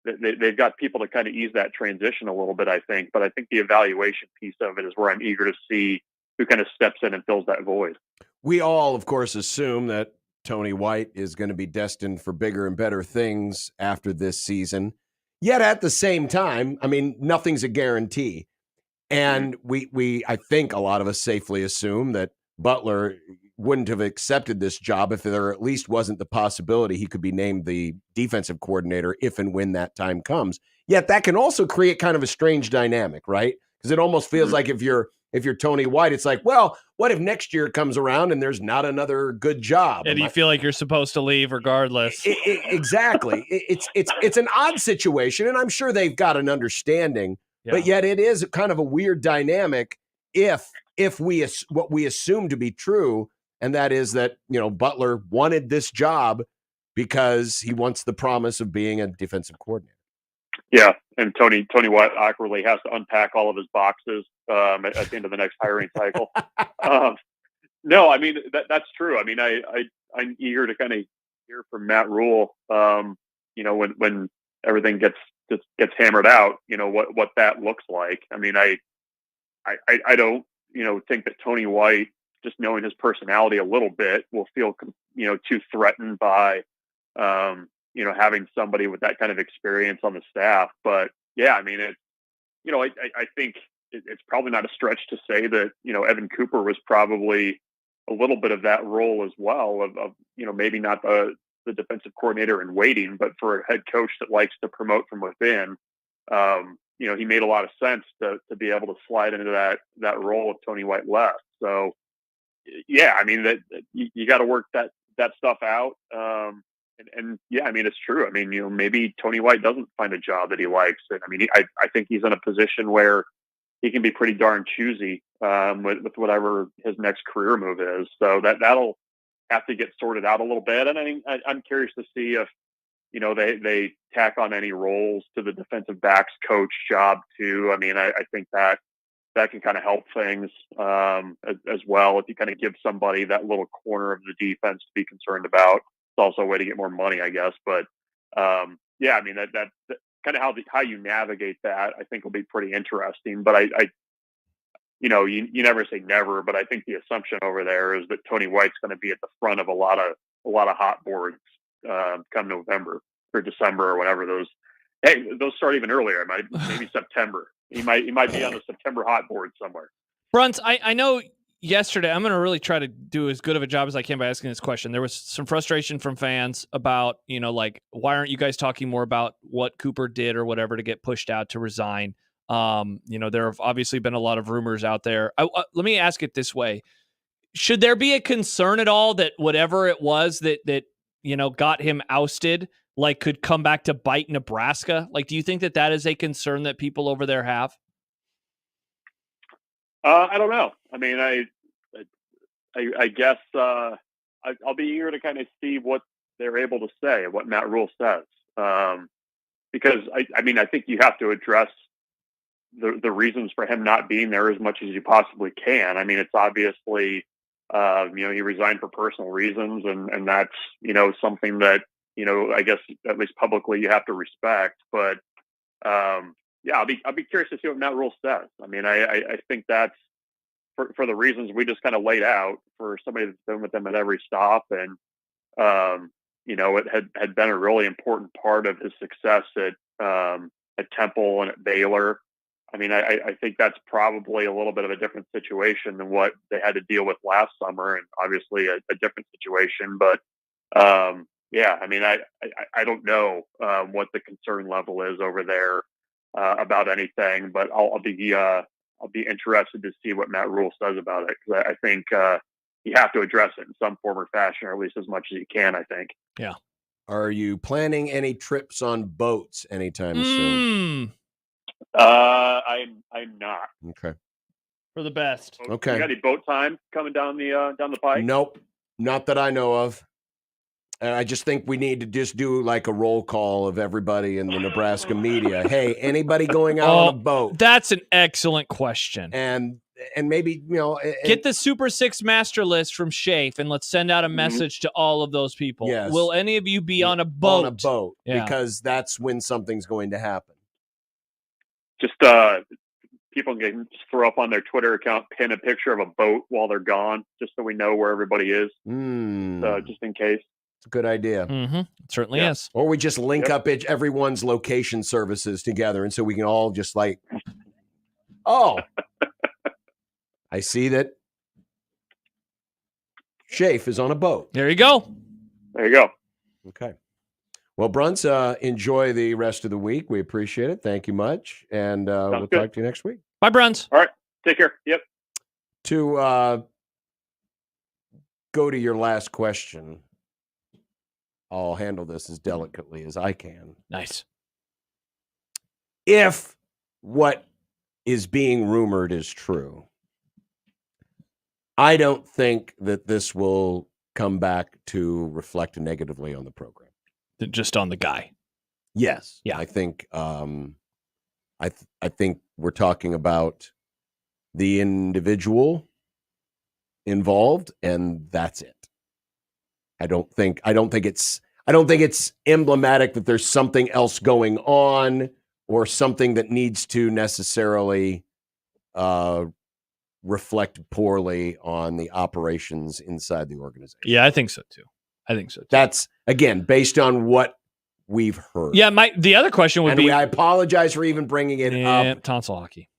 they've got people to kind of ease that transition a little bit, I think. But I think the evaluation piece of it is where I'm eager to see who kind of steps in and fills that void. We all, of course, assume that Tony White is going to be destined for bigger and better things after this season. Yet at the same time, I mean, nothing's a guarantee. And I think a lot of us safely assume that Butler wouldn't have accepted this job if there at least wasn't the possibility he could be named the defensive coordinator if and when that time comes. Yet that can also create kind of a strange dynamic, right? Because it almost feels like if you're Tony White, it's like, well, what if next year comes around and there's not another good job? And you feel like you're supposed to leave regardless. Exactly. It's an odd situation, and I'm sure they've got an understanding, but yet it is kind of a weird dynamic if what we assume to be true, and that is that, Butler wanted this job because he wants the promise of being a defensive coordinator. Yeah, and Tony White awkwardly has to unpack all of his boxes at the end of the next hiring cycle. No, I mean that's true. I mean, I'm eager to kind of hear from Matt Rule. When everything gets hammered out, what that looks like. I mean, I don't think that Tony White, just knowing his personality a little bit, will feel too threatened by having somebody with that kind of experience on the staff. But yeah, I mean, I think it's probably not a stretch to say that, Evan Cooper was probably a little bit of that role as well of maybe not the defensive coordinator in waiting, but for a head coach that likes to promote from within, he made a lot of sense to be able to slide into that role if Tony White left. So yeah, I mean, that you got to work that stuff out. And yeah, I mean, it's true. I mean, maybe Tony White doesn't find a job that he likes. And I mean, I think he's in a position where he can be pretty darn choosy with whatever his next career move is. So that'll have to get sorted out a little bit. And I'm curious to see if, they tack on any roles to the defensive backs coach job too. I mean, I think that can kind of help things as well. If you kind of give somebody that little corner of the defense to be concerned about. It's also a way to get more money, I guess. But yeah, I mean, that kind of how you navigate that, I think will be pretty interesting. But you never say never, but I think the assumption over there is that Tony White's going to be at the front of a lot of hot boards come November or December or whatever those. Hey, those start even earlier. Maybe September. He might be on the September hot board somewhere. Bruns, I know. Yesterday, I'm going to really try to do as good of a job as I can by asking this question. There was some frustration from fans about, why aren't you guys talking more about what Cooper did or whatever to get pushed out to resign? There have obviously been a lot of rumors out there. Let me ask it this way. Should there be a concern at all that whatever it was that got him ousted, could come back to bite Nebraska? Do you think that is a concern that people over there have? I don't know. I mean, I guess I'll be eager to kind of see what they're able to say, what Matt Rule says, because I think you have to address the reasons for him not being there as much as you possibly can. I mean, it's obviously, he resigned for personal reasons, and that's, something that, I guess at least publicly you have to respect. But I'll be curious to see what Matt Rule says. I mean, I think that's for the reasons we just kind of laid out, for somebody that's been with them at every stop, and it had been a really important part of his success at Temple and at Baylor. I mean, I think that's probably a little bit of a different situation than what they had to deal with last summer, and obviously a different situation. But I mean, I don't know what the concern level is over there about anything, but I'll be interested to see what Matt Rule says about it, because I think you have to address it in some form or fashion, or at least as much as you can, I think. Yeah. Are you planning any trips on boats anytime soon? I'm not. Okay. For the best. Okay. You got any boat time coming down the pike? Nope. Not that I know of. I just think we need to just do like a roll call of everybody in the Nebraska media. Hey, anybody going out on a boat? That's an excellent question. And maybe, get the Super 6 master list from Shafe, and let's send out a message to all of those people. Yes. Will any of you be on a boat? On a boat, yeah. Because that's when something's going to happen. Just people can just throw up on their Twitter account, pin a picture of a boat while they're gone, just so we know where everybody is, just in case. It's a good idea. Mm-hmm. It certainly is. Or we just link up everyone's location services together, and so we can all just like, I see that Shafe is on a boat. There you go. There you go. Okay. Well, Bruns, enjoy the rest of the week. We appreciate it. Thank you much. And we'll talk to you next week. Bye, Bruns. All right. Take care. Yep. To go to your last question, I'll handle this as delicately as I can. Nice. If what is being rumored is true, I don't think that this will come back to reflect negatively on the program. Just on the guy. Yes. Yeah. I think I think we're talking about the individual involved, and that's it. I don't think it's emblematic that there's something else going on or something that needs to necessarily reflect poorly on the operations inside the organization. Yeah, I think so too. That's, again, based on what we've heard. Yeah, the other question would be... I apologize for even bringing it up. Tonsil hockey.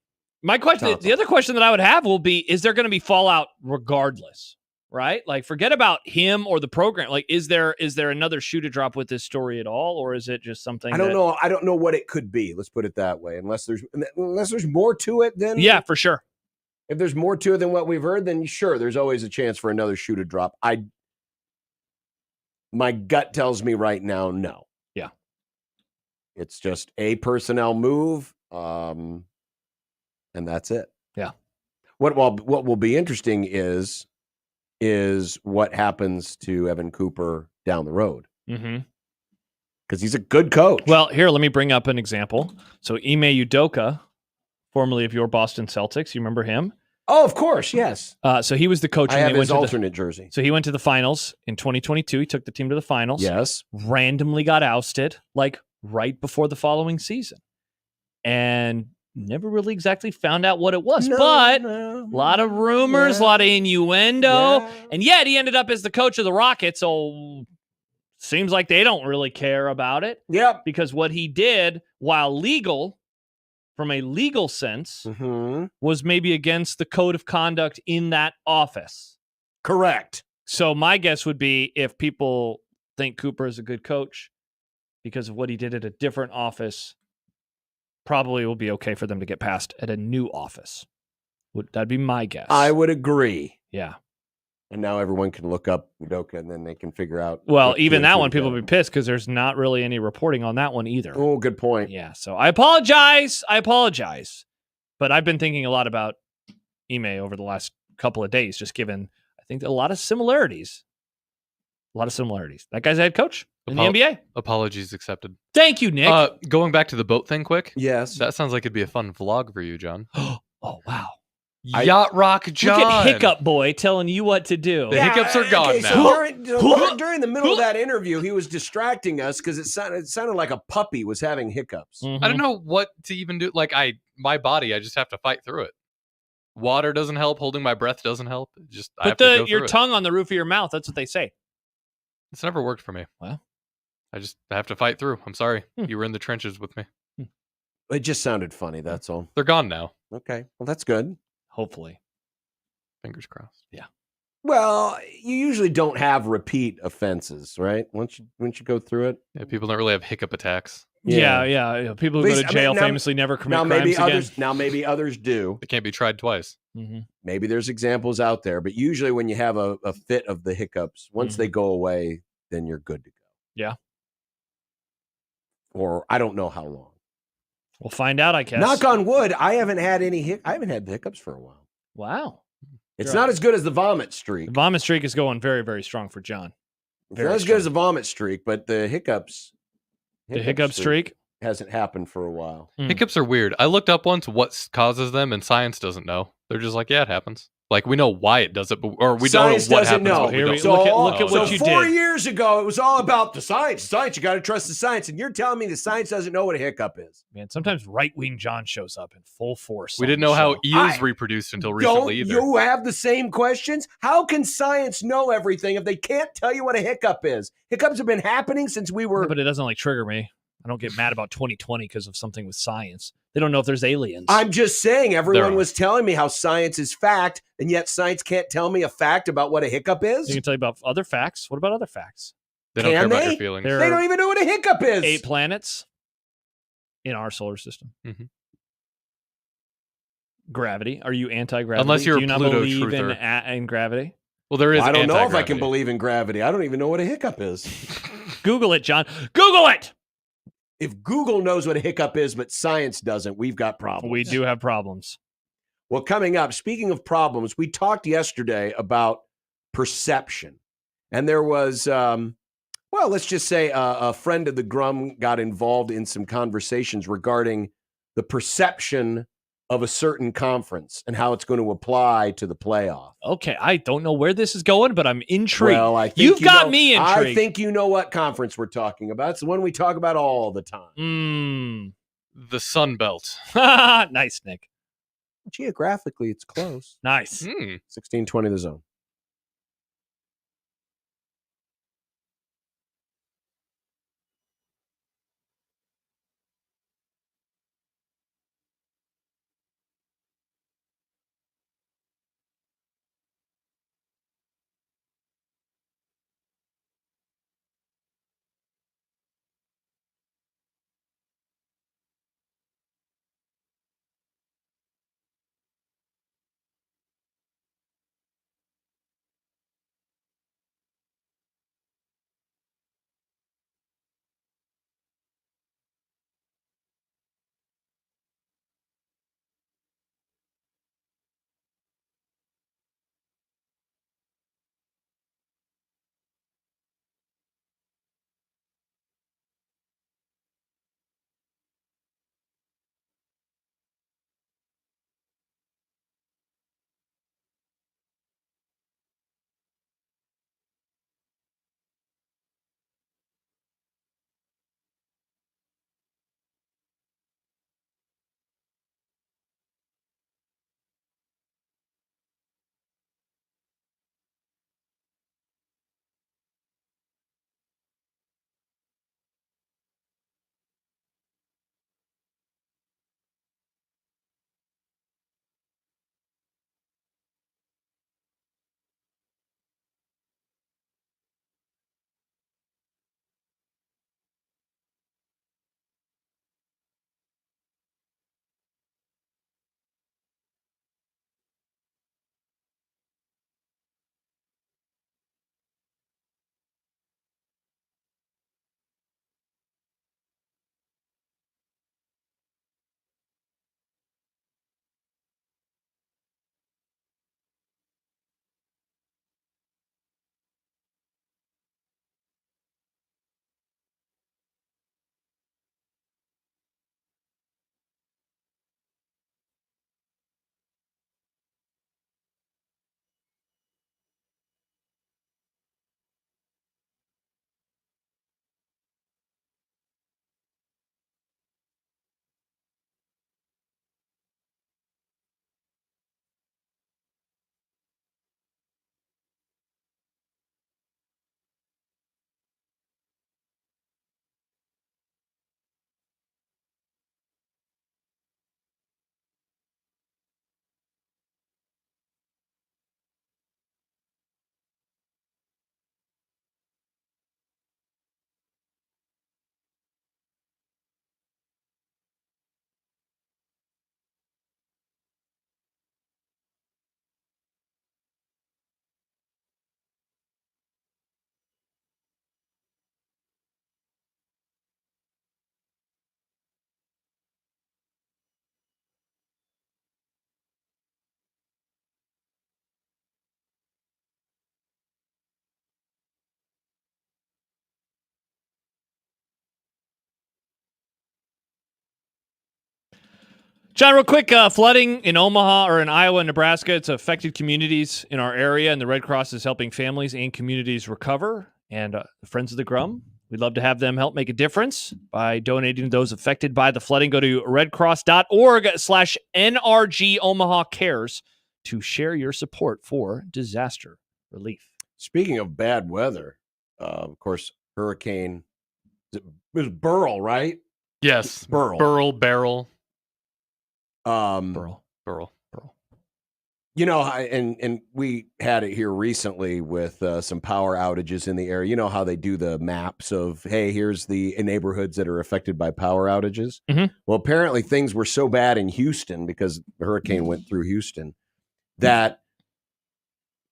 My question, the other question that I would have will be, is there going to be fallout regardless, right? Like, forget about him or the program. Like, is there another shoe to drop with this story at all, or is it just something I don't know. I don't know what it could be. Let's put it that way. Unless there's more to it than... Yeah, for sure. If there's more to it than what we've heard, then sure, there's always a chance for another shoe to drop. My gut tells me right now, no. Yeah. It's just a personnel move, and that's it. Yeah. What will be interesting is what happens to Evan Cooper down the road. Mm-hmm. Because he's a good coach. Well, here, let me bring up an example. So Ime Udoka, formerly of your Boston Celtics, you remember him? Oh, of course, yes. So he was the coach. I have his alternate jersey. So he went to the finals in 2022. He took the team to the finals. Yes. Randomly got ousted, like right before the following season. And never really exactly found out what it was. A lot of rumors, a lot of innuendo. Yeah. And yet he ended up as the coach of the Rockets. So seems like they don't really care about it. Yep. Because what he did, while legal... from a legal sense, was maybe against the code of conduct in that office. Correct. So my guess would be, if people think Cooper is a good coach because of what he did at a different office, probably will be okay for them to get passed at a new office. That'd be my guess. I would agree. Yeah. And now everyone can look up Udoka, and then they can figure out. Well, even that one, people will be pissed because there's not really any reporting on that one either. Oh, good point. Yeah. So I apologize. But I've been thinking a lot about Ime over the last couple of days, just given, I think, a lot of similarities. That guy's a head coach in the NBA. Apologies accepted. Thank you, Nick. Going back to the boat thing quick. Yes. That sounds like it'd be a fun vlog for you, John. Oh, wow. Yacht Rock John. Look at Hiccup Boy telling you what to do. The hiccups are gone now. So during the middle of that interview, he was distracting us because it sounded like a puppy was having hiccups. Mm-hmm. I don't know what to even do. Like my body, I just have to fight through it. Water doesn't help. Holding my breath doesn't help. I have to go your through tongue on the roof of your mouth. That's what they say. It's never worked for me. Well, I have to fight through. I'm sorry. You were in the trenches with me. It just sounded funny. That's all. They're gone now. Okay. Well, that's good. Hopefully. Fingers crossed. Yeah. Well, you usually don't have repeat offenses, right? Once you go through it. Yeah, people don't really have hiccup attacks. Yeah. People who go to jail famously never commit crimes again. Now maybe others do. They can't be tried twice. Mm-hmm. Maybe there's examples out there, but usually when you have a fit of the hiccups, once they go away, then you're good to go. Yeah. Or I don't know how long. We'll find out, I guess. Knock on wood. I haven't had the hiccups for a while. Wow. It's not as good as the vomit streak. The vomit streak is going very, very strong for John. It's not as good as the vomit streak, but the hiccups. The hiccup streak hasn't happened for a while. Hiccups are weird. I looked up once what causes them, and science doesn't know. They're just like, yeah, it happens. Like, we know why it does it, but we science don't know what doesn't happens. know. But we don't. Look at what you did. 4 years ago, it was all about the science. Science, you got to trust the science. And you're telling me the science doesn't know what a hiccup is. Man, sometimes right-wing John shows up in full force. We didn't know how eels reproduced until recently either. You have the same questions? How can science know everything if they can't tell you what a hiccup is? Hiccups have been happening since we were... Yeah, but it doesn't trigger me. I don't get mad about 2020 because of something with science. They don't know if there's aliens. I'm just saying, everyone was telling me how science is fact, and yet science can't tell me a fact about what a hiccup is? They can tell you about other facts. What about other facts? They don't care about your feelings. They don't even know what a hiccup is. 8 planets in our solar system. Mm-hmm. Gravity. Are you anti-gravity? Unless you're Do you not Pluto believe truther. in gravity? Well, there is. I don't know if I can believe in gravity. I don't even know what a hiccup is. Google it, John. Google it! If Google knows what a hiccup is, but science doesn't, we've got problems. We do have problems. Well, coming up, speaking of problems, we talked yesterday about perception. And there was, let's just say a friend of the Grum got involved in some conversations regarding the perception of a certain conference and how it's going to apply to the playoff. Okay, I don't know where this is going, but I'm intrigued. Well, I think You've got me intrigued. I think you know what conference we're talking about. It's the one we talk about all the time. The Sun Belt. Nice, Nick. Geographically, it's close. Nice. 1620 the zone. John, real quick, flooding in Omaha or in Iowa and Nebraska, it's affected communities in our area, and the Red Cross is helping families and communities recover. And the Friends of the Grum, we'd love to have them help make a difference by donating to those affected by the flooding. Go to redcross.org/NRG Omaha Cares to share your support for disaster relief. Speaking of bad weather, of course, hurricane, it was Burl, right? Yes. Burl. Barrel. Burl. You know, and we had it here recently with some power outages in the area. You know how they do the maps of, hey, here's the neighborhoods that are affected by power outages. Mm-hmm. Well, apparently things were so bad in Houston because the hurricane went through Houston that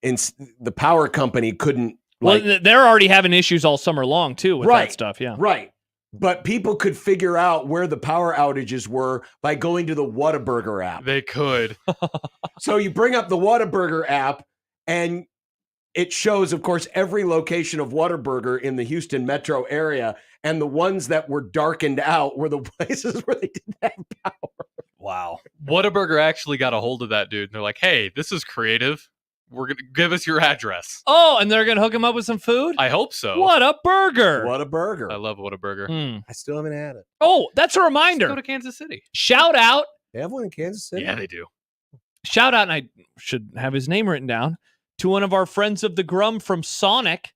the power company couldn't. Well, they're already having issues all summer long, too, with that stuff. Yeah. Right. But people could figure out where the power outages were by going to the Whataburger app. They could. So you bring up the Whataburger app, and it shows, of course, every location of Whataburger in the Houston metro area. And the ones that were darkened out were the places where they didn't have power. Wow. Whataburger actually got a hold of that dude. And they're like, hey, this is creative. We're going to give us your address. Oh, and they're going to hook him up with some food? I hope so. What a burger. Whataburger. I love Whataburger. I still haven't had it. Oh, that's a reminder. Let's go to Kansas City. Shout out. They have one in Kansas City? Yeah, they do. Shout out, and I should have his name written down, to one of our friends of the Grum from Sonic.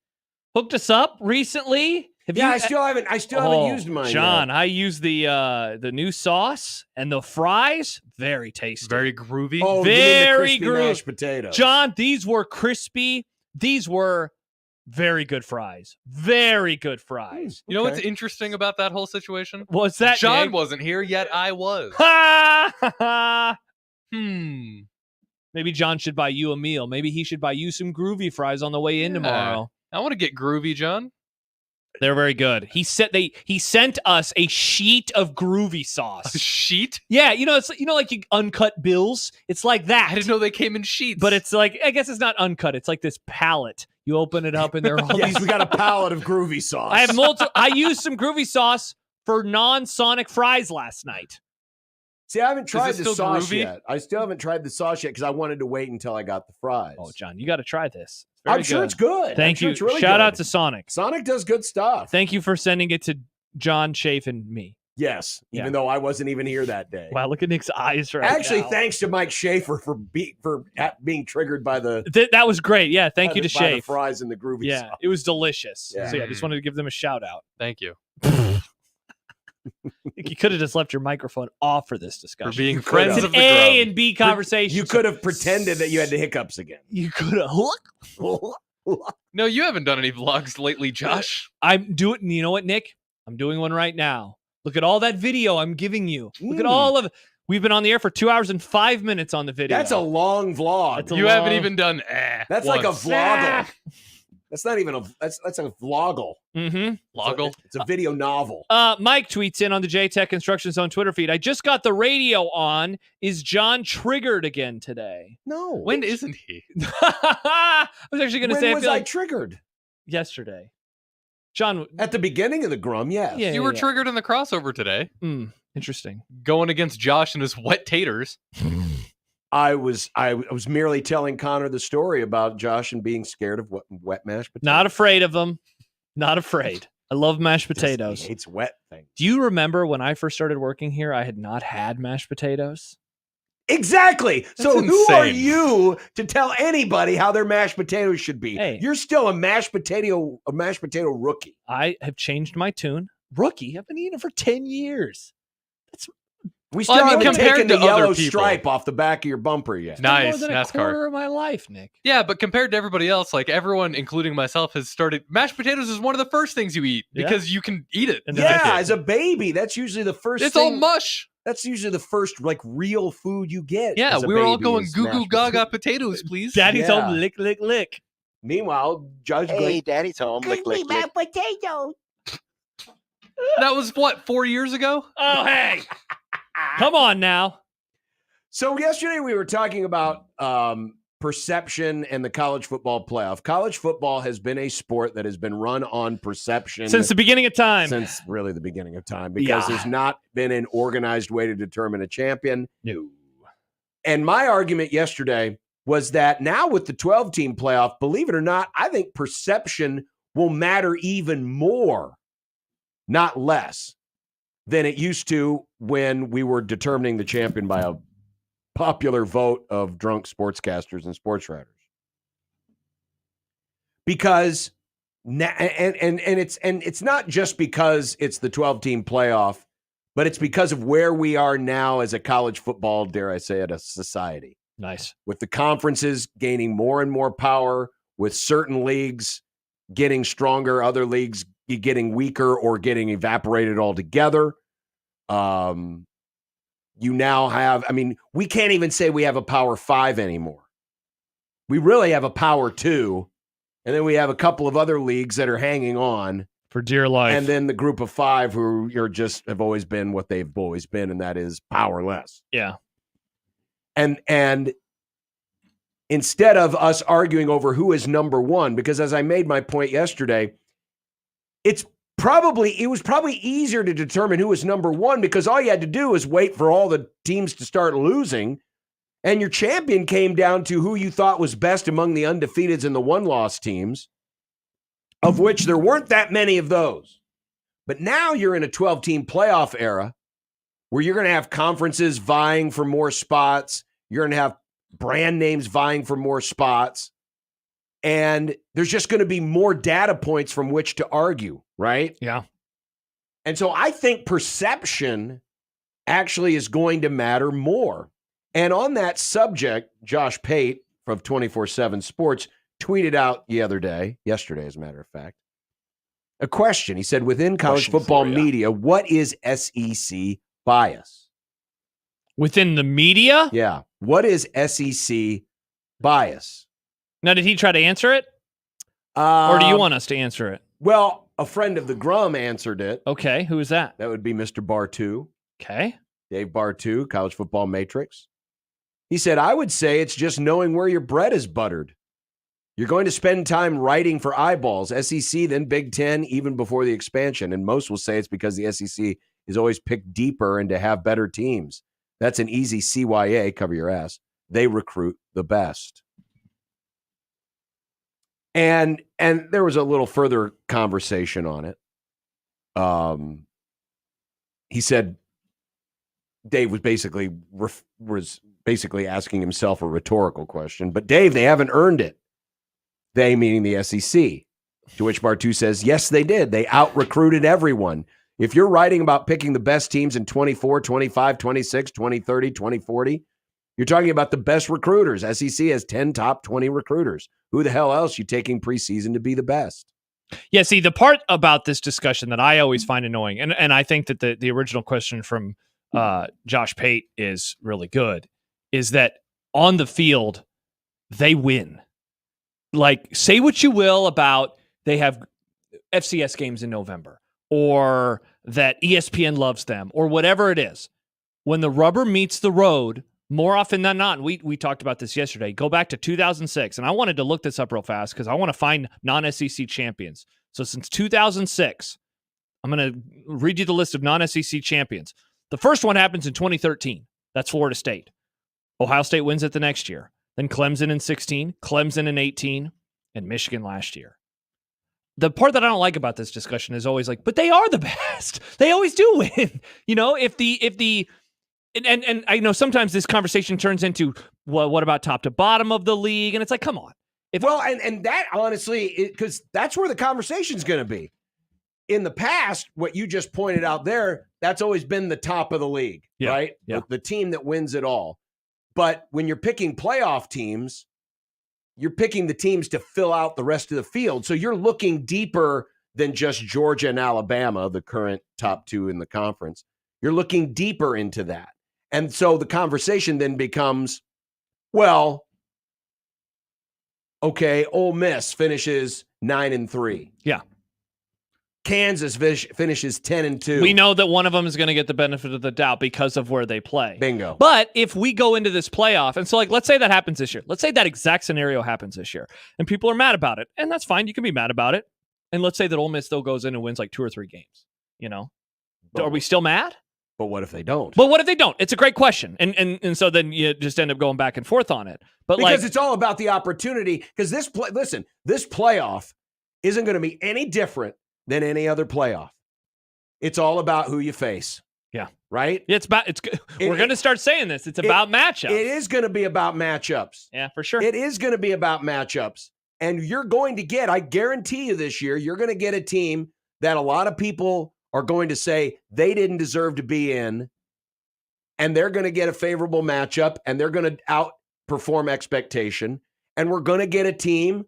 Hooked us up recently. I still haven't used mine. John, yet. I used the new sauce and the fries. Very tasty. Very groovy. Oh, very groovy. Mashed potatoes. John, these were crispy. These were very good fries. Very good fries. You know what's interesting about that whole situation? What's that? John Nick? wasn't here, yet I was. Ha! Maybe John should buy you a meal. Maybe he should buy you some groovy fries on the way in tomorrow. I want to get groovy, John. They're very good. He sent us a sheet of groovy sauce. A sheet? Yeah, it's like you uncut bills. It's like that. I didn't know they came in sheets. But it's like, I guess it's not uncut. It's like this pallet. You open it up and there are all Yes, these. we got a pallet of groovy sauce. I have I used some groovy sauce for non-Sonic fries last night. See, I haven't tried the sauce groovy? yet. I still haven't tried the sauce yet because I wanted to wait until I got the fries. Oh, John, you got to try this. I'm sure it's good. Thank you. It's really Shout good. out to Sonic. Sonic does good stuff. Thank you for sending it to John, Chafe, and me. Yes, even though I wasn't even here that day. Wow, look at Nick's eyes right Actually, now. thanks to Mike Schaefer for being triggered by the that was great. Yeah, thank you to by the Chafe. fries and the groovy sauce. It was delicious. Yeah. So I just wanted to give them a shout out. Thank you. You could have just left your microphone off for this discussion. For being friends It's of an the A Grum. and B conversation. You could have pretended that you had the hiccups again. You could have. No, you haven't done any vlogs lately, Josh. I'm doing. You know what, Nick? I'm doing one right now. Look at all that video I'm giving you. Look at all of it. We've been on the air for 2 hours and 5 minutes on the video. That's a long vlog. You haven't even done That's once. like a vloggle. That's not even that's a vloggle. Mm-hmm. Loggle. It's a video novel. Mike tweets in on the JTech Construction Zone Twitter feed. I just got the radio on. Is John triggered again today? No. When isn't he? I was actually going to say. When was I triggered? Yesterday. John. At the beginning of the Grum, yes. Yeah, You were triggered in the crossover today. Interesting. Going against Josh and his wet taters. I was merely telling Connor the story about Josh and being scared of wet mashed potatoes. Not afraid of them. Not afraid. I love mashed potatoes. He hates wet things. Do you remember when I first started working here, I had not had mashed potatoes? Exactly. So That's who are insane. you to tell anybody how their mashed potatoes should be? Hey. You're still a mashed potato rookie. I have changed my tune. Rookie. I've been eating it for 10 years. We still Well, I mean, haven't compared taken the to other yellow people. stripe off the back of your bumper yet. Nice, More than a NASCAR. quarter of my life, Nick. Yeah, but compared to everybody else, like everyone, including myself, has started. Mashed potatoes is one of the first things you eat because you can eat it. And Yeah, as a baby, that's usually the first It's thing. all mush. That's usually the first like real food you get. Yeah, as a we were all baby going is goo goo mashed gaga potatoes, please. Daddy's Yeah. home, lick, lick, lick. Meanwhile, Judge Hey, Blake, Daddy's home. Lick, lick, lick. potato. That was what, 4 years ago? Oh, hey. Come on now. So yesterday we were talking about perception and the college football playoff. College football has been a sport that has been run on perception since the beginning of time. Since really the beginning of time, because there's not been an organized way to determine a champion. No. And my argument yesterday was that now with the 12-team playoff, believe it or not, I think perception will matter even more, not less, than it used to when we were determining the champion by a popular vote of drunk sportscasters and sports writers. Because it's not just because it's the 12-team playoff, but it's because of where we are now as a college football, dare I say it, a society. Nice. With the conferences gaining more and more power, with certain leagues getting stronger, other leagues getting weaker or getting evaporated altogether. You now have, we can't even say we have a power 5 anymore. We really have a power 2. And then we have a couple of other leagues that are hanging on for dear life. And then the group of 5 who have always been what they've always been, and that is powerless. Yeah. And instead of us arguing over who is number 1, because as I made my point yesterday, it was probably easier to determine who was number 1 because all you had to do was wait for all the teams to start losing, and your champion came down to who you thought was best among the undefeateds and the one-loss teams, of which there weren't that many of those. But now you're in a 12-team playoff era where you're going to have conferences vying for more spots. You're going to have brand names vying for more spots. And there's just going to be more data points from which to argue, right? Yeah. And so I think perception actually is going to matter more. And on that subject, Josh Pate from 24/7 Sports tweeted out yesterday, as a matter of fact, a question. He said, within college football media, what is SEC bias? Within the media? Yeah. What is SEC bias? Now, did he try to answer it? Or do you want us to answer it? Well, a friend of the Grum answered it. Okay. Who is that? That would be Mr. Bartu. Okay. Dave Bartu, College Football Matrix. He said, I would say it's just knowing where your bread is buttered. You're going to spend time writing for eyeballs, SEC, then Big Ten, even before the expansion. And most will say it's because the SEC is always picked deeper and to have better teams. That's an easy CYA, cover your ass. They recruit the best. And there was a little further conversation on it. He said Dave was basically asking himself a rhetorical question. But Dave, they haven't earned it. They meaning the SEC. To which Bartu says, yes, they did. They out-recruited everyone. If you're writing about picking the best teams in 24, 25, 26, 2030, 2040, you're talking about the best recruiters. SEC has 10 top 20 recruiters. Who the hell else you taking preseason to be the best? Yeah, see, the part about this discussion that I always find annoying, and I think that the original question from Josh Pate is really good, is that on the field, they win. Like, say what you will about they have FCS games in November, or that ESPN loves them, or whatever it is. When the rubber meets the road, more often than not, and we talked about this yesterday, go back to 2006, and I wanted to look this up real fast because I want to find non-SEC champions. So since 2006, I'm going to read you the list of non-SEC champions. The first one happens in 2013. That's Florida State. Ohio State wins it the next year. Then Clemson in 16, Clemson in 18, and Michigan last year. The part that I don't like about this discussion is always like, but they are the best. They always do win. You know, and I know sometimes this conversation turns into, well, what about top to bottom of the league? And it's like, come on. And that honestly, because that's where the conversation's going to be. In the past, what you just pointed out there, that's always been the top of the league, right? Yeah. The team that wins it all. But when you're picking playoff teams, you're picking the teams to fill out the rest of the field. So you're looking deeper than just Georgia and Alabama, the current top 2 in the conference. You're looking deeper into that. And so the conversation then becomes, well, okay, Ole Miss finishes 9-3. Yeah. Kansas finishes 10-2. We know that one of them is going to get the benefit of the doubt because of where they play. Bingo. But if we go into this playoff, and so like, let's say that happens this year. Let's say that exact scenario happens this year, and people are mad about it, and that's fine. You can be mad about it. And let's say that Ole Miss still goes in and wins like 2 or 3 games. Are we still mad? But what if they don't? But what if they don't? It's a great question. And so then you just end up going back and forth on it. But because it's all about the opportunity. Because this playoff isn't going to be any different than any other playoff. It's all about who you face. Yeah. Right? Yeah, we're going to start saying this. It's about matchups. It is going to be about matchups. Yeah, for sure. It is going to be about matchups. And you're going to get, I guarantee you this year, you're going to get a team that a lot of people are going to say they didn't deserve to be in. And they're going to get a favorable matchup, and they're going to outperform expectation. And we're going to get a team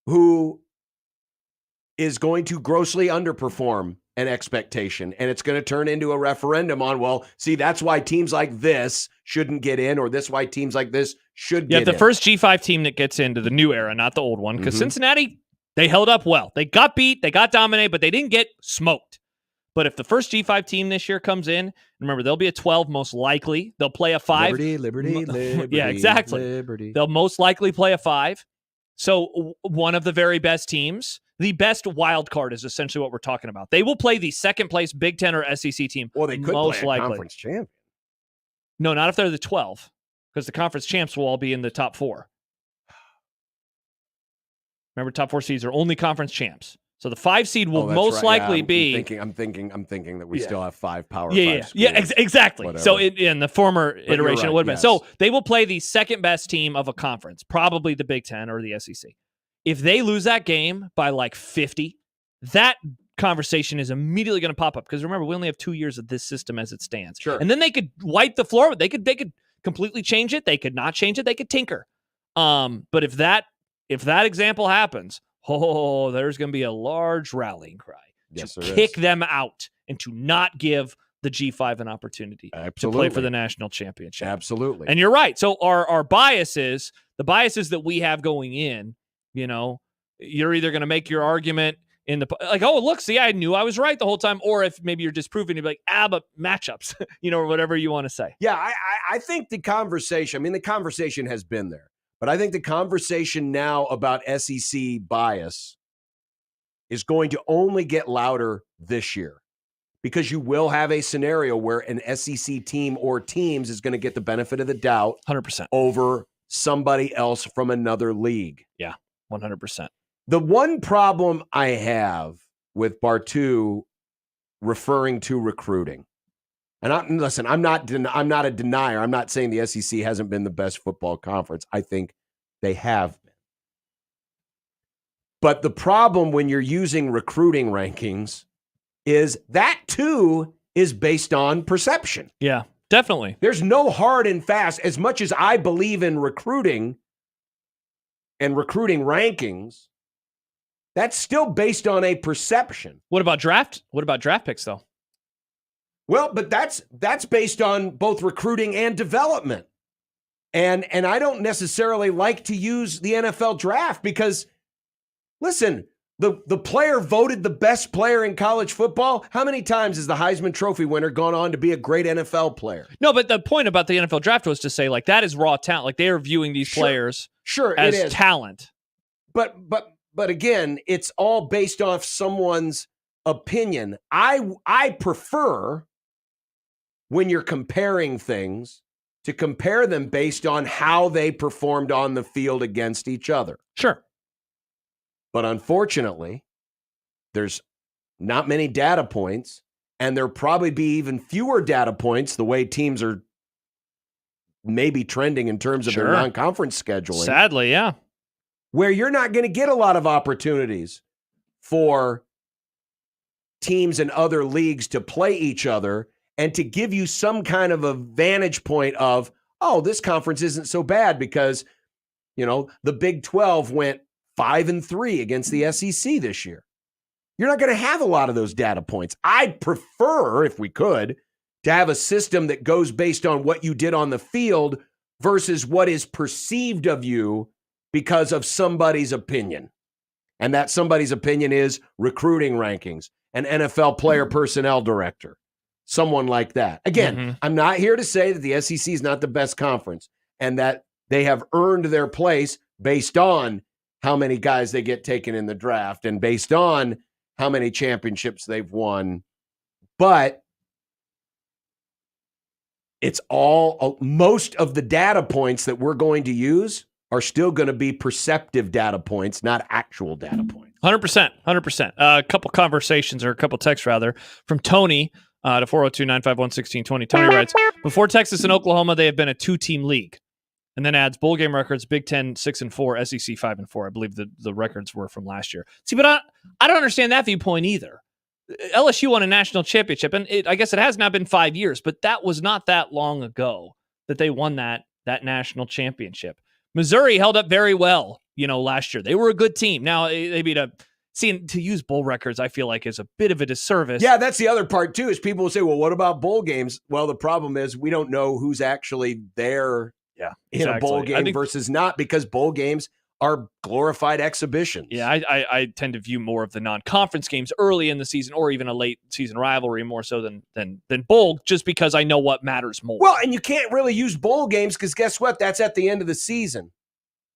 who is going to grossly underperform an expectation. And it's going to turn into a referendum on, well, see, that's why teams like this shouldn't get in, or this why teams like this should get in. Yeah, the first G5 team that gets into the new era, not the old one, because Cincinnati, they held up well. They got beat, they got dominated, but they didn't get smoked. But if the first G5 team this year comes in, remember, they'll be a 12 most likely. They'll play a 5. Liberty. Yeah, exactly. Liberty. They'll most likely play a 5. So one of the very best teams, the best wild card is essentially what we're talking about. They will play the second place Big Ten or SEC team. Well, they could most play a likely. conference champion. No, not if they're the 12, because the conference champs will all be in the top 4. Remember, top 4 seeds are only conference champs. So the 5 seed will most likely be. I'm thinking that we still have 5 power. Exactly. Whatever. So in the former iteration, right, it would have been. yes. So they will play the second best team of a conference, probably the Big Ten or the SEC. If they lose that game by like 50, that conversation is immediately going to pop up, because remember, we only have 2 years of this system as it stands. Sure. And then they could wipe the floor. They could completely change it. They could not change it. They could tinker. But if that example happens, there's going to be a large rallying cry to kick them out and to not give the G5 an opportunity to play for the national championship. Absolutely. And you're right. So our biases, the biases that we have going in, you're either going to make your argument in the like, oh, look, see, I knew I was right the whole time. Or if maybe you're disproving, you'd be like, but matchups, or whatever you want to say. Yeah, I think the conversation has been there. But I think the conversation now about SEC bias is going to only get louder this year, because you will have a scenario where an SEC team or teams is going to get the benefit of the doubt 100% over somebody else from another league. Yeah, 100%. The one problem I have with Bartu referring to recruiting, and I'm not a denier. I'm not saying the SEC hasn't been the best football conference. I think they have been. But the problem when you're using recruiting rankings is that too is based on perception. Yeah, definitely. There's no hard and fast. As much as I believe in recruiting and recruiting rankings, that's still based on a perception. What about draft picks though? Well, but that's based on both recruiting and development. And I don't necessarily like to use the NFL draft because, listen, the player voted the best player in college football. How many times has the Heisman Trophy winner gone on to be a great NFL player? No, but the point about the NFL draft was to say, like, that is raw talent. Like, they are viewing these players as talent. But again, it's all based off someone's opinion. I prefer, when you're comparing things, to compare them based on how they performed on the field against each other. Sure. But unfortunately, there's not many data points, and there'll probably be even fewer data points the way teams are maybe trending in terms of their non-conference scheduling. Sadly, yeah. Where you're not going to get a lot of opportunities for teams in other leagues to play each other and to give you some kind of a vantage point of, oh, this conference isn't so bad because, the Big 12 went 5-3 against the SEC this year. You're not going to have a lot of those data points. I'd prefer, if we could, to have a system that goes based on what you did on the field versus what is perceived of you because of somebody's opinion. And that somebody's opinion is recruiting rankings, an NFL player personnel director, someone like that. Again, I'm not here to say that the SEC is not the best conference and that they have earned their place based on how many guys they get taken in the draft and based on how many championships they've won. But it's all, most of the data points that we're going to use are still going to be perceptive data points, not actual data points. 100%. A couple conversations, or a couple texts rather, from Tony to 402-951-1620. Tony writes, before Texas and Oklahoma, they have been a 2-team league. And then adds bowl game records, Big Ten 6-4, SEC 5-4. I believe the records were from last year. See, but I don't understand that viewpoint either. LSU won a national championship, and I guess it has now been 5 years, but that was not that long ago that they won that national championship. Missouri held up very well, last year. They were a good team. Now they beat to use bowl records, I feel like is a bit of a disservice. Yeah, that's the other part too. Is people will say, "Well, what about bowl games?" Well, the problem is we don't know who's actually there. Yeah, in a bowl game versus not, because bowl games are glorified exhibitions. Yeah, I tend to view more of the non-conference games early in the season, or even a late season rivalry, more so than bowl, just because I know what matters more. Well, and you can't really use bowl games because guess what? That's at the end of the season.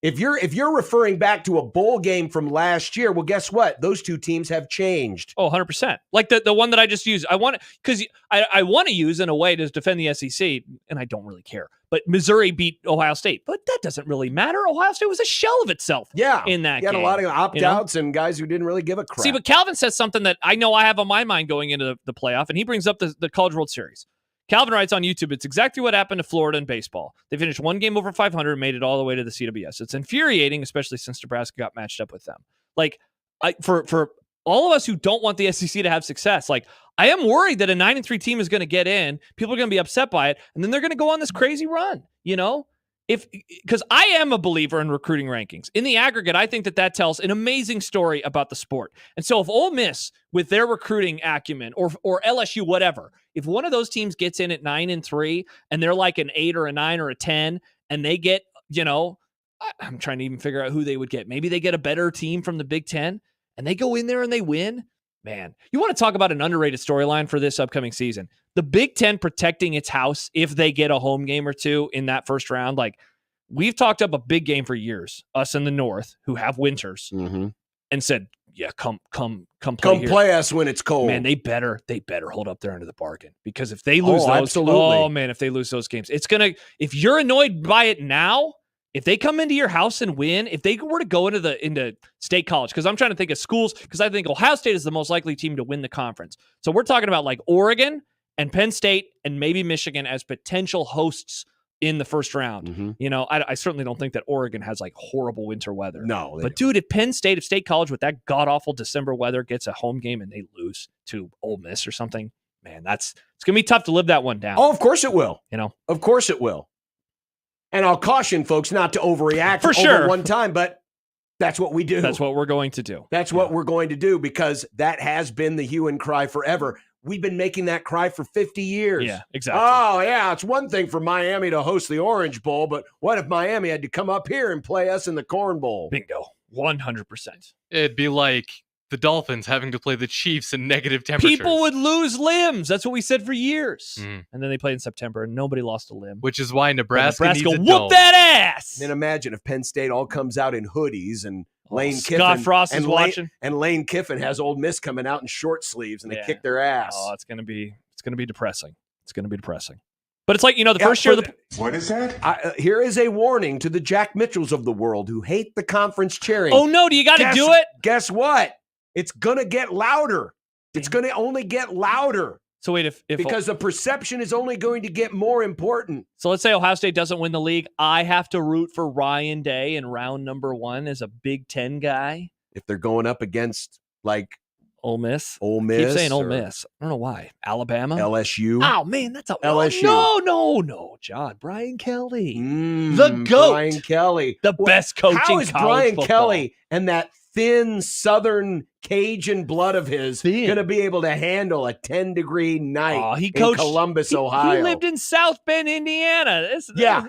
If you're referring back to a bowl game from last year, well, guess what? Those two teams have changed. Oh, 100%. Like the one that I just used. I want to use in a way to defend the SEC, and I don't really care. But Missouri beat Ohio State, but that doesn't really matter. Ohio State was a shell of itself. Yeah, in that you had game. a lot of opt-outs and guys who didn't really give a crap. See, but Calvin says something that I know I have on my mind going into the playoff, and he brings up the College World Series. Calvin writes on YouTube, it's exactly what happened to Florida in baseball. They finished one game over 500 and made it all the way to the CWS. It's infuriating, especially since Nebraska got matched up with them. Like, for all of us who don't want the SEC to have success, like, I am worried that a 9-3 team is going to get in. People are going to be upset by it, and then they're going to go on this crazy run, because I am a believer in recruiting rankings. In the aggregate, I think that tells an amazing story about the sport. And so if Ole Miss, with their recruiting acumen, or LSU, whatever, if one of those teams gets in at 9-3 and they're like an 8 or a 9 or a 10, and they get, I'm trying to even figure out who they would get. Maybe they get a better team from the Big Ten and they go in there and they win. Man, you want to talk about an underrated storyline for this upcoming season. The Big Ten protecting its house if they get a home game or two in that first round. Like, we've talked up a big game for years, us in the North who have winters, and said, yeah, come play us when it's cold. Man, they better hold up their end of the bargain, because if they lose if they lose those games, it's going to, if you're annoyed by it now, if they come into your house and win, if they were to go into State College, because I'm trying to think of schools, because I think Ohio State is the most likely team to win the conference. So we're talking about like Oregon and Penn State and maybe Michigan as potential hosts in the first round. I certainly don't think that Oregon has like horrible winter weather. No. But dude, if State College with that god-awful December weather gets a home game and they lose to Ole Miss or something, man, it's going to be tough to live that one down. Oh, of course it will. Of course it will. And I'll caution folks not to overreact for sure one time, but that's what we do. That's what we're going to do. That's what we're going to do, because that has been the hue and cry forever. We've been making that cry for 50 years. Yeah, exactly. Oh, yeah, it's one thing for Miami to host the Orange Bowl, but what if Miami had to come up here and play us in the Corn Bowl? Bingo. 100%. It'd be like the Dolphins having to play the Chiefs in negative temperatures. People would lose limbs. That's what we said for years. And then they played in September and nobody lost a limb. Which is why Nebraska needs a whoop dome. that ass. And imagine if Penn State all comes out in hoodies and Lane Scott Kiffin, Frost is watching. And Lane Kiffin has Ole Miss coming out in short sleeves and they kick their ass. Oh, it's gonna be depressing. It's gonna be depressing. But it's like, the first year. What is that? Here is a warning to the Jack Mitchells of the world who hate the conference cheering. Oh no, do you got to do it? Guess what? It's gonna get louder. It's gonna only get louder. So wait, because the perception is only going to get more important. So let's say Ohio State doesn't win the league. I have to root for Ryan Day in round number 1 as a Big Ten guy. If they're going up against like Ole Miss. Keep saying Ole Miss. I don't know why. Alabama. LSU. Oh man, that's a LSU. No. John, Brian Kelly, the GOAT, Brian Kelly, the best coach How in is college Brian football. Kelly and that thin Southern Cajun blood of his going to be able to handle a 10-degree night in Columbus, Ohio? He lived in South Bend, Indiana.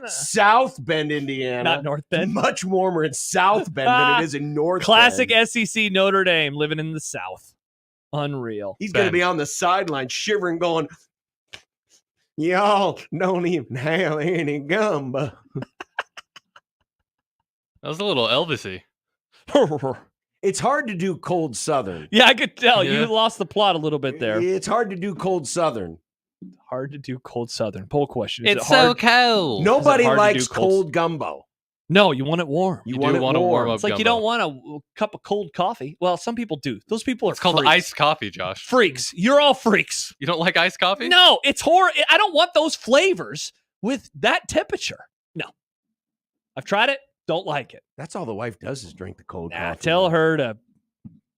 South Bend, Indiana. Not North Bend. Much warmer in South Bend than it is in North Classic Bend. SEC Notre Dame living in the South. Unreal. He's going to be on the sideline shivering going, y'all don't even have any gumbo. That was a little Elvis-y. It's hard to do cold Southern. Yeah, I could tell. You lost the plot a little bit there. It's hard to do cold Southern. Hard to do cold Southern. Poll question. It's so cold. Nobody likes cold gumbo. No, you want it warm. You want to warm up. It's like gumbo. you don't want a cup of cold coffee. Well, some people do. Those people are It's called freaks. iced coffee, Josh. Freaks. You're all freaks. You don't like iced coffee? No, it's horrible. I don't want those flavors with that temperature. No. I've tried it. Don't like it. That's all the wife does is drink the cold coffee. Tell her to.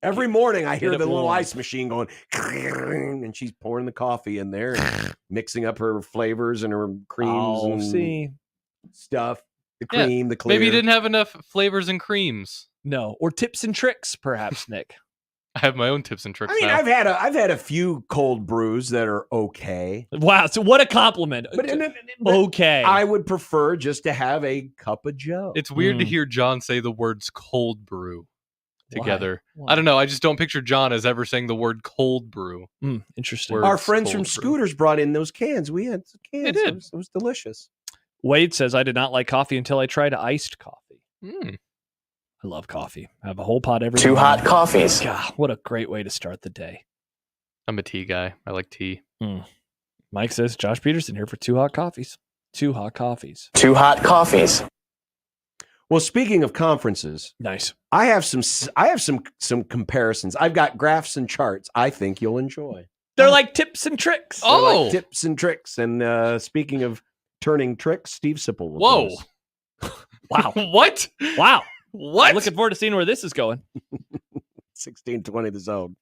Every morning I hear Get the it little warm. ice machine going, and she's pouring the coffee in there and mixing up her flavors and her creams and stuff. The cream, the clear. Maybe you didn't have enough flavors and creams. No. Or tips and tricks, perhaps, Nick. I have my own tips and tricks I mean, now. I've had a few cold brews that are okay. Wow. So what a compliment. But okay. I would prefer just to have a cup of Joe. It's weird to hear John say the words cold brew together. Why? I don't know. I just don't picture John as ever saying the word cold brew. Interesting. Words Our friends cold from brew. Scooters brought in those cans. We had some cans. They did. It was delicious. Wade says, I did not like coffee until I tried iced coffee. Mm. I love coffee. I have a whole pot every Two morning. hot coffees. God, what a great way to start the day. I'm a tea guy. I like tea. Mike says, Josh Peterson here for 2 hot coffees. 2 hot coffees. 2 hot coffees. Well, speaking of conferences, Nice. I have some comparisons. I've got graphs and charts I think you'll enjoy. They're like tips and tricks. They're like tips and tricks. And speaking of turning tricks, Steve Sipple. Whoa. Wow. What? Wow. What? I'm looking forward to seeing where this is going. 1620 the zone.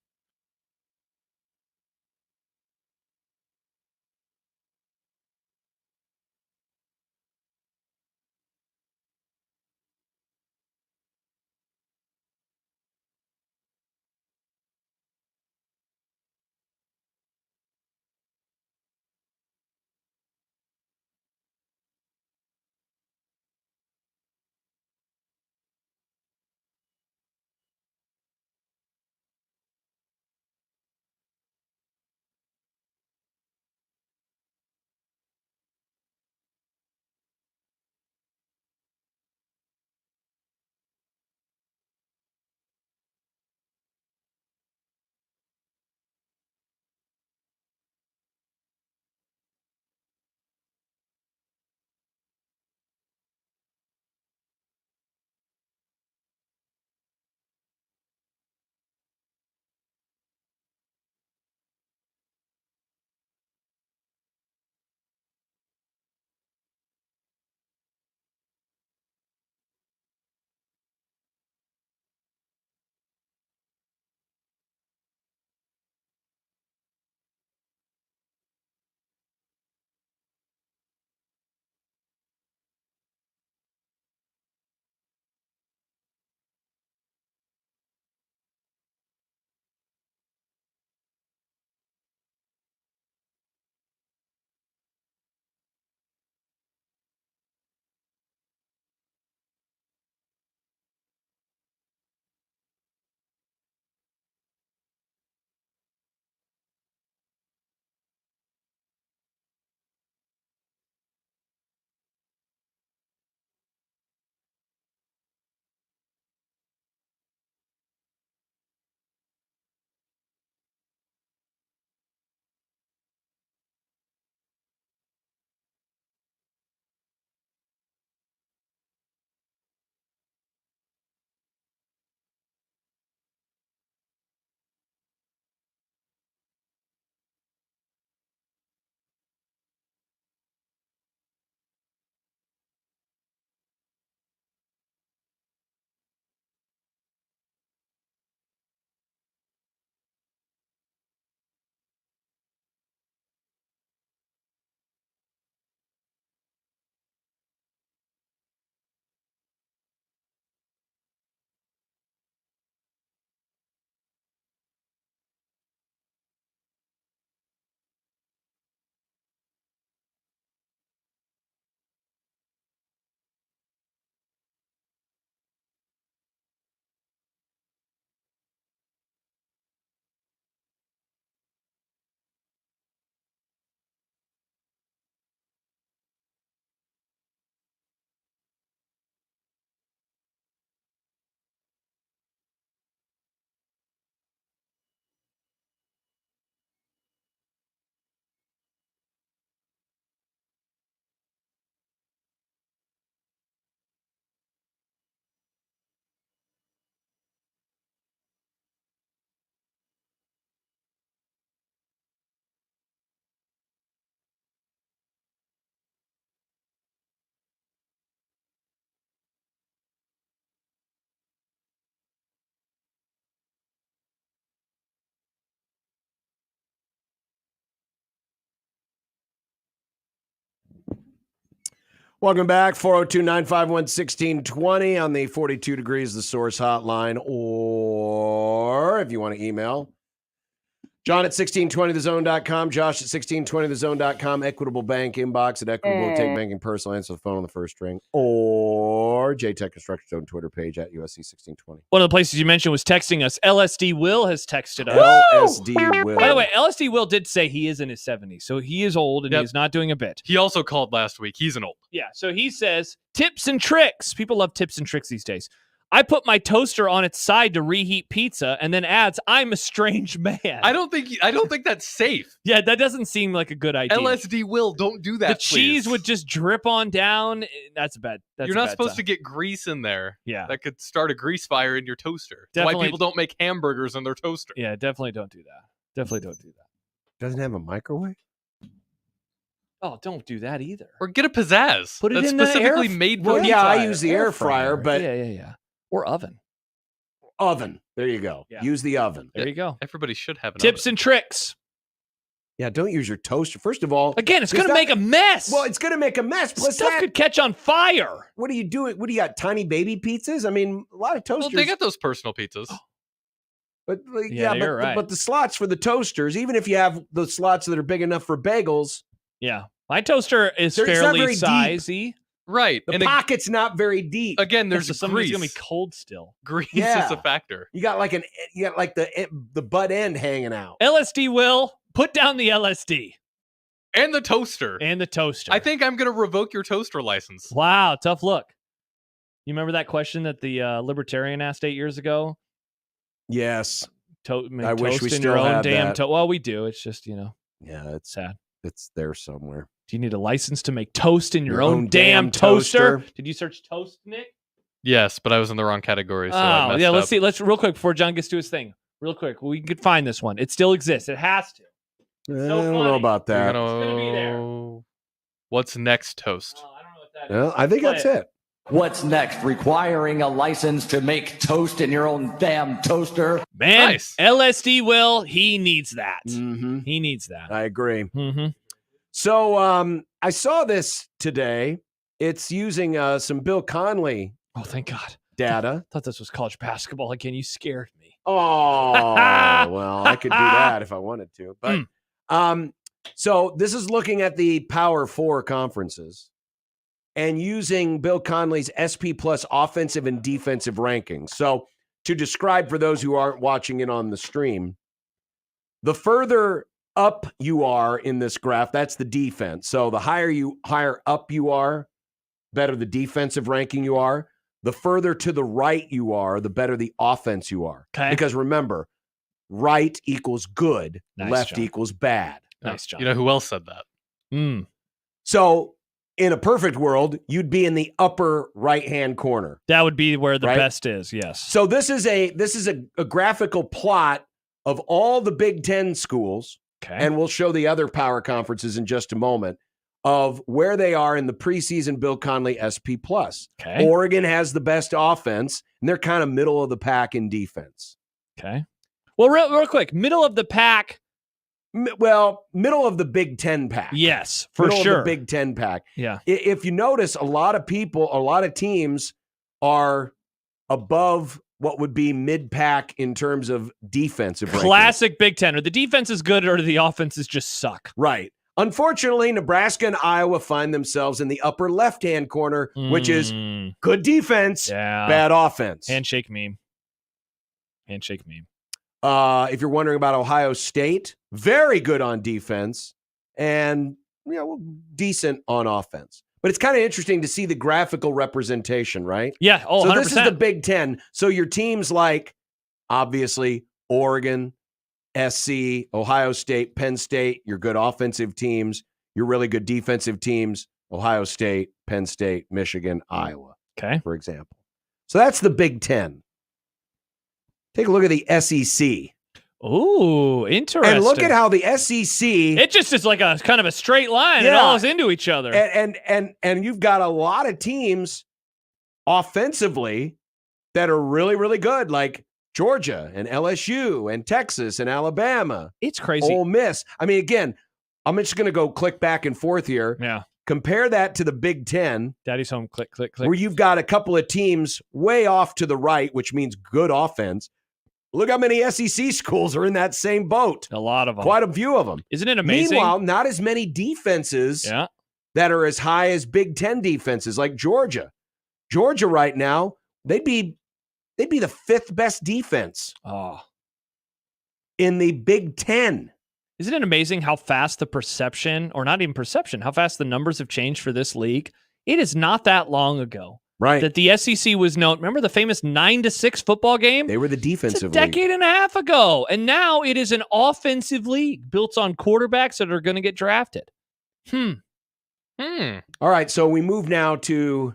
Welcome back. 402-951-1620 on the 42 Degrees The Source hotline. Or if you want to email, John at 1620thezone.com, Josh at 1620thezone.com, Equitable Bank inbox at Equitable Take Banking Personal. Answer the phone on the first ring. Or JTech Construction Zone Twitter page at USC 1620. One of the places you mentioned was texting us. LSD Will has texted us. LSD Will. By the way, LSD Will did say he is in his 70s, so he is old and he's not doing a bit. He also called last week. He's an old. Yeah, so he says, tips and tricks. People love tips and tricks these days. I put my toaster on its side to reheat pizza and then adds, I'm a strange man. I don't think that's safe. Yeah, that doesn't seem like a good idea. LSD Will, don't do that. The cheese would just drip on down. That's bad. You're not supposed to get grease in there. Yeah. That could start a grease fire in your toaster. Definitely. That's why people don't make hamburgers in their toaster. Yeah, definitely don't do that. Definitely don't do that. Doesn't have a microwave? Oh, don't do that either. Or get a pizzazz. Put it that's in the specifically air. made for Well, pizza. yeah, I use the air fryer, but yeah. Or oven. Oven. There you go. Yeah. Use the oven. There you go. Everybody should have an Tips oven. and tricks. Yeah, don't use your toaster. First of all, Again, it's going to make a mess. Well, it's going to make a mess. Plus, stuff could catch on fire. What are you doing? What do you got? Tiny baby pizzas? I mean, a lot of toasters. Well, they got those personal pizzas. But you're right. But the slots for the toasters, even if you have the slots that are big enough for bagels, Yeah. My toaster is It's not fairly very deep. sizey. Right. the And pocket's not very deep. again, there's So a somebody's grease. going to be cold still. Grease Yeah. is a factor. You got like the butt end hanging out. LSD will put down the LSD And the toaster. and the toaster. I think I'm going to revoke your toaster license. Wow, tough look. You remember that question that the libertarian asked 8 years ago? Yes. Make I wish toast we in still your own had damn that. toast. Well, we do. It's just, Yeah, sad. it's there somewhere. Do you need a license to make toast in your Your own own damn damn toaster? toaster. Did you search toast, Nick? Yes, but I was in the wrong category. So I Oh, messed yeah. up. Let's see. Let's real quick before John gets to his thing. Real quick, we could find this one. It still exists. It has to. I so don't know funny. about You're that. gonna- be there. What's next, toast? Oh, I don't know what that is. Well, I think Play that's it. What's next? Requiring a license to make toast in your own damn toaster? Man, Nice. LSD will. He needs that. Mm-hmm. He needs that. I agree. Mm-hmm. So I saw this today. It's using some Bill Conley Oh, thank God. data. I thought this was college basketball again. You scared me. Oh, well, I could do that if I wanted to. But so this is looking at the Power Four conferences and using Bill Conley's SP Plus offensive and defensive rankings. So to describe for those who aren't watching it on the stream, the further up you are in this graph, that's the defense. So the higher up you are, better the defensive ranking you are. The further to the right you are, the better the offense you are. Okay. Because remember, right equals good, Nice, left John. equals bad. Nice, John. You know who else said that? Mm. So in a perfect world, you'd be in the upper right-hand corner. That would be where the Right? best is. Yes. So this is a graphical plot of all the Big Ten schools, Okay. and we'll show the other power conferences in just a moment, of where they are in the preseason Bill Conley SP Plus. Okay. Oregon has the best offense, and they're kind of middle of the pack in defense. Okay. Well, real quick, middle of the pack. Middle of the Big Ten pack. Yes, for middle sure. of the Big Ten pack. Yeah. If you notice, a lot of teams are above what would be mid-pack in terms of defensive rankings. Classic Big Ten. Or the defense is good or the offenses just suck. Right. Unfortunately, Nebraska and Iowa find themselves in the upper left-hand corner, which is good defense, bad offense. Handshake meme. Handshake meme. If you're wondering about Ohio State, very good on defense and decent on offense. But it's kind of interesting to see the graphical representation, right? Yeah. Oh, so 100%. this is the Big Ten. So your teams like, obviously, Oregon, SC, Ohio State, Penn State, your good offensive teams, your really good defensive teams, Ohio State, Penn State, Michigan, Iowa, for example. So that's the Big Ten. Take a look at the SEC. Ooh, interesting. And look at how the SEC... It just is like a kind of a straight line. It Yeah. all is into each other. And you've got a lot of teams offensively that are really, really good, like Georgia and LSU and Texas and Alabama. It's crazy. Ole Miss. I mean, again, I'm just going to go click back and forth here. Yeah. Compare that to the Big Ten. Daddy's home, click, click, click. Where you've got a couple of teams way off to the right, which means good offense. Look how many SEC schools are in that same boat. A lot of them. Quite a few of them. Isn't it amazing? Meanwhile, not as many defenses that are as high as Big Ten defenses like Georgia. Georgia right now, they'd be the 5th best defense in the Big Ten. Isn't it amazing how fast the perception, or not even perception, how fast the numbers have changed for this league? It is not that long ago that the SEC was known. Remember the famous 9-6 football game? They were the defensive league. A decade and a half ago. And now it is an offensive league built on quarterbacks that are going to get drafted. All right, so we move now to,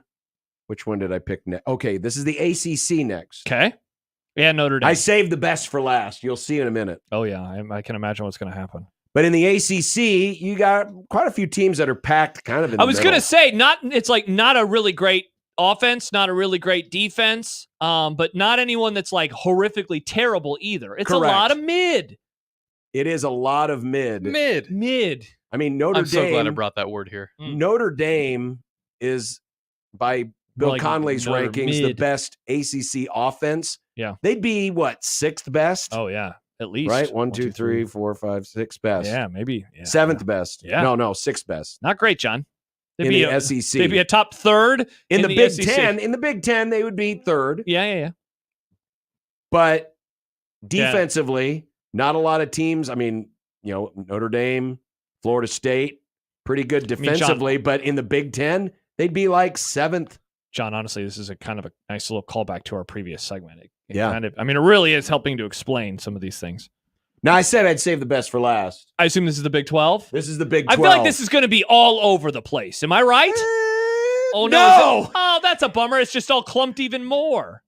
which one did I pick next? Okay, this is the ACC next. Okay. Yeah, Notre Dame. I saved the best for last. You'll see in a minute. Oh, yeah. I can imagine what's going to happen. But in the ACC, you got quite a few teams that are packed kind of in the I was going to say, it's like not a really great offense, not a really great defense, but not anyone that's like horrifically terrible either. It's a lot of mid. It is a lot of mid. Mid. I mean, Notre Dame. I'm so glad I brought that word here. Notre Dame is, by Bill Like Conley's Notre rankings, the best ACC offense. Yeah. They'd be, what, 6th best? Oh, yeah. At least. Right? 1, 2, 3, 4, 5, 6 best. Yeah, maybe. Yeah. 7th best. Yeah. No, 6th best. Not great, John. They'd in be the SEC. They'd be a top 3rd in the Big SEC. Ten. In the Big Ten, they would be 3rd. Yeah. But defensively, not a lot of teams. I mean, Notre Dame, Florida State, pretty good defensively. But in the Big Ten, they'd be like 7th. John, honestly, this is a kind of a nice little callback to our previous segment. It really is helping to explain some of these things. Now, I said I'd save the best for last. I assume this is the Big 12? This is the Big 12. I feel like this is going to be all over the place. Am I right? Oh, no. Oh, that's a bummer. It's just all clumped even more.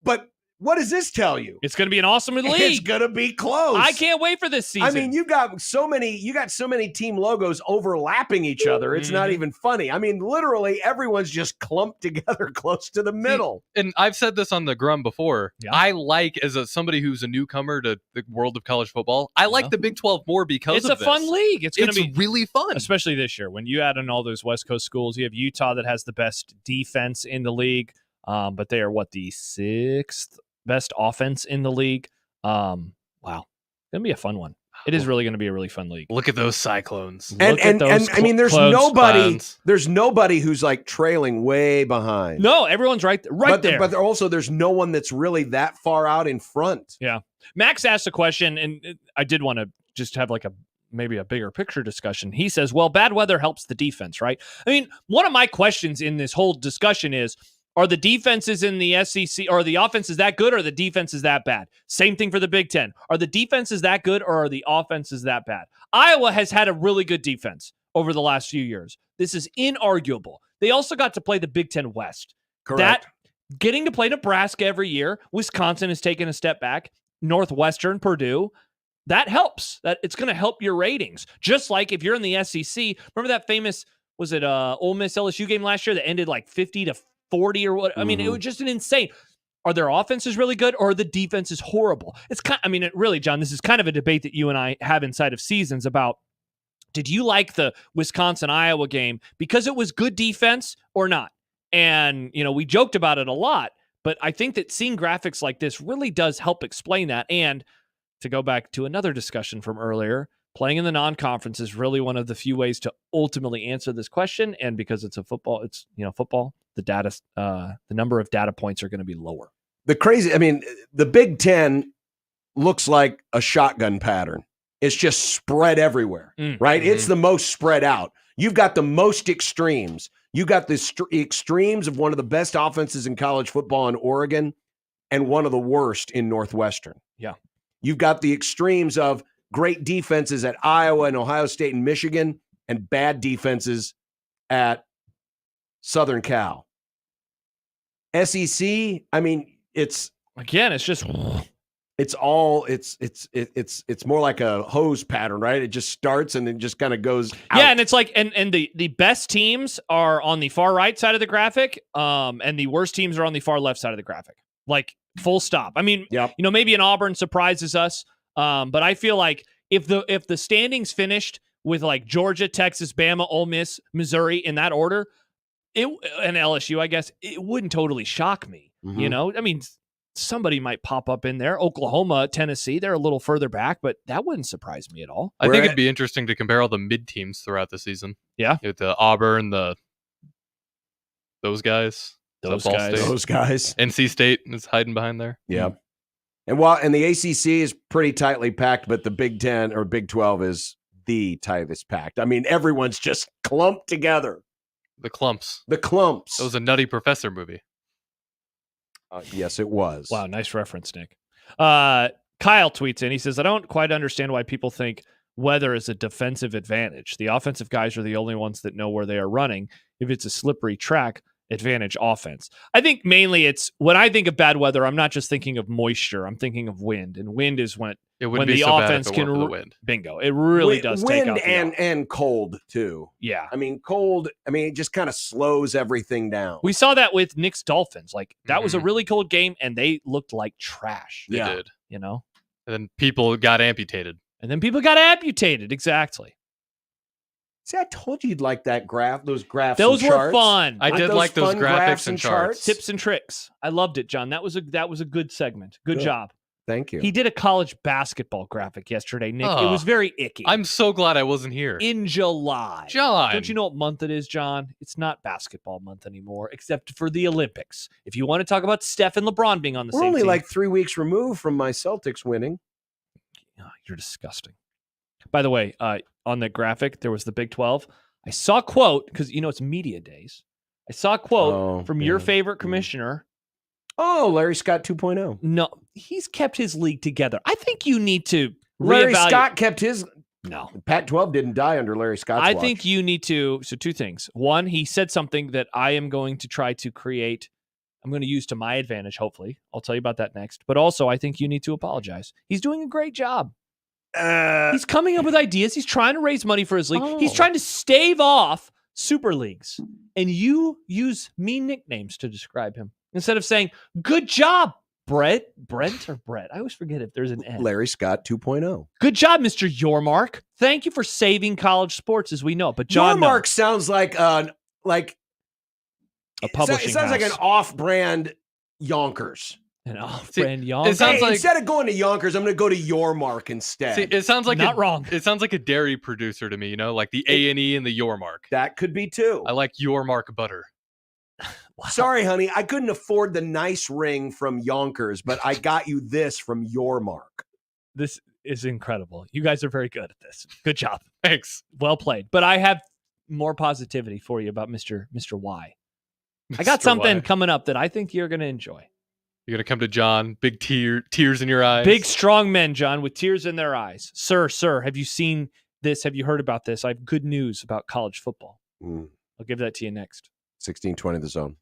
But what does this tell you? It's going to be an awesome league. It's going to be close. I can't wait for this season. I mean, you got so many team logos overlapping each other. It's not even funny. I mean, literally everyone's just clumped together close to the middle. And I've said this on the Grum before. Yeah. I like, as somebody who's a newcomer to the world of college football, I like the Big 12 more because it's a fun league. It's going to be really fun. Especially this year when you add in all those West Coast schools. You have Utah that has the best defense in the league, but they are the 6th best offense in the league. Wow. Gonna be a fun one. It is really going to be a really fun league. Look at those Cyclones. And I mean, there's nobody who's like trailing way behind. No, everyone's right there. But also there's no one that's really that far out in front. Yeah. Max asked a question, and I did want to just have like maybe a bigger picture discussion. He says, well, bad weather helps the defense, right? I mean, one of my questions in this whole discussion is, are the defenses in the SEC, or the offenses that good, or the defenses that bad? Same thing for the Big Ten. Are the defenses that good, or are the offenses that bad? Iowa has had a really good defense over the last few years. This is inarguable. They also got to play the Big Ten West. Correct. Getting to play Nebraska every year. Wisconsin has taken a step back. Northwestern, Purdue. That helps. That it's going to help your ratings. Just like if you're in the SEC, remember that famous, was it Ole Miss LSU game last year that ended like 50-40 or what? I mean, it was just an insane. Are their offenses really good, or are the defenses horrible? It's really, John, this is kind of a debate that you and I have inside of seasons about, did you like the Wisconsin-Iowa game because it was good defense or not? And, we joked about it a lot, but I think that seeing graphics like this really does help explain that. And to go back to another discussion from earlier, playing in the non-conference is really one of the few ways to ultimately answer this question. And because it's football, the data, the number of data points are going to be lower. The Big Ten looks like a shotgun pattern. It's just spread everywhere, right? Mm-hmm. It's the most spread out. You've got the most extremes. You got the extremes of one of the best offenses in college football in Oregon and one of the worst in Northwestern. Yeah. You've got the extremes of great defenses at Iowa and Ohio State and Michigan and bad defenses at Southern Cal. SEC, it's more like a hose pattern, right? It just starts and then just kind of goes out. Yeah, and it's like and the best teams are on the far right side of the graphic, and the worst teams are on the far left side of the graphic. Like full stop. I mean, maybe an Auburn surprises us, but I feel like if the standings finished with like Georgia, Texas, Bama, Ole Miss, Missouri in that order, and LSU, I guess, it wouldn't totally shock me. You know, I mean, somebody might pop up in there. Oklahoma, Tennessee, they're a little further back, but that wouldn't surprise me at all. I think it'd be interesting to compare all the mid teams throughout the season. Yeah, with the Auburn, those guys, those guys. NC State is hiding behind there. Yeah. And the ACC is pretty tightly packed, but the Big 10 or Big 12 is the tightest packed. I mean, everyone's just clumped together. The clumps. The clumps. That was a Nutty Professor movie. Yes, it was. Wow, nice reference, Nick. Kyle tweets in. He says, I don't quite understand why people think weather is a defensive advantage. The offensive guys are the only ones that know where they are running. If it's a slippery track, advantage offense. I think mainly it's when I think of bad weather, I'm not just thinking of moisture. I'm thinking of wind, and wind is when the so offense can the wind. Bingo. It really does take out and cold too. Yeah. I mean, cold. I mean, it just kind of slows everything down. We saw that with Knicks Dolphins. Like that was a really cold game, and they looked like trash. They did. You know, and then people got amputated. Exactly. See, I told you you'd like that graph. Those graphs. Those and were charts. fun. I did like those graphics and charts. Tips and tricks. I loved it, John. That was a good segment. Good job. Thank you. He did a college basketball graphic yesterday, Nick. It was very icky. I'm so glad I wasn't here. In July. Don't you know what month it is, John? It's not basketball month anymore, except for the Olympics. If you want to talk about Steph and LeBron being on the same team. We're only like 3 weeks removed from my Celtics winning. Oh, you're disgusting. By the way, on the graphic, there was the Big 12. I saw a quote, because, it's media days. I saw a quote from your favorite commissioner. Oh, Larry Scott 2.0. No, he's kept his league together. I think you need to Larry Scott kept his. No. Pac-12 didn't die under Larry Scott's watch. think you need to. So 2 things. One, he said something that I am going to try to create. I'm going to use to my advantage, hopefully. I'll tell you about that next. But also, I think you need to apologize. He's doing a great job. He's coming up with ideas. He's trying to raise money for his league. He's trying to stave off super leagues. And you use mean nicknames to describe him. Instead of saying, good job, Brett. Brent or Brett? I always forget if there's an N. Larry Scott 2.0. Good job, Mr. Yormark. Thank you for saving college sports as we know. But John Yormark sounds like a publishing It sounds like house. an off-brand Yonkers. An off-brand Yonkers? It sounds like instead of going to Yonkers, I'm going to go to Yormark instead. See, it sounds like not wrong. It sounds like a dairy producer to me, like the A&E and the Yormark. That could be too. I like Yormark butter. Wow. Sorry, honey, I couldn't afford the nice ring from Yonkers, but I got you this from Yormark. This is incredible. You guys are very good at this. Good job. Thanks. Well played. But I have more positivity for you about Mr. Y. I got Mr. something Y. coming up that I think you're going to enjoy. You're going to come to John, big tears in your eyes. Big, strong men, John, with tears in their eyes. Sir, have you seen this? Have you heard about this? I have good news about college football. I'll give that to you next. 1620 The Zone.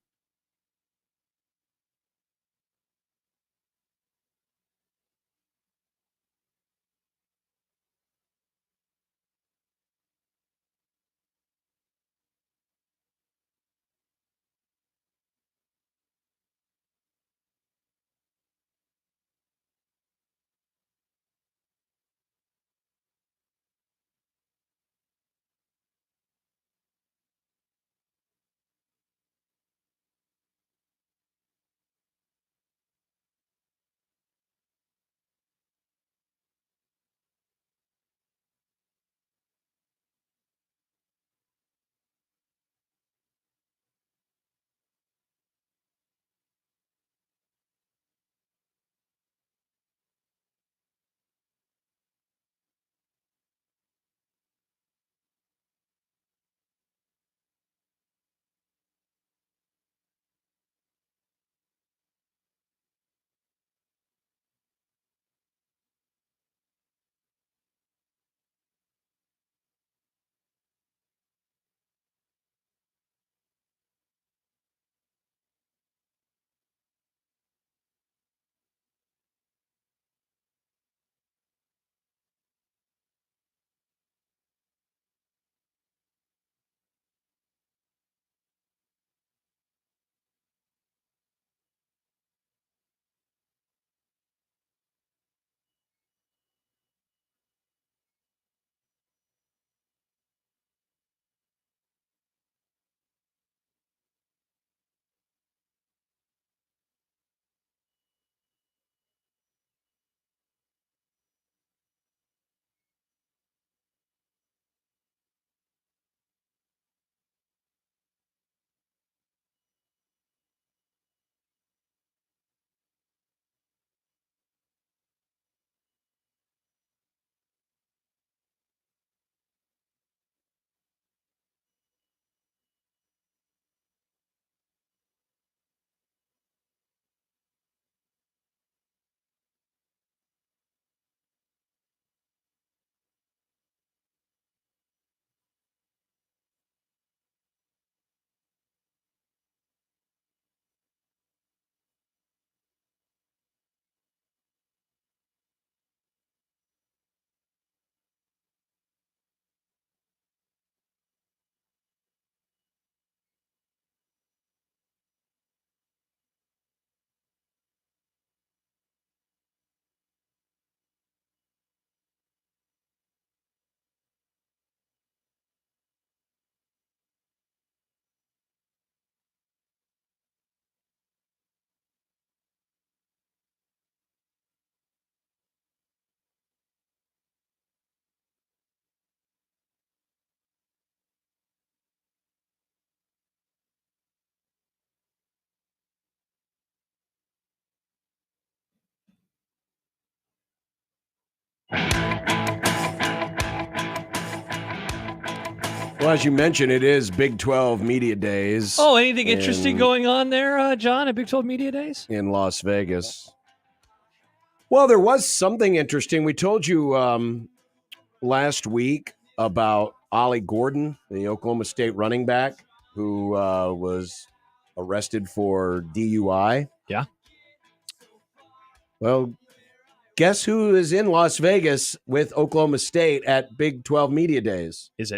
Well, as you mentioned, it is Big 12 Media Days. Oh, anything interesting going on there, John, at Big 12 Media Days? In Las Vegas. Well, there was something interesting. We told you last week about Ollie Gordon, the Oklahoma State running back, who was arrested for DUI. Yeah. Well, guess who is in Las Vegas with Oklahoma State at Big 12 Media Days? Is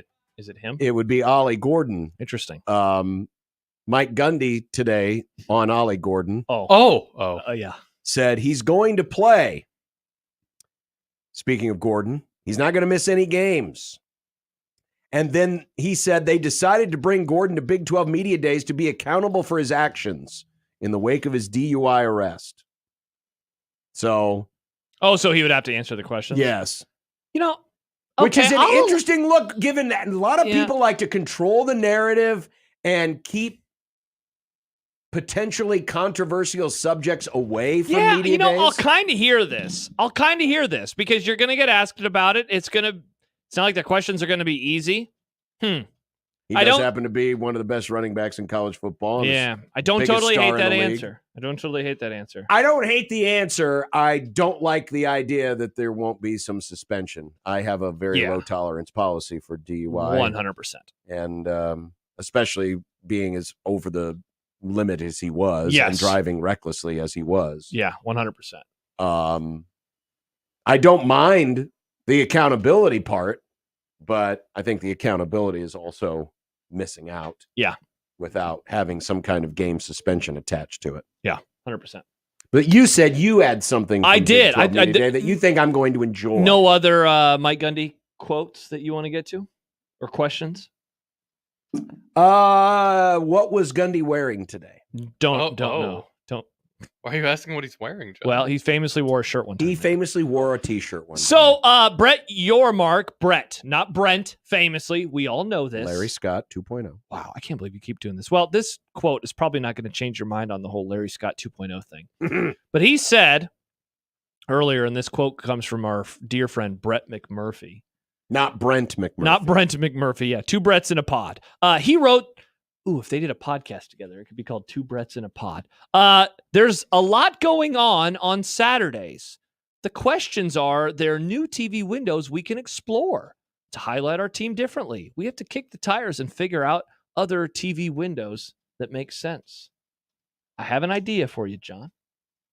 it him? It would be Ollie Gordon. Interesting. Mike Gundy today on Ollie Gordon. Yeah. Said he's going to play. Speaking of Gordon, he's not going to miss any games. And then he said they decided to bring Gordon to Big 12 Media Days to be accountable for his actions in the wake of his DUI arrest. So. Oh, so he would have to answer the question? Yes. Which is an interesting look, given that a lot of people like to control the narrative and keep potentially controversial subjects away from media days. I'll kind of hear this. Because you're going to get asked about it. It's not like the questions are going to be easy. He does happen to be one of the best running backs in college football. Yeah. I don't totally hate that answer. I don't hate the answer. I don't like the idea that there won't be some suspension. I have a very low tolerance policy for DUI. 100%. And especially being as over the limit as he was and driving recklessly as he was. Yeah, 100%. I don't mind the accountability part, but I think the accountability is also missing out. Yeah. Without having some kind of game suspension attached to it. Yeah, 100%. But you said you had something. I did. I did that you think I'm going to enjoy. No other Mike Gundy quotes that you want to get to or questions? What was Gundy wearing today? Don't know. Why are you asking what he's wearing, John? Well, he famously wore a shirt one time. He famously wore a T-shirt one time. So, Brett Yormark, not Brent, famously, we all know this. Larry Scott 2.0. Wow, I can't believe you keep doing this. Well, this quote is probably not going to change your mind on the whole Larry Scott 2.0 thing. But he said earlier, and this quote comes from our dear friend Brett McMurphy. Not Brent McMurphy. Not Brent McMurphy, yeah. Two Bretts in a pod. He wrote, if they did a podcast together, it could be called Two Bretts in a Pod. There's a lot going on Saturdays. The questions are, there are new TV windows we can explore to highlight our team differently. We have to kick the tires and figure out other TV windows that make sense. I have an idea for you, John.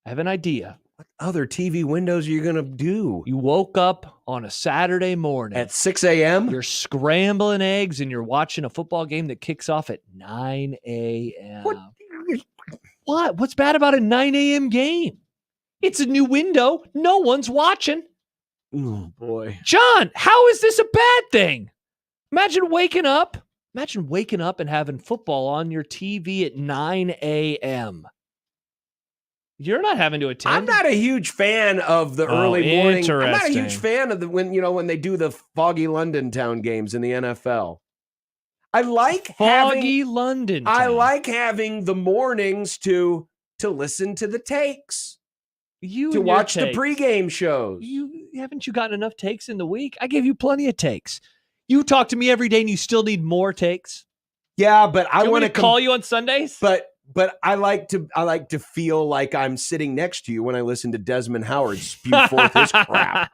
I have an idea. What other TV windows are you going to do? You woke up on a Saturday morning. At 6 a.m.? You're scrambling eggs and you're watching a football game that kicks off at 9 a.m. What? What's bad about a 9 a.m. game? It's a new window. No one's watching. Oh, boy. John, how is this a bad thing? Imagine waking up and having football on your TV at 9 a.m. You're not having to attend. I'm not a huge fan of the early morning. I'm not a huge fan of when they do the foggy London town games in the NFL. I like foggy London town. I like having the mornings to listen to the takes. To watch the pregame shows. Haven't you gotten enough takes in the week? I gave you plenty of takes. You talk to me every day and you still need more takes. Yeah, but I want to call you on Sundays. But I like to feel like I'm sitting next to you when I listen to Desmond Howard spew forth his crap.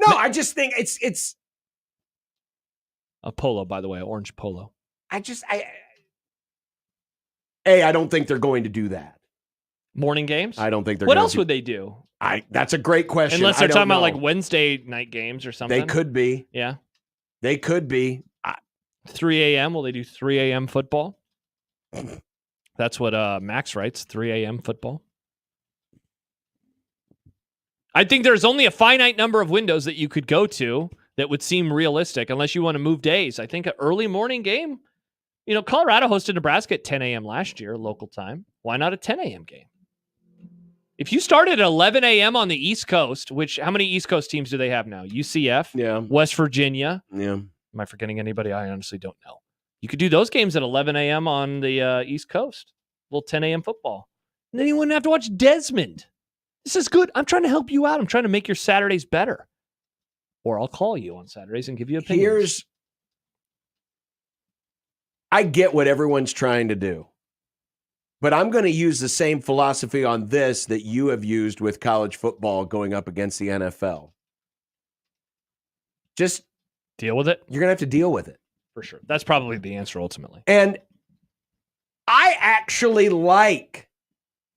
No, I just think it's a polo, by the way, orange polo. I don't think they're going to do that. Morning games? I don't think they're. What else would they do? That's a great question. Unless they're talking about like Wednesday night games or something. They could be. Yeah, they could be. 3 a.m. Will they do 3 a.m. football? That's what Max writes, 3 a.m. football. I think there's only a finite number of windows that you could go to that would seem realistic unless you want to move days. I think an early morning game, Colorado hosted Nebraska at 10 a.m. last year, local time. Why not a 10 a.m. game? If you started at 11 a.m. on the East Coast, how many East Coast teams do they have now? UCF, West Virginia. Yeah. Am I forgetting anybody? I honestly don't know. You could do those games at 11 a.m. on the East Coast. A little 10 a.m. football. And then you wouldn't have to watch Desmond. This is good. I'm trying to help you out. I'm trying to make your Saturdays better. Or I'll call you on Saturdays and give you opinions. I get what everyone's trying to do. But I'm going to use the same philosophy on this that you have used with college football going up against the NFL. Just deal with it. You're going to have to deal with it. For sure. That's probably the answer ultimately. And I actually like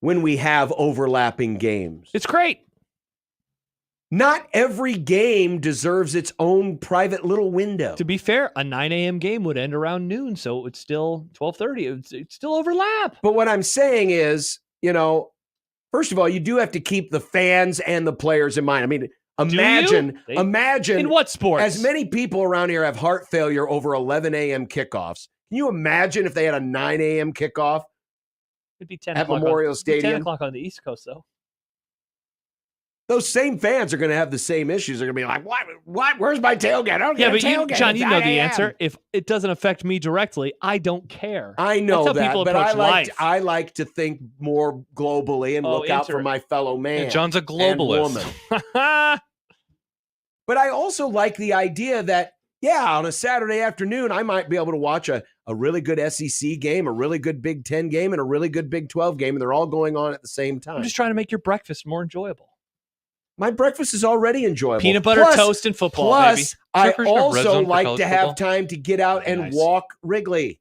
when we have overlapping games. It's great. Not every game deserves its own private little window. To be fair, a 9 a.m. game would end around noon, so it would still 12:30. It'd still overlap. But what I'm saying is, first of all, you do have to keep the fans and the players in mind. I mean, imagine in what sports? As many people around here have heart failure over 11 a.m. kickoffs. Can you imagine if they had a 9 a.m. kickoff? It'd be 10 at Memorial Stadium. 10 o'clock on the East Coast, though. Those same fans are going to have the same issues. They're going to be like, what? Where's my tailgate? I don't get a tailgate. John, you know the answer. If it doesn't affect me directly, I don't care. I know That's how people but approach life. I like to think more globally and look out for my fellow man. And John's a globalist. But I also like the idea that, on a Saturday afternoon, I might be able to watch a really good SEC game, a really good Big 10 game, and a really good Big 12 game, and they're all going on at the same time. I'm just trying to make your breakfast more enjoyable. My breakfast is already enjoyable. Peanut butter toast and football, plus, baby. I also like to have time to get out and walk Wrigley.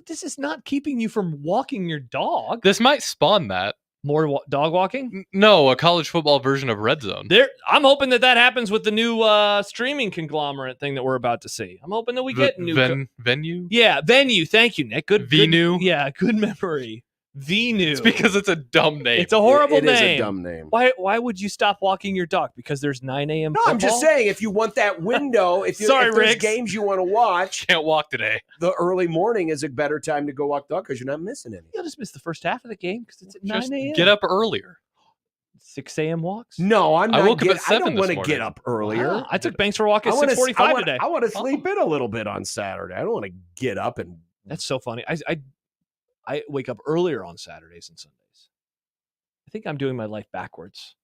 This is not keeping you from walking your dog. This might spawn that. More dog walking? No, a college football version of Red Zone. I'm hoping that happens with the new streaming conglomerate thing that we're about to see. I'm hoping that we get new venue. Yeah, venue. Thank you, Nick. Good. Venu. Yeah, good memory. Venu. It's because it's a dumb name. It's a horrible name. It is a dumb name. Why would you stop walking your dog? Because there's 9 a.m. No, football? I'm just saying, if you want that window, if there's games you want to watch, can't walk today. The early morning is a better time to go walk the dog because you're not missing any. You'll just miss the first half of the game because it's at 9 a.m. Get up earlier. 6 a.m. walks? No, I'm not. I woke up at 7 I don't want to morning. get up earlier. I took Banks for a walk at 6:45 today. I want to sleep in a little bit on Saturday. I don't want to get up and. That's so funny. I wake up earlier on Saturdays and Sundays. I think I'm doing my life backwards.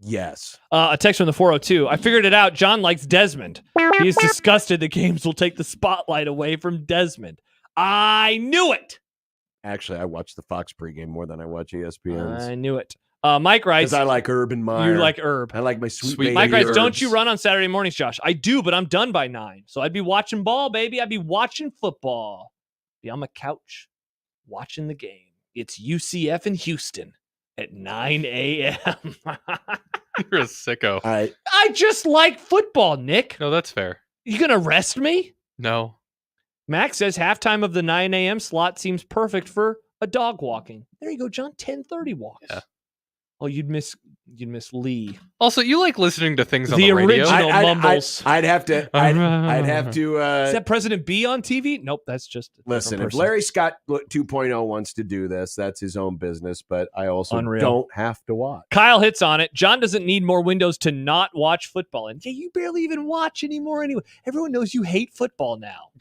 Yes. A text from the 402. I figured it out. John likes Desmond. He is disgusted the games will take the spotlight away from Desmond. I knew it. Actually, I watch the Fox pregame more than I watch ESPN's. I knew it. Mike writes. Because I like Herb and Meyer. You like Herb. I like my sweet baby Mike writes, Herbs. don't you run on Saturday mornings, Josh? I do, but I'm done by 9. So I'd be watching ball, baby. I'd be watching football. Be on my couch watching the game. It's UCF in Houston at 9 a.m. You're a sicko. I just like football, Nick. No, that's fair. You going to arrest me? No. Max says halftime of the 9 a.m. slot seems perfect for a dog walking. There you go, John. 10:30 walks. Yeah. Oh, you'd miss Lee. Also, you like listening to things on the radio. Original mumbles. I'd have to. I'd have to. Is that President B on TV? Nope, that's just. Listen, if Larry Scott 2.0 wants to do this, that's his own business. But I also don't have to watch. Kyle hits on it. John doesn't need more windows to not watch football, and you barely even watch anymore anyway. Everyone knows you hate football now.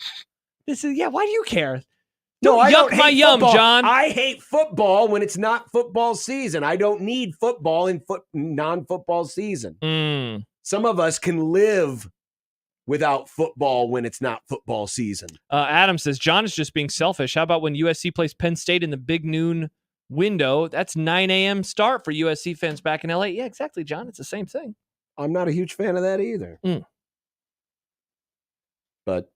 Why do you care? No, I don't yuck my hate yum, football. John. I hate football when it's not football season. I don't need football in non-football season. Some of us can live without football when it's not football season. Adam says, John is just being selfish. How about when USC plays Penn State in the big noon window? That's 9 a.m. start for USC fans back in LA. Yeah, exactly, John. It's the same thing. I'm not a huge fan of that either. But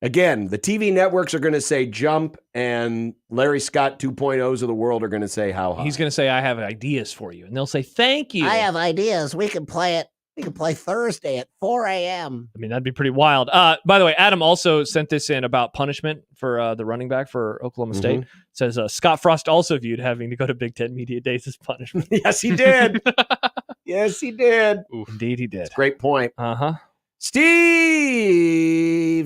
again, the TV networks are going to say jump, and Larry Scott 2.0s of the world are going to say how high. He's going to say, I have ideas for you. And they'll say, thank you. I have ideas. We can play it. We can play Thursday at 4 a.m. I mean, that'd be pretty wild. By the way, Adam also sent this in about punishment for the running back for Oklahoma State. Says Scott Frost also viewed having to go to Big Ten Media Days as punishment. Yes, he did. Yes, he did. Ooh, indeed, he did. Great point. Uh-huh. Steve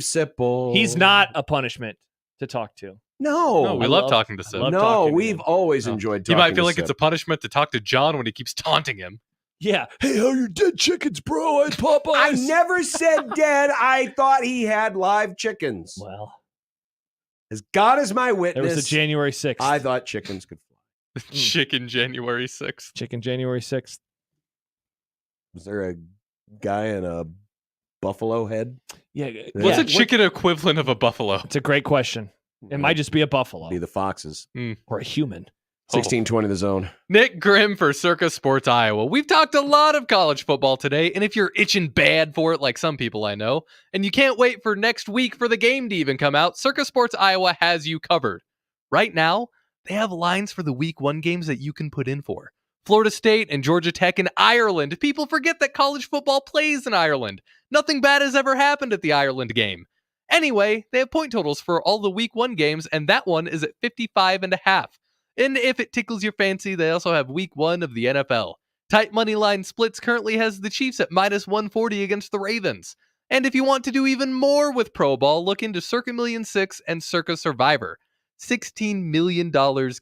Sipple. He's not a punishment to talk to. No. We love talking to Sipple. No, we've always enjoyed talking to He might feel like Sip. it's a punishment to talk to John when he keeps taunting him. Yeah. Hey, how your dead chickens, bro? I had Popeyes. I never said dead. I thought he had live chickens. Well, as God is my witness. there was a January 6th. I thought chickens could fly. Chicken January 6th. Chicken January 6th. Was there a guy in a buffalo head? Yeah. What's a chicken equivalent of a buffalo? It's a great question. It might just be a buffalo. Be the foxes. Or a human. 1620 the zone. Nick Grim for Circa Sports Iowa. We've talked a lot of college football today, and if you're itching bad for it like some people I know, and you can't wait for next week for the game to even come out, Circa Sports Iowa has you covered. Right now, they have lines for the week 1 games that you can put in for. Florida State and Georgia Tech in Ireland. People forget that college football plays in Ireland. Nothing bad has ever happened at the Ireland game. Anyway, they have point totals for all the week 1 games, and that one is at 55.5. And if it tickles your fancy, they also have week 1 of the NFL. Tight money line splits currently has the Chiefs at -140 against the Ravens. And if you want to do even more with Pro Ball, look into Circa Million 6 and Circa Survivor. $16 million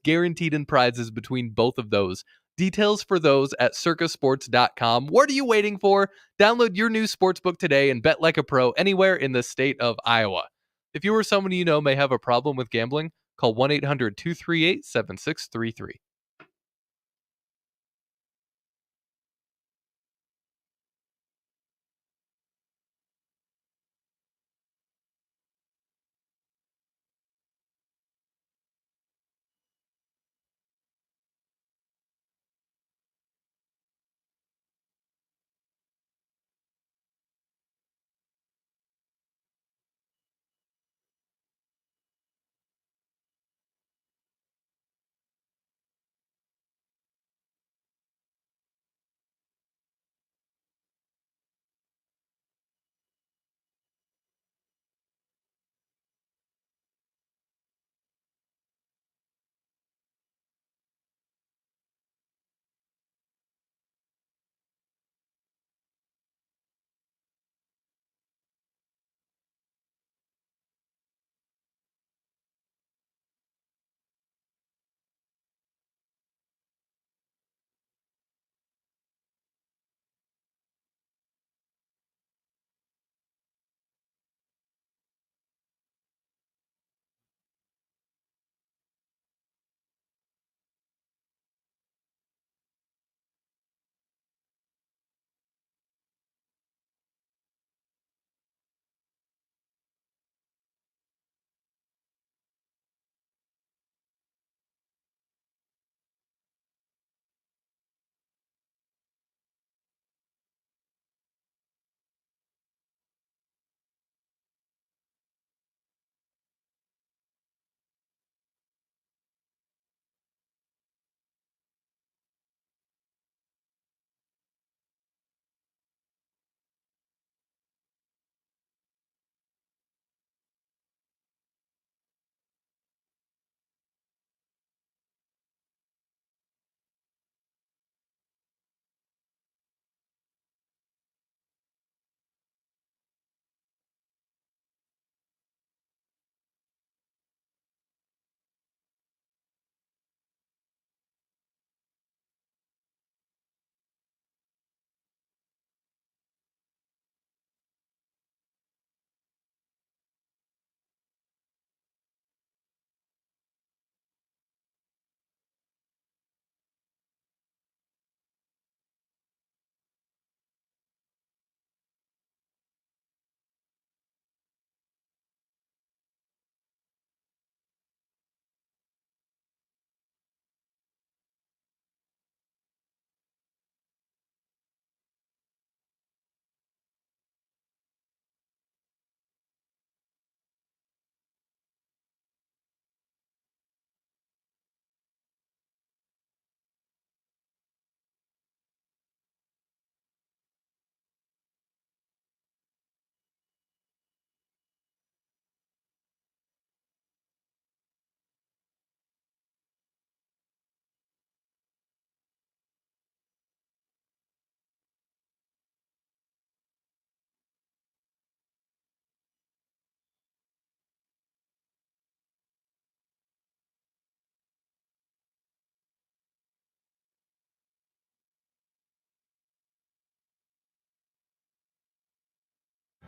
guaranteed in prizes between both of those. Details for those at circasports.com. What are you waiting for? Download your new sportsbook today and bet like a pro anywhere in the state of Iowa. If you or someone you know may have a problem with gambling, call 1-800-238-7633.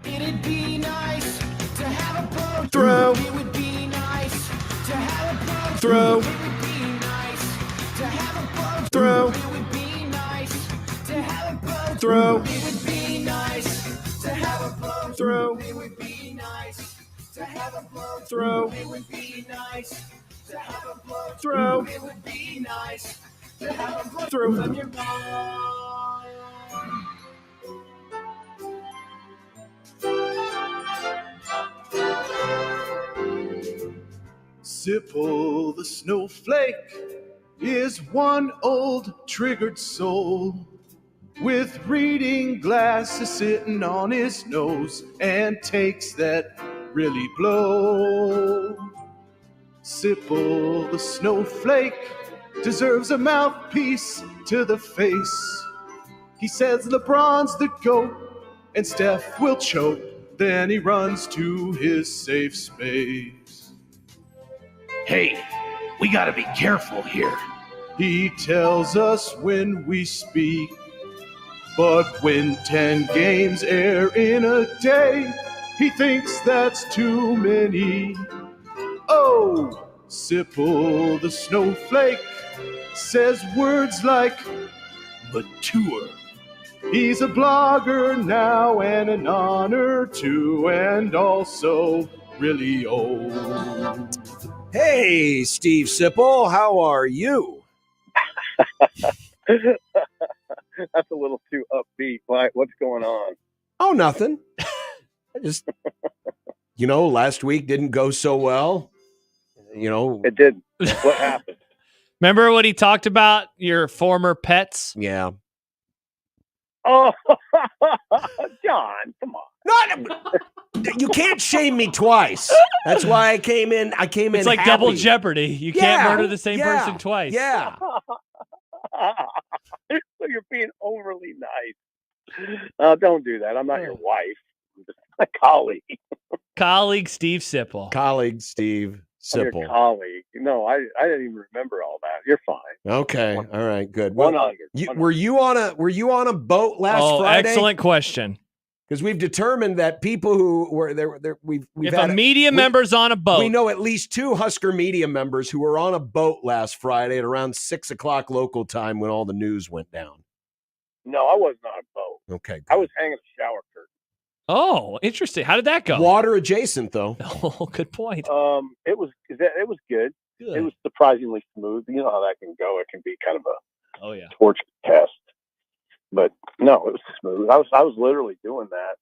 It'd be nice to have a pro. Throw. It would be nice to have a pro. Throw. It would be nice to throw. It would be nice to have a blow through. It would be nice to have a blow through. It would be nice to have a blow through. It would be nice to have a blow through from your mom. Sipple the snowflake is one old triggered soul with reading glasses sitting on his nose and takes that really blow. Sipple the snowflake deserves a mouthpiece to the face. He says LeBron's the GOAT and Steph will choke. Then he runs to his safe space. Hey, we gotta be careful here. He tells us when we speak. But when 10 games air in a day, he thinks that's too many. Oh, Sipple the snowflake says words like mature. He's a blogger now and an honor too, and also really old. Hey, Steve Sipple, how are you? That's a little too upbeat. What's going on? Oh, nothing. I just, last week didn't go so well. It didn't. What happened? Remember what he talked about? Your former pets? Yeah. Oh, John, come on. You can't shame me twice. That's why I came in. It's like happy. double jeopardy. You can't murder the same person twice. Yeah. So you're being overly nice. Don't do that. I'm not your wife. I'm just a colleague. Colleague Steve Sipple. Colleague Steve I'm your Sipple. colleague. No, I didn't even remember all that. You're fine. Okay. All right. Good. Well, were you on a boat last Friday? Excellent question. Because we've determined that people who were there, we've if had a media member's on a boat, we know at least 2 Husker media members who were on a boat last Friday at around 6:00 local time when all the news went down. No, I wasn't on a boat. Okay, good. I was hanging a shower curtain. Oh, interesting. How did that go? Water adjacent, though. Oh, good point. It was good. It was surprisingly smooth. You know how that can go. It can be kind of a torture test. But no, it was smooth. I was literally doing that,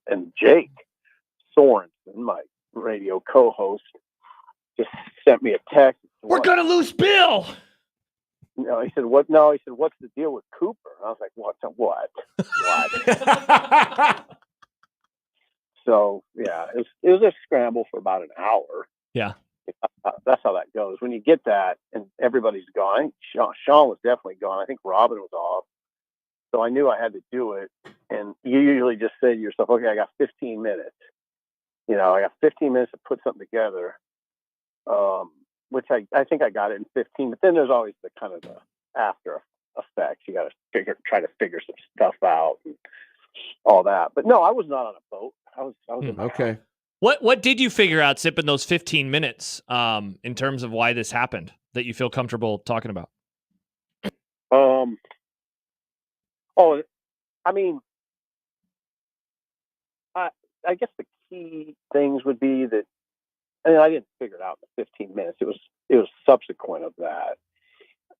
and Jake Sorensen, my radio co-host, just sent me a text. We're gonna lose Bill. No, he said what? No, he said what's the deal with Cooper? And I was like, what? So yeah, it was a scramble for about an hour. Yeah, that's how that goes. When you get that, and everybody's gone. I think Sean was definitely gone. I think Robin was off. So I knew I had to do it. And you usually just say to yourself, okay, I got 15 minutes. I got 15 minutes to put something together, which I think I got it in 15. But then there's always the kind of the after effects. You got to try to figure some stuff out and all that. But no, I was not on a boat. I was okay. What did you figure out, Sip, in those 15 minutes in terms of why this happened that you feel comfortable talking about? Oh, I mean, I guess the key things would be that, and I didn't figure it out in the 15 minutes. It was subsequent of that.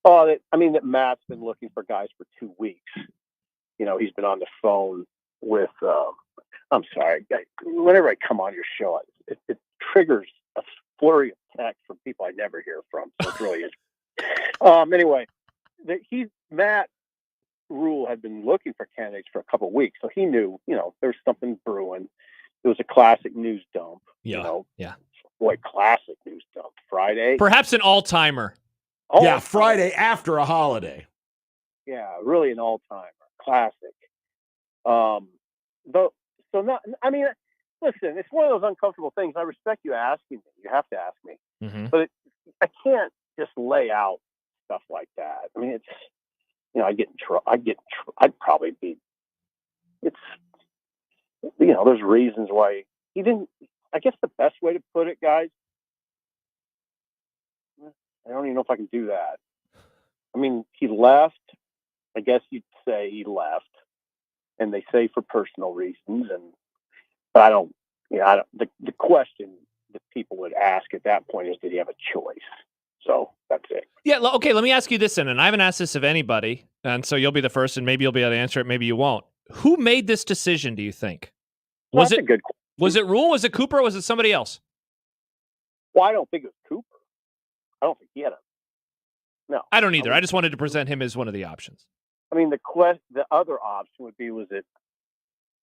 That Matt's been looking for guys for 2 weeks. He's been on the phone with. I'm sorry, whenever I come on your show, it triggers a flurry of text from people I never hear from. So it's really interesting. Anyway, Matt Rule had been looking for candidates for a couple of weeks, so he knew, there's something brewing. It was a classic news dump. Boy, classic news dump. Friday, perhaps an all-timer. Friday after a holiday. Yeah, really an all-timer, classic. Listen, it's one of those uncomfortable things. I respect you asking me. You have to ask me, but I can't just lay out stuff like that. I mean, it's. I get in trouble. I'd probably be. It's. There's reasons why he didn't. I guess the best way to put it, guys. I don't even know if I can do that. I mean, he left. I guess you'd say he left and they say for personal reasons. But I don't. The question that people would ask at that point is, did he have a choice? So that's it. Yeah. Okay. Let me ask you this then, and I haven't asked this of anybody, and so you'll be the first, and maybe you'll be able to answer it. Maybe you won't. Who made this decision? Do you think? Was it good? Was it Rule? Was it Cooper? Or was it somebody else? Well, I don't think it was Cooper. I don't think he had a. No, I don't either. I just wanted to present him as one of the options. I mean, the other option would be, was it,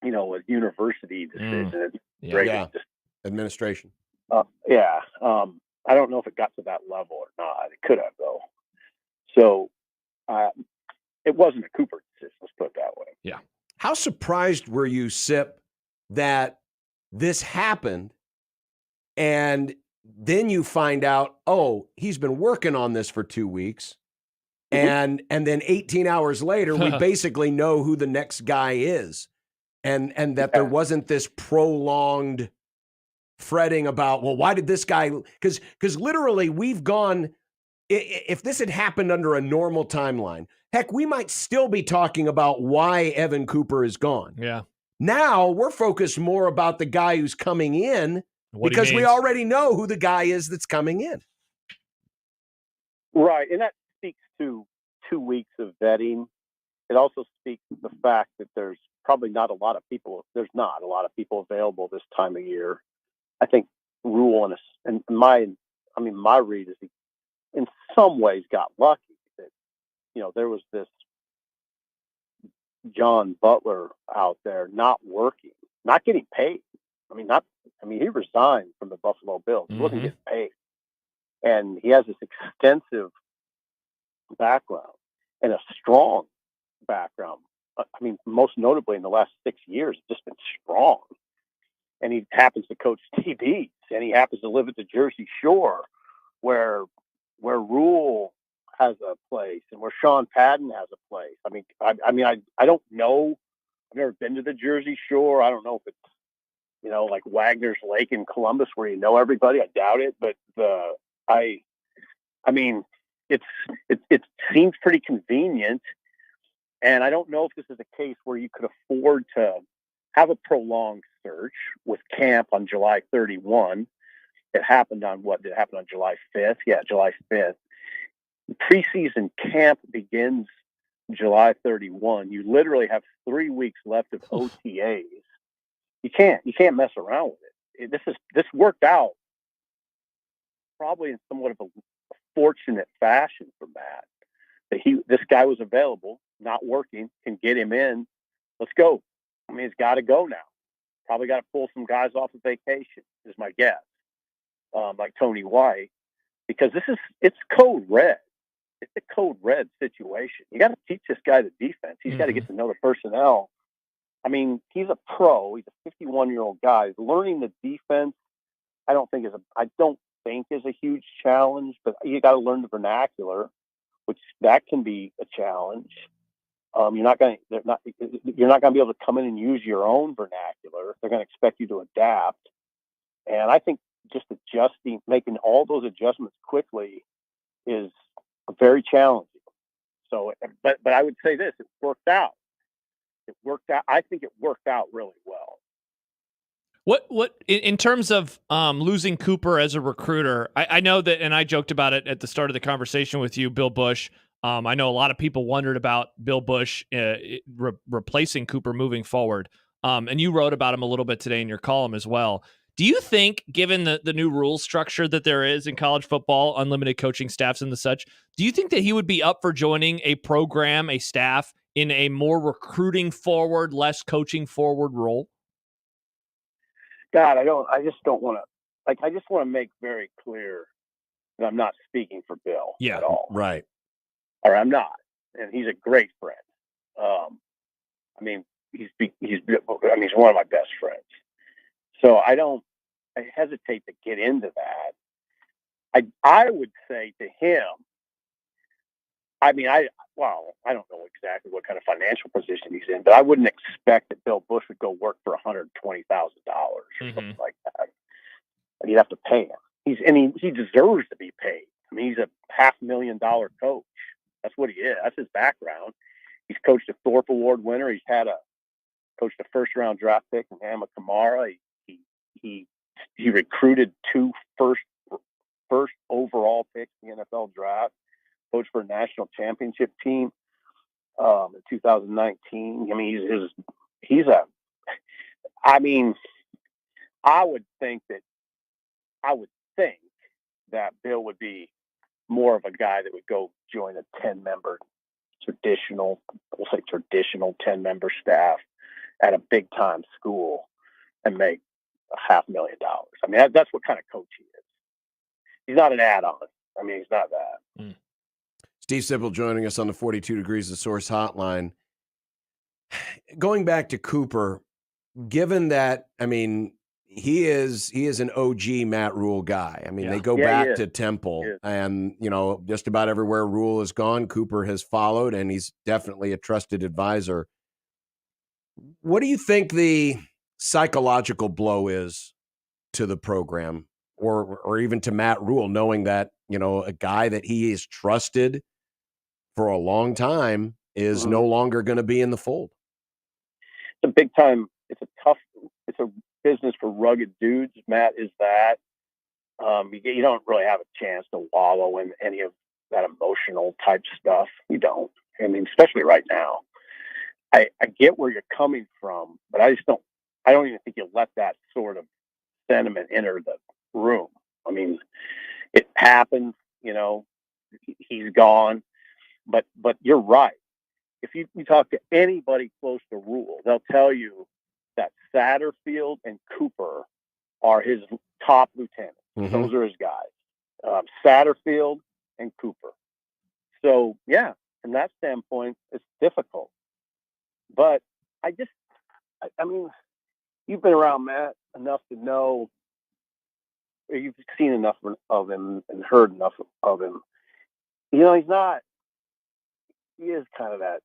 a university decision? Administration. I don't know if it got to that level or not. It could have, though. So it wasn't a Cooper decision, let's put it that way. Yeah. How surprised were you, Sip, that this happened and then you find out, oh, he's been working on this for 2 weeks, and then 18 hours later, we basically know who the next guy is, and that there wasn't this prolonged fretting about, well, why did this guy? Because literally we've gone. If this had happened under a normal timeline, heck, we might still be talking about why Evan Cooper is gone. Yeah. Now we're focused more about the guy who's coming in, because we already know who the guy is that's coming in. Right. And that speaks to 2 weeks of vetting. It also speaks to the fact that there's probably not a lot of people. There's not a lot of people available this time of year. I think Rule and my read is he, in some ways, got lucky that, there was this John Butler out there not working, not getting paid. He resigned from the Buffalo Bills. He wasn't getting paid. And he has this extensive background and a strong background. Most notably in the last 6 years, it's just been strong. And he happens to coach TVs, and he happens to live at the Jersey Shore, where Rule has a place and where Sean Padden has a place. I don't know. I've never been to the Jersey Shore. I don't know if it's, like Wagner's Lake in Columbus where you know everybody. I doubt it, but it seems pretty convenient. And I don't know if this is a case where you could afford to have a prolonged search with camp on July 31. It happened on Did it happen on July 5th? Yeah, July 5th. Preseason camp begins July 31. You literally have 3 weeks left of OTAs. You can't mess around with it. This worked out probably in somewhat of a fortunate fashion for Matt. That this guy was available, not working, can get him in. Let's go. He's got to go now. Probably got to pull some guys off of vacation, is my guess. Like Tony White, because it's code red. It's a code red situation. You got to teach this guy the defense. He's got to get to know the personnel. He's a pro. He's a 51-year-old guy. Learning the defense, I don't think is a huge challenge. But you got to learn the vernacular, which that can be a challenge. You're not going to be able to come in and use your own vernacular. They're going to expect you to adapt. And I think just making all those adjustments quickly is very challenging. So, but I would say this: it worked out. I think it worked out really well. What in terms of losing Cooper as a recruiter? I know that, and I joked about it at the start of the conversation with you, Bill Bush. I know a lot of people wondered about Bill Bush replacing Cooper moving forward. And you wrote about him a little bit today in your column as well. Do you think, given the new rule structure that there is in college football, unlimited coaching staffs and the such, do you think that he would be up for joining a program, a staff, in a more recruiting forward, less coaching forward role? God, I just don't want to. I just want to make very clear that I'm not speaking for Bill at all. Right. Or I'm not, and he's a great friend. He's one of my best friends. So I hesitate to get into that. I would say to him, I don't know exactly what kind of financial position he's in, but I wouldn't expect that Bill Bush would go work for $120,000 or something like that. And you'd have to pay him. He deserves to be paid. He's a $500,000 coach. That's what he is. That's his background. He's coached a Thorpe Award winner. He's had coached a first-round draft pick in Hama Kamara. He recruited 2 first overall picks in the NFL draft. Coached for a national championship team in 2019. I mean, I would think that Bill would be more of a guy that would go join a 10-member traditional 10-member staff at a big-time school and make $500,000. I mean, that's what kind of coach he is. He's not an add-on. I mean, he's not that. Steve Sipple joining us on the 42 Degrees of Source hotline. Going back to Cooper, given that, I mean, he is an OG Matt Rule guy. I mean, they go back to Temple, and, you know, just about everywhere Rule has gone, Cooper has followed, and he's definitely a trusted advisor. What do you think the psychological blow is to the program, or even to Matt Rule, knowing that, you know, a guy that he is trusted for a long time is no longer going to be in the fold? It's a big time. It's a business for rugged dudes. Matt is that. You don't really have a chance to wallow in any of that emotional type stuff. You don't. I mean, especially right now. I get where you're coming from, but I don't even think you let that sort of sentiment enter the room. I mean, it happens, you know, he's gone, but you're right. If you talk to anybody close to Rule, they'll tell you that Satterfield and Cooper are his top lieutenants. Those are his guys. Satterfield and Cooper. So, yeah, from that standpoint, it's difficult. But I mean, you've been around Matt enough to know, you've seen enough of him and heard enough of him. You know, he is kind of that,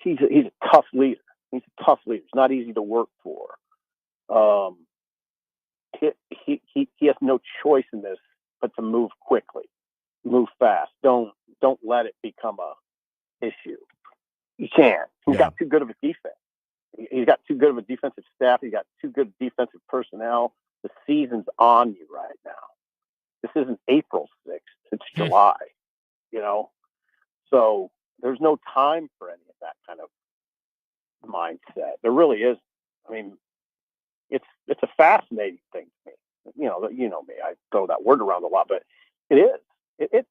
he's a tough leader. He's a tough leader. It's not easy to work for. He has no choice in this but to move quickly, move fast. Don't let it become a issue. You can't. He's got too good of a defense. He's got too good of a defensive staff. He's got too good defensive personnel. The season's on you right now. This isn't April 6th. It's July, you know? So there's no time for any of that kind of mindset. There really is. I mean, it's a fascinating thing to me. You know me. I throw that word around a lot, but it is. It's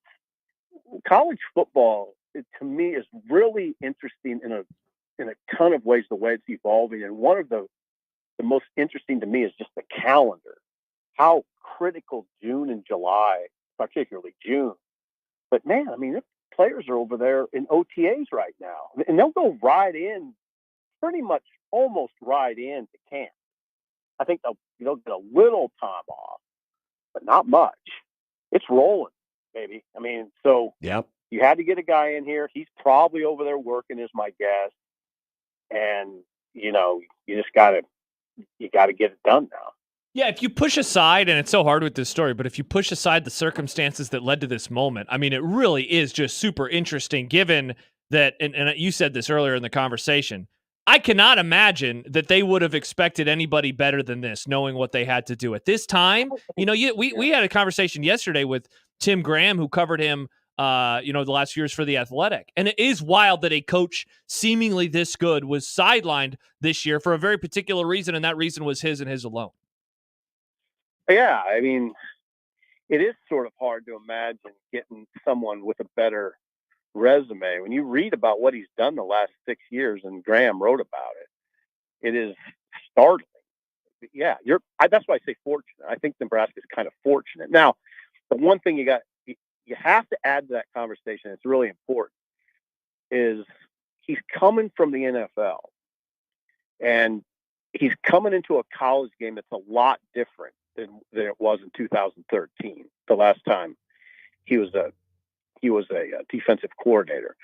college football. To me, is really interesting in a ton of ways. The way it's evolving, and one of the most interesting to me is just the calendar. How critical June and July, particularly June. But man, I mean, players are over there in OTAs right now, and they'll go right in, pretty much almost right in to camp. I think they'll get a little time off, but not much. It's rolling, baby. I mean, so you had to get a guy in here. He's probably over there working, is my guess. And you know, you just gotta get it done now. Yeah, if you push aside, and it's so hard with this story, but if you push aside the circumstances that led to this moment, I mean, it really is just super interesting given that, and you said this earlier in the conversation, I cannot imagine that they would have expected anybody better than this, knowing what they had to do at this time. You know, we had a conversation yesterday with Tim Graham, who covered him, the last few years for The Athletic. And it is wild that a coach seemingly this good was sidelined this year for a very particular reason, and that reason was his and his alone. Yeah, I mean, it is sort of hard to imagine getting someone with a better resume. When you read about what he's done the last 6 years, and Graham wrote about it, it is startling. Yeah, that's why I say fortunate. I think Nebraska is kind of fortunate. Now, the one thing you have to add to that conversation, it's really important, is he's coming from the NFL, and he's coming into a college game that's a lot different than it was in 2013, the last time he was a defensive coordinator.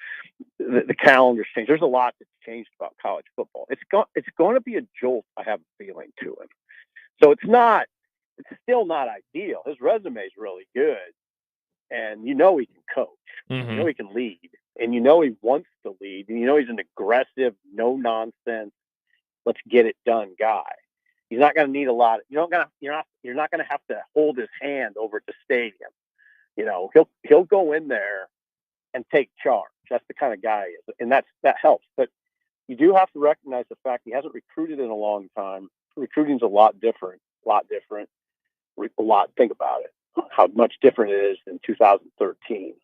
The calendar's changed. There's a lot that's changed about college football. It's going to be a jolt, I have a feeling, to him. So it's still not ideal. His resume is really good, and you know he can coach. You know he can lead, and you know he wants to lead, and you know he's an aggressive, no nonsense, let's get it done guy. He's not going to need a lot. You're not going to have to hold his hand over at the stadium. He'll go in there and take charge. That's the kind of guy he is, and that helps. But you do have to recognize the fact he hasn't recruited in a long time. Recruiting's a lot different. Think about it, how much different it is than 2013.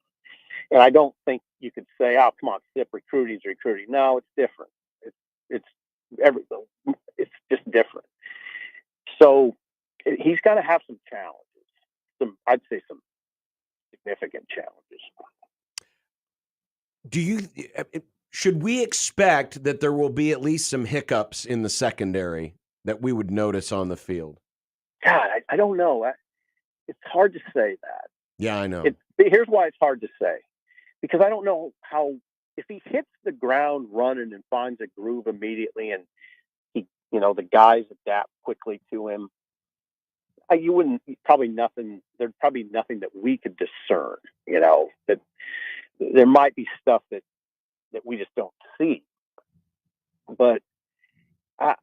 And I don't think you could say, "Oh, come on, Sip, recruiting's recruiting." No, it's different. It's everything. It's just different. So he's got to have some challenges. I'd say some significant challenges. Should we expect that there will be at least some hiccups in the secondary that we would notice on the field? God, I don't know. It's hard to say that. Yeah, I know. Here's why it's hard to say. Because I don't know if he hits the ground running and finds a groove immediately and the guys adapt quickly to him, there'd probably nothing that we could discern, that there might be stuff that we just don't see. But I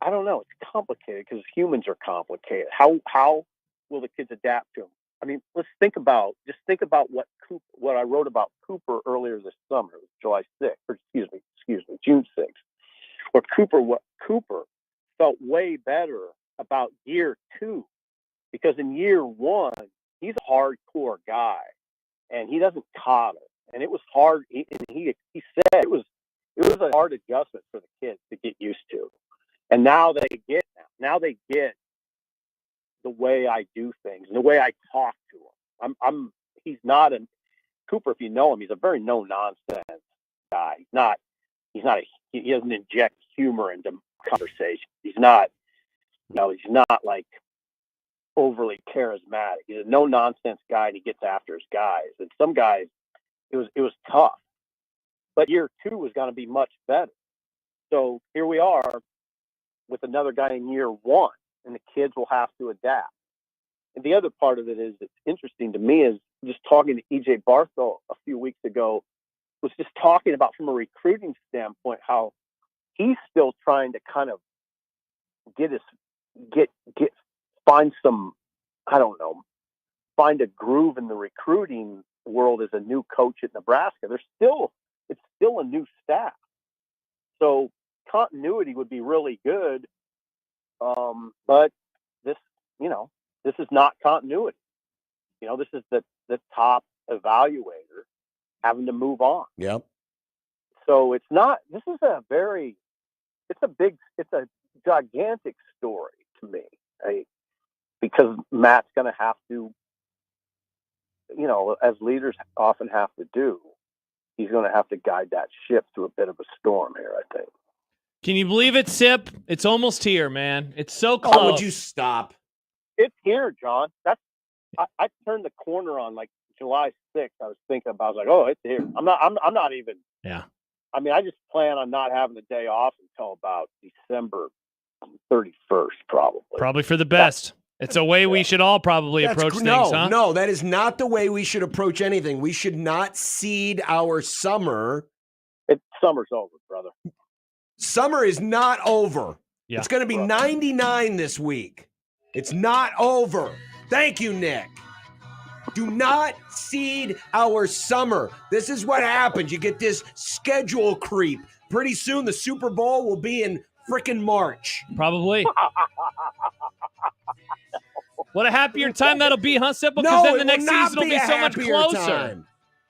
don't know. It's complicated because humans are complicated. How will the kids adapt to him? I mean, let's think about what I wrote about Cooper earlier this summer, July 6th, June 6th, where Cooper felt way better about year 2, because in year 1 he's a hardcore guy and he doesn't coddle, and it was hard. He said it was a hard adjustment for the kids to get used to, and now they get the way I do things and the way I talk to him. He's not Cooper, if you know him, he's a very no nonsense guy. He doesn't inject humor into conversation. He's not like overly charismatic. He's a no nonsense guy, and he gets after his guys. And some guys, it was tough. But year 2 was going to be much better. So here we are with another guy in year 1, and the kids will have to adapt. And the other part of it is that's interesting to me is just talking to EJ Barthel a few weeks ago, was just talking about from a recruiting standpoint how he's still trying to kind of find a groove in the recruiting world as a new coach at Nebraska. It's still a new staff. So continuity would be really good. But this is not continuity. This is the top evaluator having to move on. Yep. So it's a gigantic story to me, because Matt's going to have to, as leaders often have to do, he's going to have to guide that ship through a bit of a storm here, I think. Can you believe it, Sip? It's almost here, man. It's so close. Oh, would you stop? It's here, John. I turned the corner on like July 6th. I was like, oh, it's here. I'm not even. Yeah. I mean, I just plan on not having the day off until about December 31st, probably. Probably for the best. It's a way we should all probably approach things, huh? No, that is not the way we should approach anything. We should not seed our summer. Summer's over, brother. Summer is not over. Yeah. It's going to be 99 this week. It's not over. Thank you, Nick. Do not seed our summer. This is what happens. You get this schedule creep. Pretty soon the Super Bowl will be in frickin' March. Probably. What a happier time that'll be, huh, Sipple? Because then the next season will be so much closer.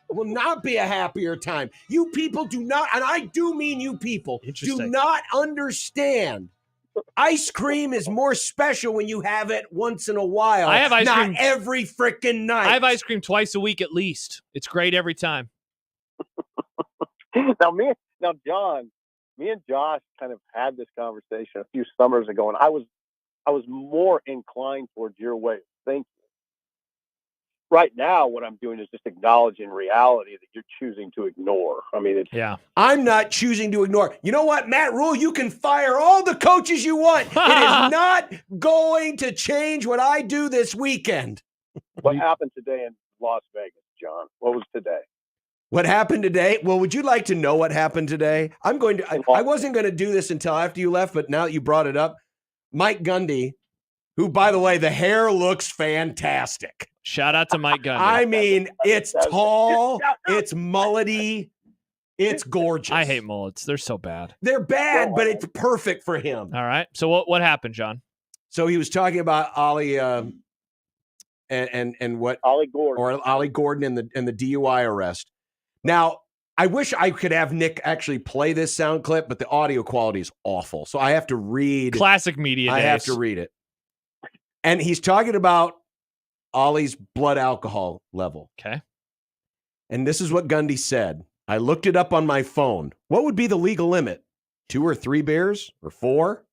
It will not be a happier time. You people do not, and I do mean you people, do not understand. Ice cream is more special when you have it once in a while. I have ice cream not every freaking night. I have ice cream twice a week at least. It's great every time. Now, John, me and Josh kind of had this conversation a few summers ago, and I was more inclined towards your way of thinking. Right now, what I'm doing is just acknowledging reality that you're choosing to ignore. I mean, I'm not choosing to ignore. You know what, Matt Rule? You can fire all the coaches you want. It is not going to change what I do this weekend. What happened today in Las Vegas, John? What was today? What happened today? Well, would you like to know what happened today? I wasn't going to do this until after you left, but now that you brought it up, Mike Gundy, who, by the way, the hair looks fantastic. Shout out to Mike Gundy. I mean, it's tall, it's mullety, it's gorgeous. I hate mullets. They're so bad. They're bad, but it's perfect for him. All right. So what happened, John? So he was talking about Ollie and what Ollie Gordon or Ollie Gordon and the DUI arrest. Now, I wish I could have Nick actually play this sound clip, but the audio quality is awful. So I have to read. Classic media days. I have to read it. And he's talking about Ollie's blood alcohol level. Okay. And this is what Gundy said. I looked it up on my phone. What would be the legal limit? 2 or 3 beers or 4?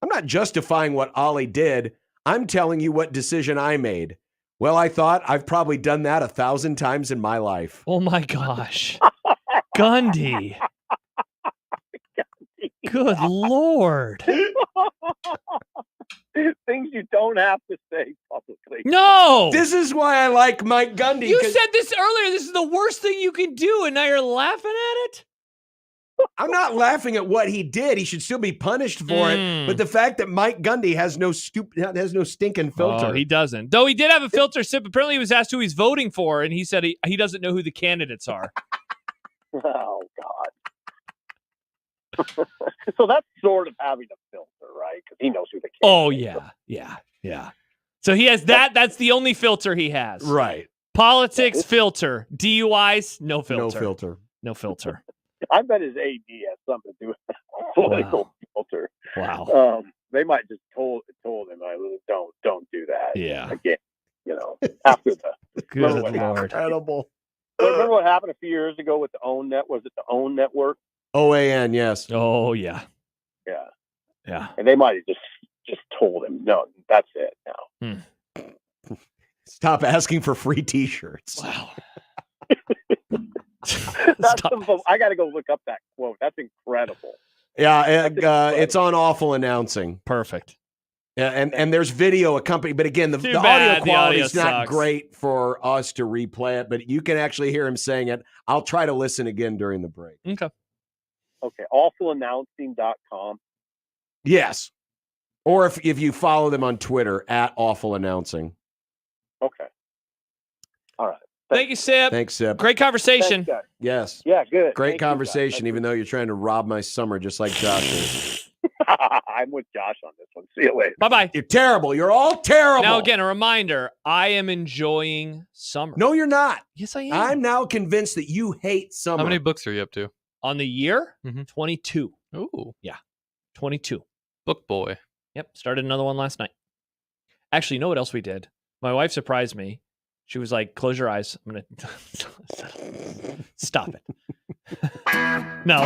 I'm not justifying what Ollie did. I'm telling you what decision I made. Well, I thought I've probably done that 1,000 times in my life. Oh my gosh. Gundy. Good Lord. Things you don't have to say publicly. No. This is why I like Mike Gundy. You said this earlier. This is the worst thing you can do, and now you're laughing at it? I'm not laughing at what he did. He should still be punished for it. But the fact that Mike Gundy has no stinking filter. Oh, he doesn't. Though he did have a filter sip. Apparently he was asked who he's voting for, and he said he doesn't know who the candidates are. Oh, God. So that's sort of having a filter, right? Because he knows who the candidates are. Yeah. So he has that. That's the only filter he has. Right. Politics, filter. DUIs, no filter. No filter. I bet his AD has something to do with the political filter. Wow. They might just told him, don't do that. Yeah. Again, after the good Lord. Incredible. Remember what happened a few years ago with the OWN net? Was it the OWN network? OAN, yes. Oh yeah. Yeah. Yeah. And they might have just told him, no, that's it now. Stop asking for free T-shirts. Wow. I got to go look up that quote. That's incredible. Yeah, it's on Awful Announcing. Perfect. Yeah, and there's video accompanied, but again, the audio quality is not great for us to replay it, but you can actually hear him saying it. I'll try to listen again during the break. Okay, awfulannouncing.com. Yes. Or if you follow them on Twitter at Awful Announcing. Okay. All right. Thank you, Sip. Thanks, Sip. Great conversation. Thanks, yes. Yeah, good. Great conversation, even though you're trying to rob my summer just like Josh is. I'm with Josh on this one. See you later. Bye-bye. You're terrible. You're all terrible. Now, again, a reminder, I am enjoying summer. No, you're not. Yes, I am. I'm now convinced that you hate summer. How many books are you up to? On the year? 22. Ooh. Yeah, 22. Book boy. Yep, started another one last night. Actually, you know what else we did? My wife surprised me. She was like, close your eyes. I'm going to stop it. No.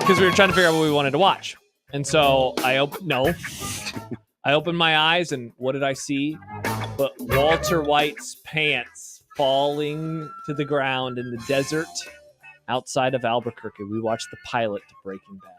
Because we were trying to figure out what we wanted to watch. And so I opened my eyes, and what did I see? But Walter White's pants falling to the ground in the desert outside of Albuquerque. We watched the pilot to Breaking Bad.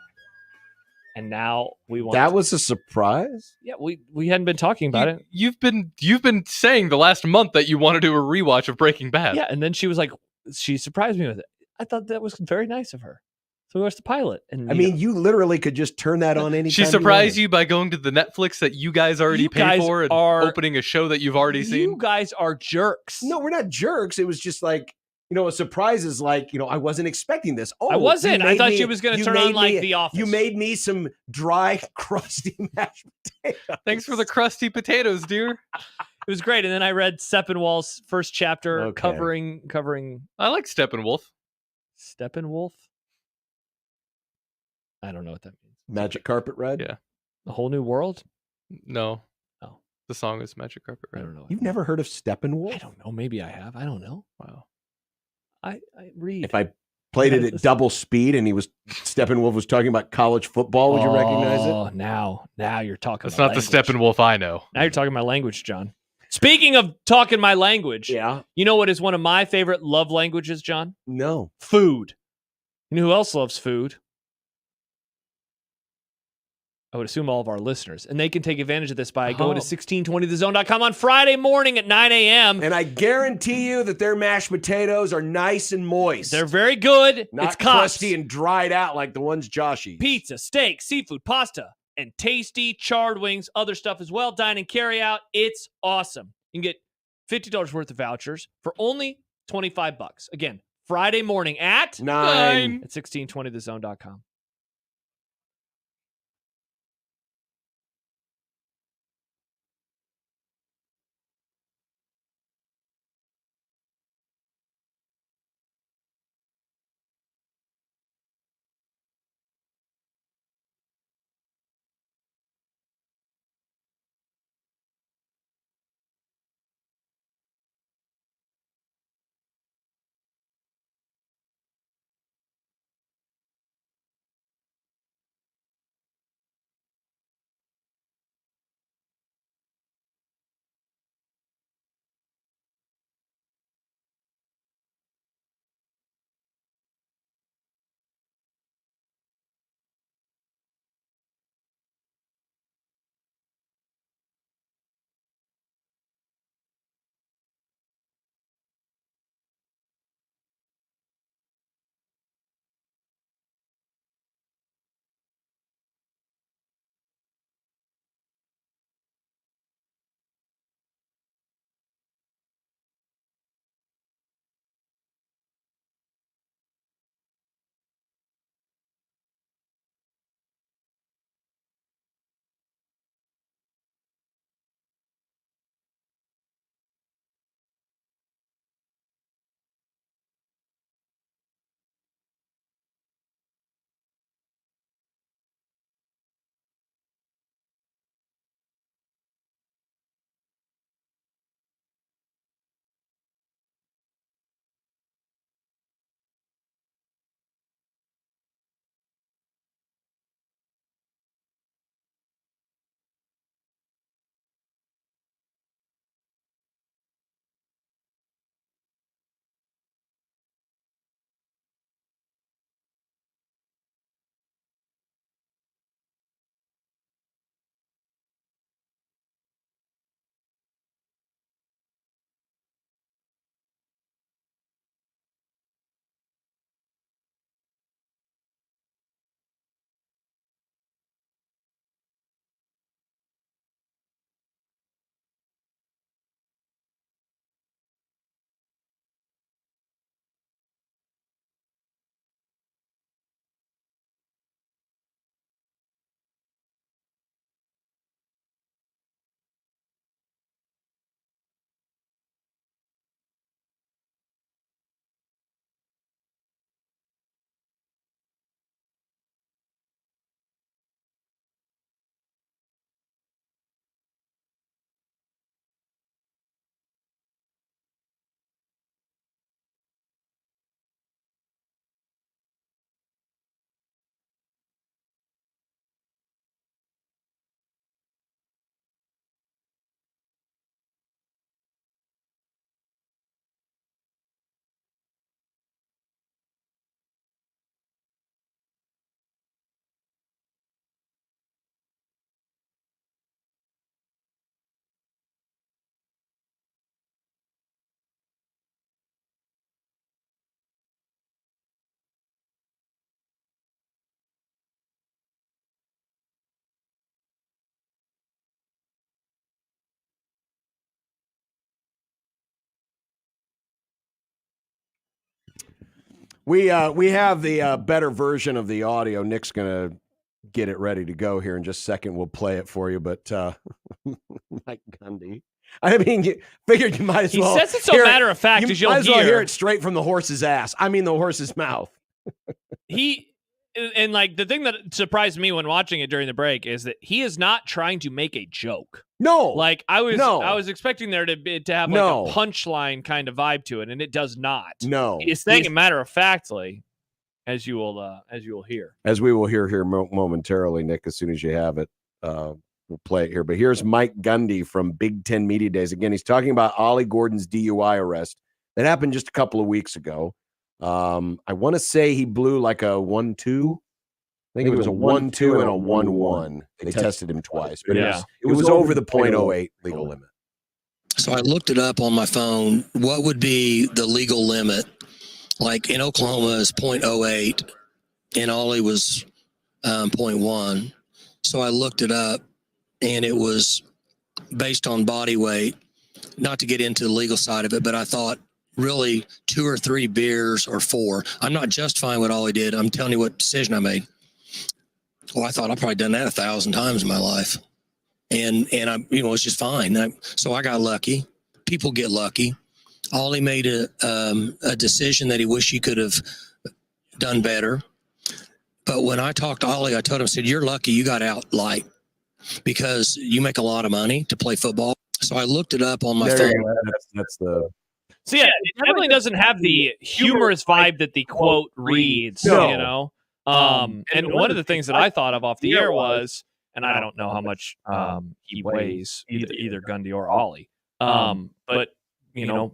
And now we want. That was a surprise? Yeah, we hadn't been talking about it. You've been saying the last month that you want to do a rewatch of Breaking Bad. Yeah, and then she was like, she surprised me with it. I thought that was very nice of her. So we watched the pilot. And you literally could just turn that on anytime. She surprised you by going to the Netflix that you guys already paid for and opening a show that you've already seen. You guys are jerks. No, we're not jerks. It was just like, a surprise is like, I wasn't expecting this. Oh, I wasn't. I thought she was going to turn on like The Office. You made me some dry, crusty mashed potatoes. Thanks for the crusty potatoes, dear. It was great. And then I read Steppenwolf's first chapter covering. I like Steppenwolf. Steppenwolf? I don't know what that means. Magic Carpet Ride? Yeah. A Whole New World? No. Oh. The song is Magic Carpet Ride. I don't know. You've never heard of Steppenwolf? I don't know. Maybe I have. I don't know. Wow. I read. If I played it at double speed and Steppenwolf was talking about college football, would you recognize it? Oh, now you're talking. That's not language. the Steppenwolf I know. Now you're talking my language, John. Speaking of talking my language, yeah. You know what is one of my favorite love languages, John? No. Food. You know who else loves food? I would assume all of our listeners. And they can take advantage of this by going to 1620thezone.com on Friday morning at 9 a.m. And I guarantee you that their mashed potatoes are nice and moist. They're very good. Not it's Cops. crusty and dried out like the ones Josh eats. Pizza, steak, seafood, pasta, and tasty charred wings, other stuff as well. Dine and carry out. It's awesome. You can get $50 worth of vouchers for only $25. Again, Friday morning at 9 at 1620thezone.com. We have the better version of the audio. Nick's going to get it ready to go here in just a second. We'll play it for you. But Mike Gundy, I mean, you figured you might as well. He says it so matter of fact, as you'll might as well hear it straight from the horse's ass. I mean, the horse's mouth. And like the thing that surprised me when watching it during the break is that he is not trying to make a joke. No, like I was expecting there to have like a punchline kind of vibe to it, and it does not. No, he's saying it matter of factly, as you will hear, as we will hear here momentarily, Nick. As soon as you have it, we'll play it here. But here's Mike Gundy from Big Ten Media Days. Again, he's talking about Ollie Gordon's DUI arrest that happened just a couple of weeks ago. I want to say he blew like a 1-2 I think it was a 1-2 and a 1-1. They tested him twice, but it was over the .08 legal limit. So I looked it up on my phone. What would be the legal limit? Like in Oklahoma is .08, in Ollie was 0.1. So I looked it up, and it was based on body weight. Not to get into the legal side of it, but I thought really 2 or 3 beers or 4. I'm not justifying what Ollie did. I'm telling you what decision I made. Well, I thought I've probably done that 1,000 times in my life. And I, it's just fine. So I got lucky. People get lucky. Ollie made a decision that he wished he could have done better. But when I talked to Ollie, I told him, I said, you're lucky you got out light because you make a lot of money to play football. So I looked it up on my phone. That's the... So yeah, it definitely doesn't have the humorous vibe that the quote reads, and one of the things that I thought of off the air was, and I don't know how much he weighs, either Gundy or Ollie, but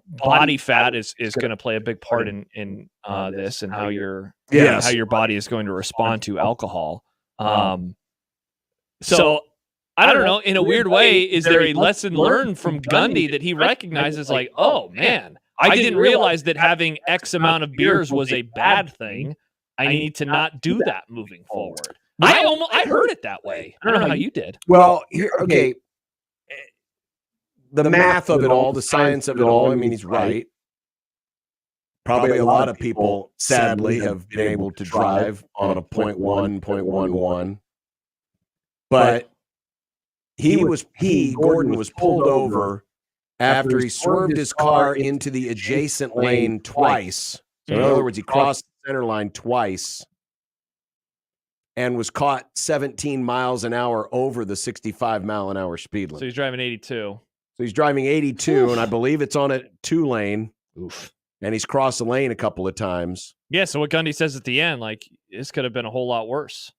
body fat is going to play a big part in this and how your body is going to respond to alcohol. So I don't know. In a weird way, is there a lesson learned from Gundy that he recognizes, like, oh man, I didn't realize that having X amount of beers was a bad thing. I need to not do that moving forward. I heard it that way. I don't know how you did. Well, okay. The math of it all, the science of it all, I mean, he's right. Probably a lot of people, sadly, have been able to drive on a 0.1, 0.11. But Gordon was pulled over after he swerved his car into the adjacent lane twice. So in other words, he crossed the center line twice and was caught 17 miles an hour over the 65-mile-an-hour speed limit. So he's driving 82. So he's driving 82, and I believe it's on a 2-lane. Oof. And he's crossed the lane a couple of times. Yeah, so what Gundy says at the end, like, this could have been a whole lot worse.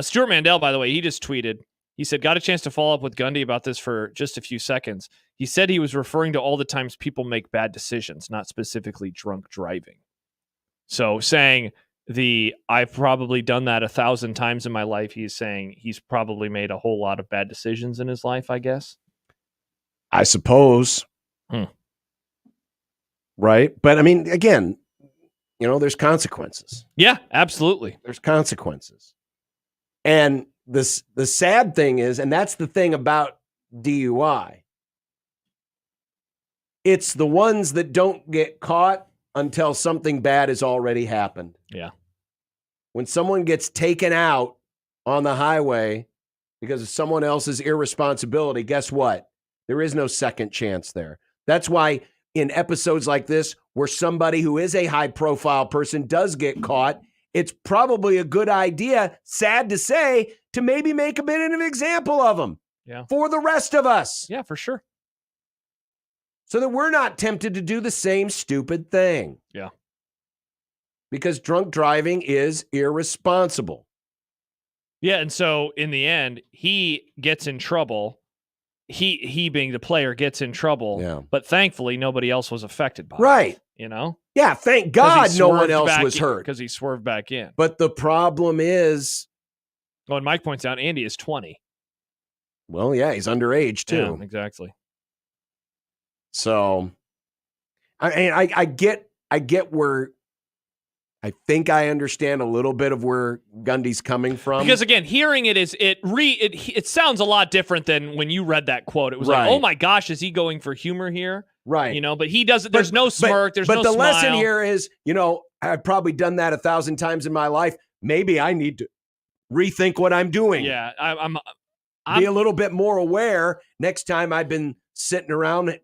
Stuart Mandel, by the way, he just tweeted, he said, got a chance to follow up with Gundy about this for just a few seconds. He said he was referring to all the times people make bad decisions, not specifically drunk driving. So saying I've probably done that 1,000 times in my life, he's saying he's probably made a whole lot of bad decisions in his life, I guess. I suppose. Right? But, I mean, again, there's consequences. Yeah, absolutely. There's consequences. And the sad thing is, and that's the thing about DUI, it's the ones that don't get caught until something bad has already happened. Yeah. When someone gets taken out on the highway because of someone else's irresponsibility, guess what? There is no second chance there. That's why in episodes like this, where somebody who is a high-profile person does get caught, it's probably a good idea, sad to say, to maybe make a bit of an example of them for the rest of us. Yeah, for sure. So that we're not tempted to do the same stupid thing. Yeah. Because drunk driving is irresponsible. Yeah, and so in the end, he gets in trouble. He being the player gets in trouble, but thankfully nobody else was affected by it. Yeah, thank God no one else was hurt. Because he swerved back in. But the problem is... Oh, and Mike points out Andy is 20. Well, yeah, he's underage too. Yeah, exactly. So, I get where... I think I understand a little bit of where Gundy's coming from. Because again, hearing it it sounds a lot different than when you read that quote. It was like, oh my gosh, is he going for humor here? Right. But he doesn't. There's no smirk. There's no smile. But the lesson here is, I've probably done that 1,000 times in my life. Maybe I need to rethink what I'm doing. Yeah, I'm be a little bit more aware next time I've been sitting around,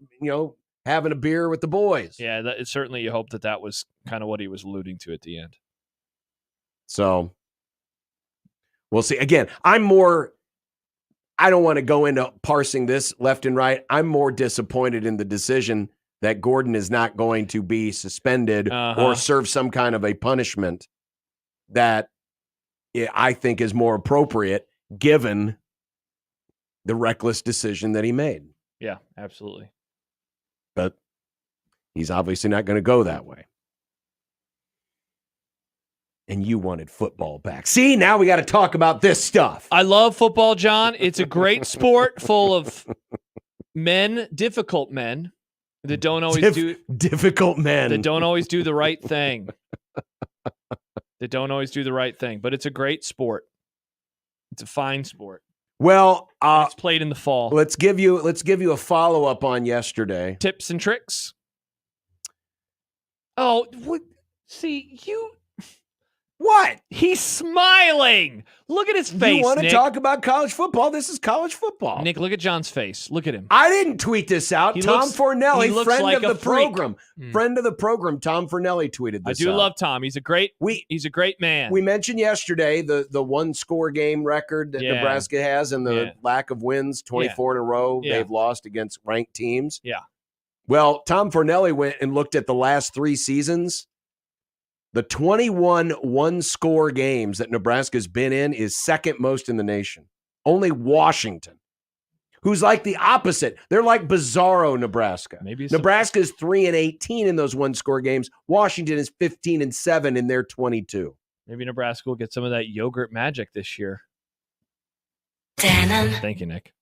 having a beer with the boys. Yeah, certainly you hope that was kind of what he was alluding to at the end. So we'll see. Again, I don't want to go into parsing this left and right. I'm more disappointed in the decision that Gordon is not going to be suspended or serve some kind of a punishment that I think is more appropriate given the reckless decision that he made. Yeah, absolutely. But he's obviously not going to go that way. and you wanted football back. See, now we got to talk about this stuff. I love football, John. It's a great sport full of men, difficult men that don't always difficult men that don't always do the right thing. That don't always do the right thing, but it's a great sport. It's a fine sport. Well, it's played in the fall. Let's give you a follow-up on yesterday. Tips and tricks. Oh, see, you... What? He's smiling. Look at his face, You want to Nick. talk about college football? This is college football. Nick, look at John's face. Look at him. I didn't tweet this out. He Tom looks- Fornelli, he looks friend like of the a freak. program. Friend of the program, Tom Fornelli tweeted I this do out. love Tom. He's a great man. We mentioned yesterday the one-score game record that Yeah. Nebraska has and the lack of wins, 24 in a row Yeah. they've lost against ranked teams. Yeah. Well, Tom Fornelli went and looked at the last 3 seasons. The 21 one-score games that Nebraska's been in is second most in the nation. Only Washington, who's like the opposite. They're like bizarro Nebraska. Nebraska's 3-18 in those one-score games. Washington is 15-7 in their 22. Maybe Nebraska will get some of that yogurt magic this year. Thank you, Nick.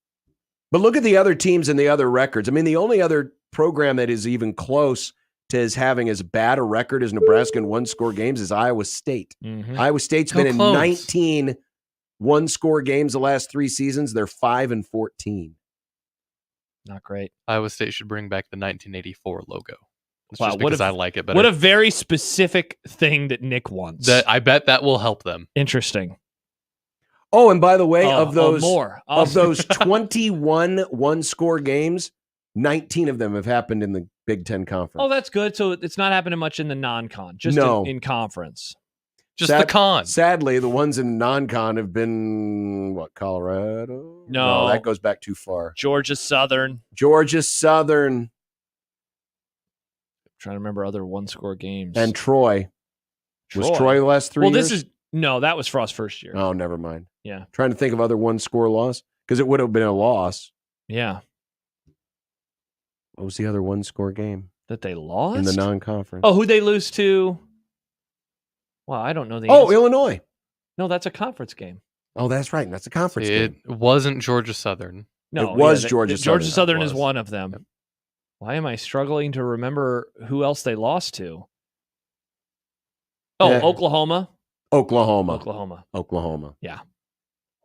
But look at the other teams and the other records. I mean, the only other program that is even close to having as bad a record as Nebraska in one-score games is Iowa State. Mm-hmm. Iowa State's been in 19 one-score games the last 3 seasons. They're 5-14. Not great. Iowa State should bring back the 1984 logo. It's Wow, just because I like it better. What a very specific thing that Nick wants. I bet that will help them. Interesting. Oh, and by the way, of those more. of those 21 one-score games, 19 of them have happened in the Big Ten Conference. Oh, that's good. So it's not happening much in the non-con, just No. in conference. Just the con. Sadly, the ones in non-con have been, Colorado? No. That goes back too far. Georgia Southern. Georgia Southern. Trying to remember other one-score games. And Troy. Was Troy the last 3 years? That was Frost's first year. Oh, never mind. Yeah. Trying to think of other one-score loss because it would have been a loss. Yeah. What was the other one-score game? That they lost? In the non-conference. Oh, who'd they lose to? Well, I don't know the answer. Illinois. No, that's a conference game. Oh, that's right. That's a conference game. It wasn't Georgia Southern. No, it was yeah, Georgia Southern. Georgia Southern is one of them. Why am I struggling to remember who else they lost to? Oh, Yeah. Oklahoma. Oklahoma. Yeah.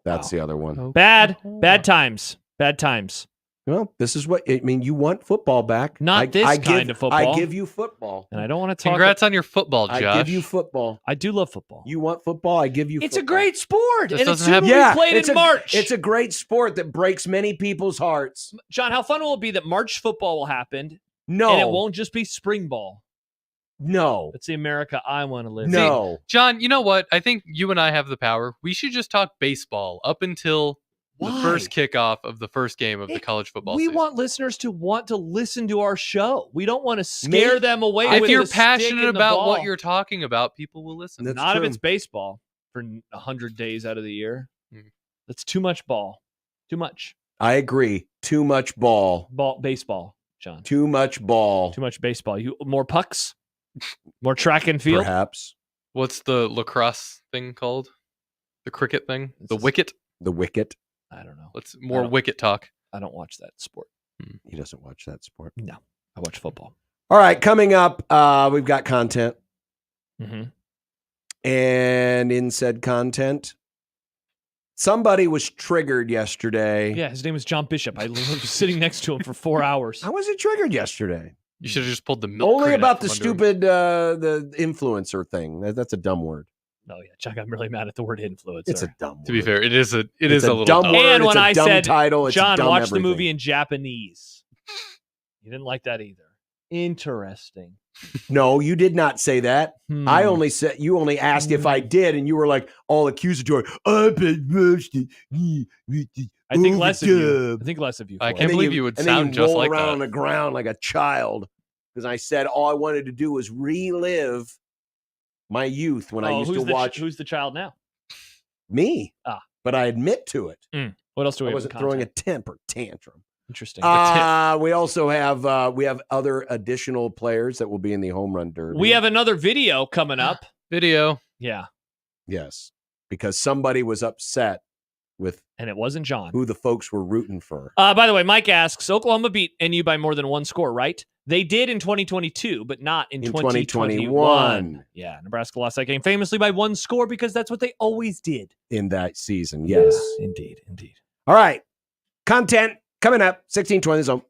That's the other one. Bad times. Bad times. Well, this is what I mean. You want football back? Not this kind of football. I give you football, and I don't want to talk. Congrats on your football, Josh. I give you football. I do love football. You want football? I give you. It's football. a great sport, This and it's doesn't have- soon to be played in March. It's a great sport that breaks many people's hearts. John, how fun will it be that March football will happen? No, and it won't just be spring ball. No, It's the America I want to live in. no. John, you know what? I think you and I have the power. We should just talk baseball up until the first kickoff of the first game of the college football We season. want listeners to want to listen to our show. We don't want to scare them away. If with you're the stick passionate and the about ball. what you're talking about, people will listen. That's Not true. if it's baseball for 100 days out of the year. That's too much ball. Too much I agree. Too much ball. baseball, John. Too much ball. Too much baseball. You more pucks, more track and field. Perhaps What's the lacrosse thing called? The cricket thing? The wicket? the wicket. I don't know. Let's more wicket talk. I don't watch that sport. He doesn't watch that sport. No, I watch football. All right, coming up, we've got content, Mm-hmm. and in said content, somebody was triggered yesterday. Yeah, his name is John Bishop. I was sitting next to him for 4 hours. How was it triggered yesterday? You should have just pulled the milk. Only crate about out the from under him. stupid the influencer thing. That's a dumb word. Oh yeah, Chuck, I'm really mad at the word influencer. It's a dumb word. To be fair, it is a It's little dumb dumb. word. And It's when a I dumb said, title, it's John, dumb watch everything. the movie in Japanese. You didn't like that either. Interesting. No, you did not say that. Hmm. I only said you only asked if I did, and you were like all accusatory. I think less of you. I think less of you. I for can't it. believe you would and then sound just roll like around that. on the ground like a child because I said all I wanted to do was relive my youth when I used to watch Who's the child now? me. Ah. But I admit to it. What else do we I have? wasn't throwing a temper tantrum. Interesting. We also have other additional players that will be in the home run derby. We have another video coming up. Video. Yeah. Yes, because somebody was upset with, and it wasn't John, who the folks were rooting for. By the way, Mike asks, Oklahoma beat NU by more than one score, right? They did in 2022, but not in 2021. Yeah, Nebraska lost that game famously by one score because that's what they always did in that season. Yes. Yeah, indeed. All right. Content coming up, 1620 zone.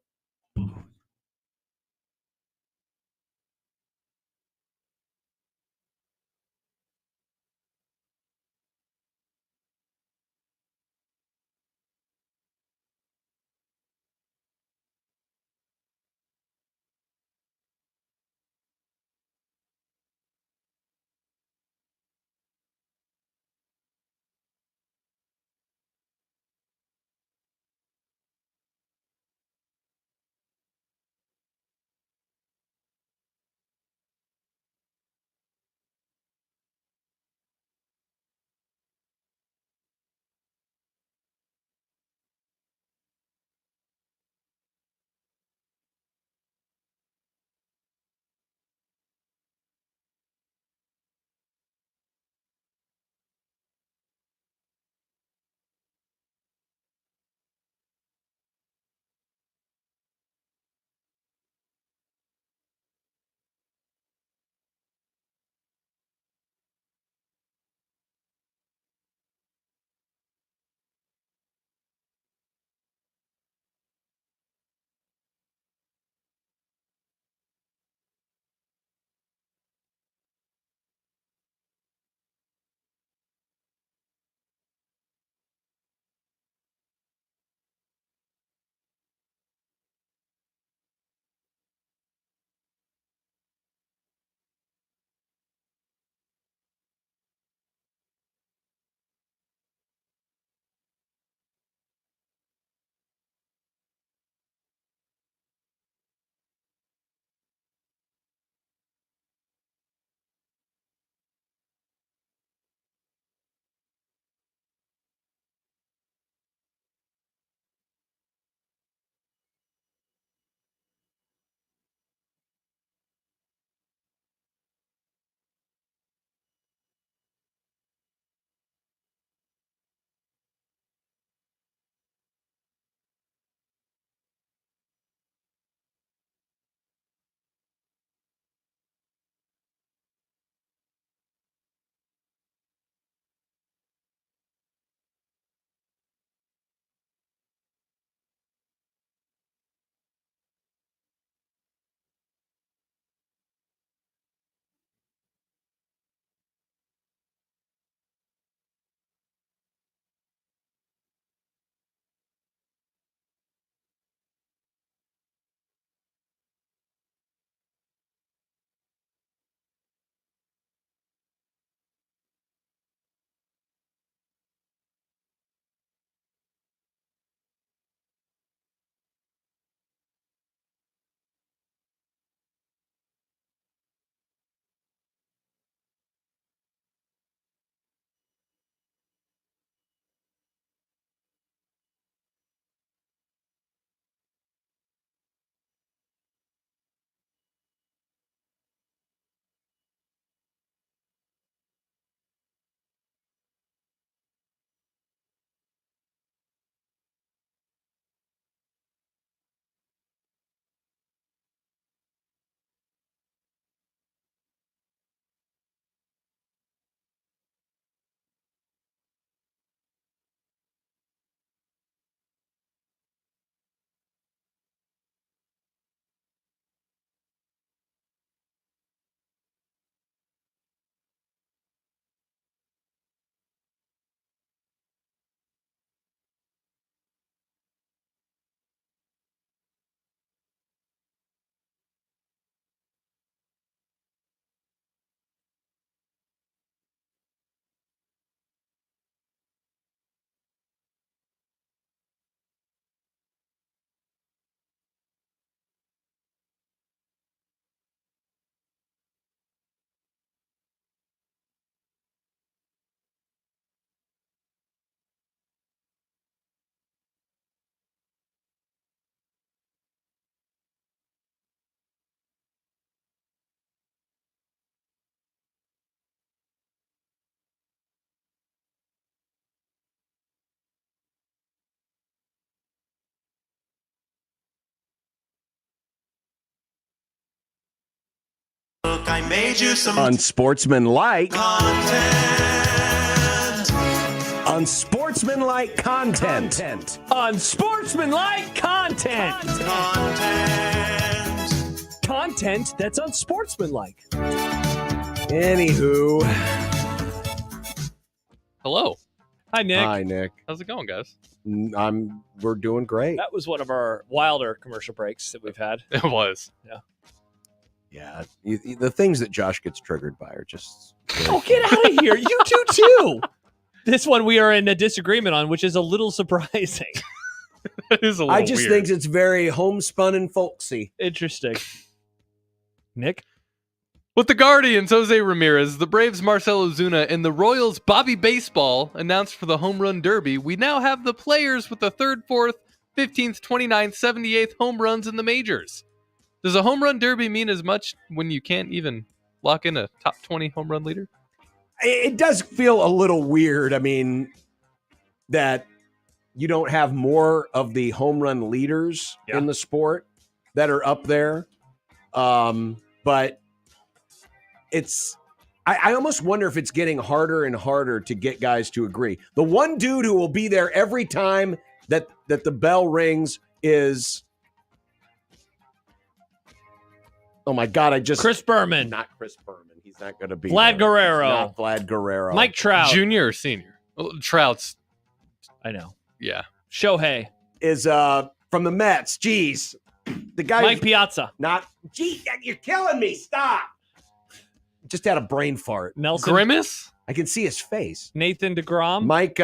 Look, I made you some unsportsmanlike content. Unsportsmanlike content. Unsportsmanlike content. Content that's unsportsmanlike. Anywho. Hello. Hi, Nick. Hi, Nick. How's it going, guys? We're doing great. That was one of our wilder commercial breaks that we've had. It was. Yeah. Yeah. The things that Josh gets triggered by are just... Oh, get out of here. You do too. This one we are in a disagreement on, which is a little surprising. It is a little I just weird. think it's very homespun and folksy. Interesting. Nick? With the Guardians, Jose Ramirez, the Braves, Marcell Ozuna, and the Royals, Bobby Baseball, announced for the Home Run Derby, we now have the players with the 3rd, 4th, 15th, 29th, 78th home runs in the majors. Does a home run derby mean as much when you can't even lock in a top 20 home run leader? It does feel a little weird. I mean, that you don't have more of the home run leaders in the sport that are up there. But it's, I almost wonder if it's getting harder and harder to get guys to agree. The one dude who will be there every time that the bell rings is, oh my God, Chris Berman. Not Chris Berman. He's not going to be Vlad there. Guerrero. Not Vlad Guerrero. Mike Trout. Junior or senior? Well, Trout's. I know. Yeah. Shohei. Is from the Mets. Jeez. The guy. Mike Piazza. Not. Gee, you're killing me. Stop. Just had a brain fart. Nelson. Grimace? I can see his face. Nathan DeGrom. Mike,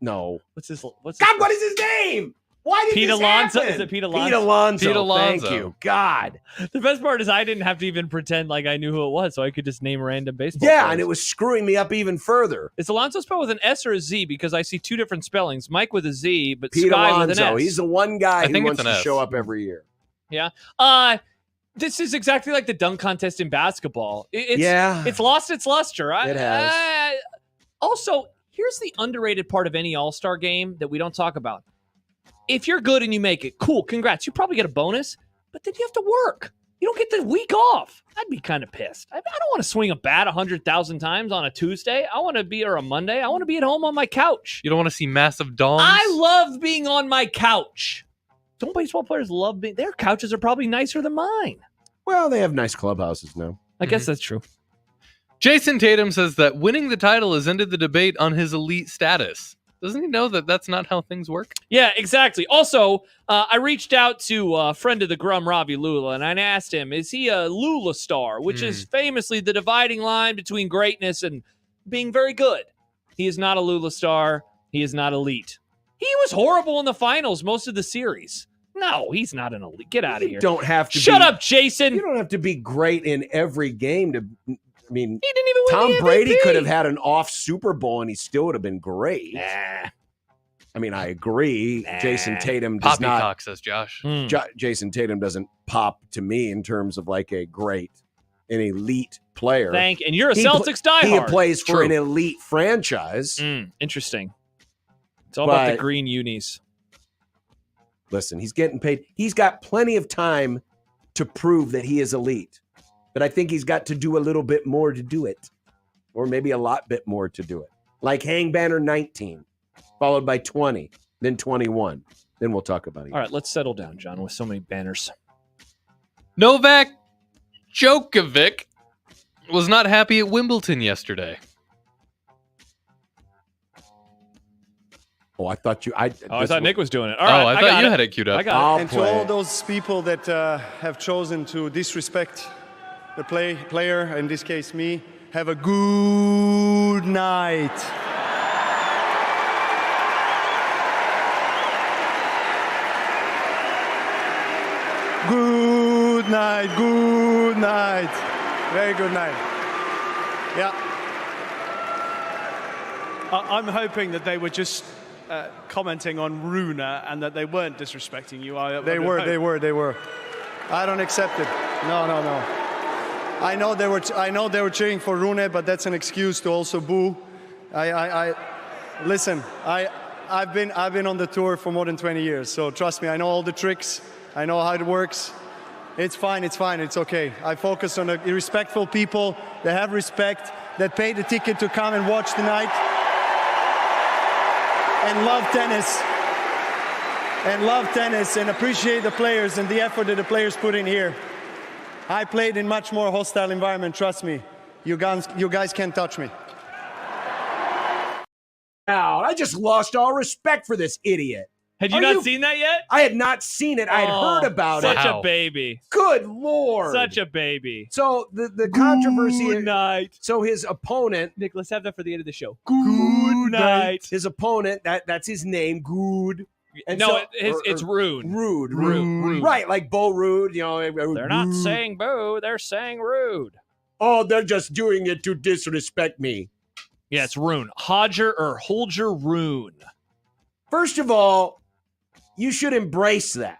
no. What's his God, what is his name? Why did Pete this Alonso? happen? Is it Pete Alonso? Pete Alonso. Pete Alonso. Thank you. God. The best part is I didn't have to even pretend like I knew who it was, so I could just name random baseball Yeah, players. and it was screwing me up even further. Is Alonso spelled with an S or a Z? Because I see two different spellings. Mike with a Z, but Pete Sky Alonso. with an S. He's the one guy I who think wants it's an to S. show up every year. Yeah. This is exactly like the dunk contest in basketball. It's lost its luster. It has. Also, here's the underrated part of any All-Star game that we don't talk about. If you're good and you make it, cool, congrats. You probably get a bonus, but then you have to work. You don't get the week off. I'd be kind of pissed. I don't want to swing a bat 100,000 times on a Tuesday. I want to be, or a Monday. I want to be at home on my couch. You don't want to see massive dongs? I love being on my couch. Don't baseball players love being? Their couches are probably nicer than mine. Well, they have nice clubhouses now. I guess that's true. Jason Tatum says that winning the title has ended the debate on his elite status. Doesn't he know that that's not how things work? Yeah, exactly. Also, I reached out to a friend of the Grum, Ravi Lula, and I asked him, is he a Lula star, which is famously the dividing line between greatness and being very good. He is not a Lula star. He is not elite. He was horrible in the finals most of the series. No, he's not an elite. Get out of here. You don't have to Shut up, Jason. You don't have to be great in every game to... I mean, he didn't even win Tom the Brady MVP. could have had an off Super Bowl and he still would have been great. Nah. I mean, I agree. Jason Tatum does Poppycock, says Josh. Jason Tatum doesn't pop to me in terms of like an elite player. And you're a Celtics diehard. He plays for an elite franchise. Interesting. It's all about the green unis. Listen, he's getting paid. He's got plenty of time to prove that he is elite. But I think he's got to do a little bit more to do it. Or maybe a lot bit more to do it. Like hang banner 19, followed by 20, then 21. Then we'll talk about it. All right, let's settle down, John, with so many banners. Novak Djokovic was not happy at Wimbledon yesterday. Oh, I thought you... I thought Nick was doing it. All right, I thought you had it queued up. I got it. And to all those people that have chosen to disrespect the player, in this case me, have a good night. Good night, good night. Very good night. Yeah. I'm hoping that they were just commenting on Runa and that they weren't disrespecting you. They were. I don't accept it. No. I know they were cheering for Rune, but that's an excuse to also boo. Listen. I've been on the tour for more than 20 years, so trust me, I know all the tricks. I know how it works. It's fine. It's fine. It's okay. I focus on the respectful people that have respect, that pay the ticket to come and watch tonight and love tennis. And love tennis and appreciate the players and the effort that the players put in here. I played in much more hostile environment, trust me. You guys can't touch me. Now, I just lost all respect for this idiot. Had you not seen that yet? I had not seen it. I had heard about it. Such a baby. Good Lord. Such a baby. So the controversy. Good night. So his opponent. Nick, let's have that for the end of the show. Good night. His opponent, that's his name, Good. And no, so, it's Rude. Rude. Right, like Bo Rude. They're not saying boo, they're saying rude. Oh, they're just doing it to disrespect me. Yeah, it's Rune. Holger Rune. First of all, you should embrace that.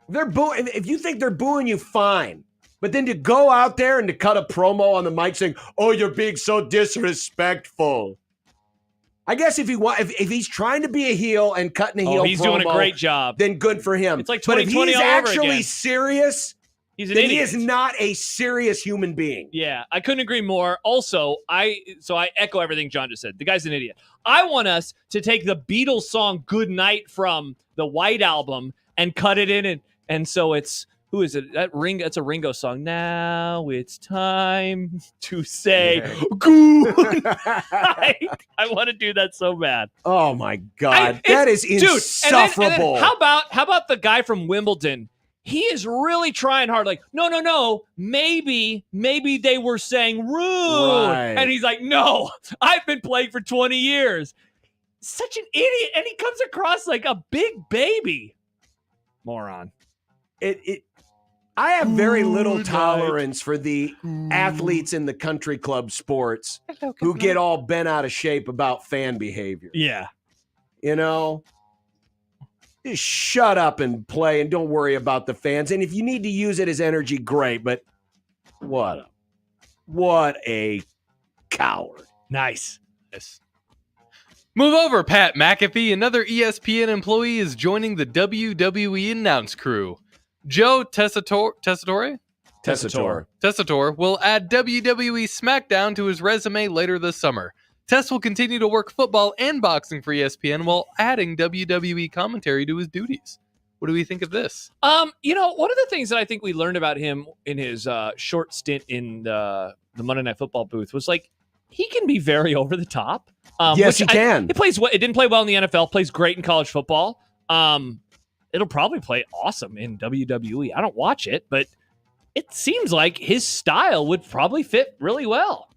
If you think they're booing you, fine. But then to go out there and to cut a promo on the mic saying, "Oh, you're being so disrespectful." I guess if he's trying to be a heel and cutting a heel he's promo, doing a great job. Then good for him. It's like but if 2020 he's all over actually again. serious, He's an then idiot. he is not a serious human being. Yeah, I couldn't agree more. Also, I echo everything John just said. The guy's an idiot. I want us to take the Beatles song "Good Night" from the White Album and cut it in, and so it's who is it? That's a Ringo song. Now it's time to say good night. I want to do that so bad. Oh my God, that is insufferable. And then how about the guy from Wimbledon? He is really trying hard. Like, no. Maybe they were saying rude. Right. And he's like, no, I've been playing for 20 years. Such an idiot. And he comes across like a big baby. Moron. I have very little tolerance for the athletes in the country club sports who get all bent out of shape about fan behavior. Yeah. Just shut up and play and don't worry about the fans. And if you need to use it as energy, great. But what a coward. Nice. Move over, Pat McAfee. Another ESPN employee is joining the WWE announce crew. Joe Tessitore will add WWE SmackDown to his resume later this summer. Tess will continue to work football and boxing for ESPN while adding WWE commentary to his duties. What do we think of this? One of the things that I think we learned about him in his short stint in the Monday Night Football booth was like he can be very over the top. Yes, he can. He plays. It didn't play well in the NFL. Plays great in college football. It'll probably play awesome in WWE. I don't watch it, but it seems like his style would probably fit really well.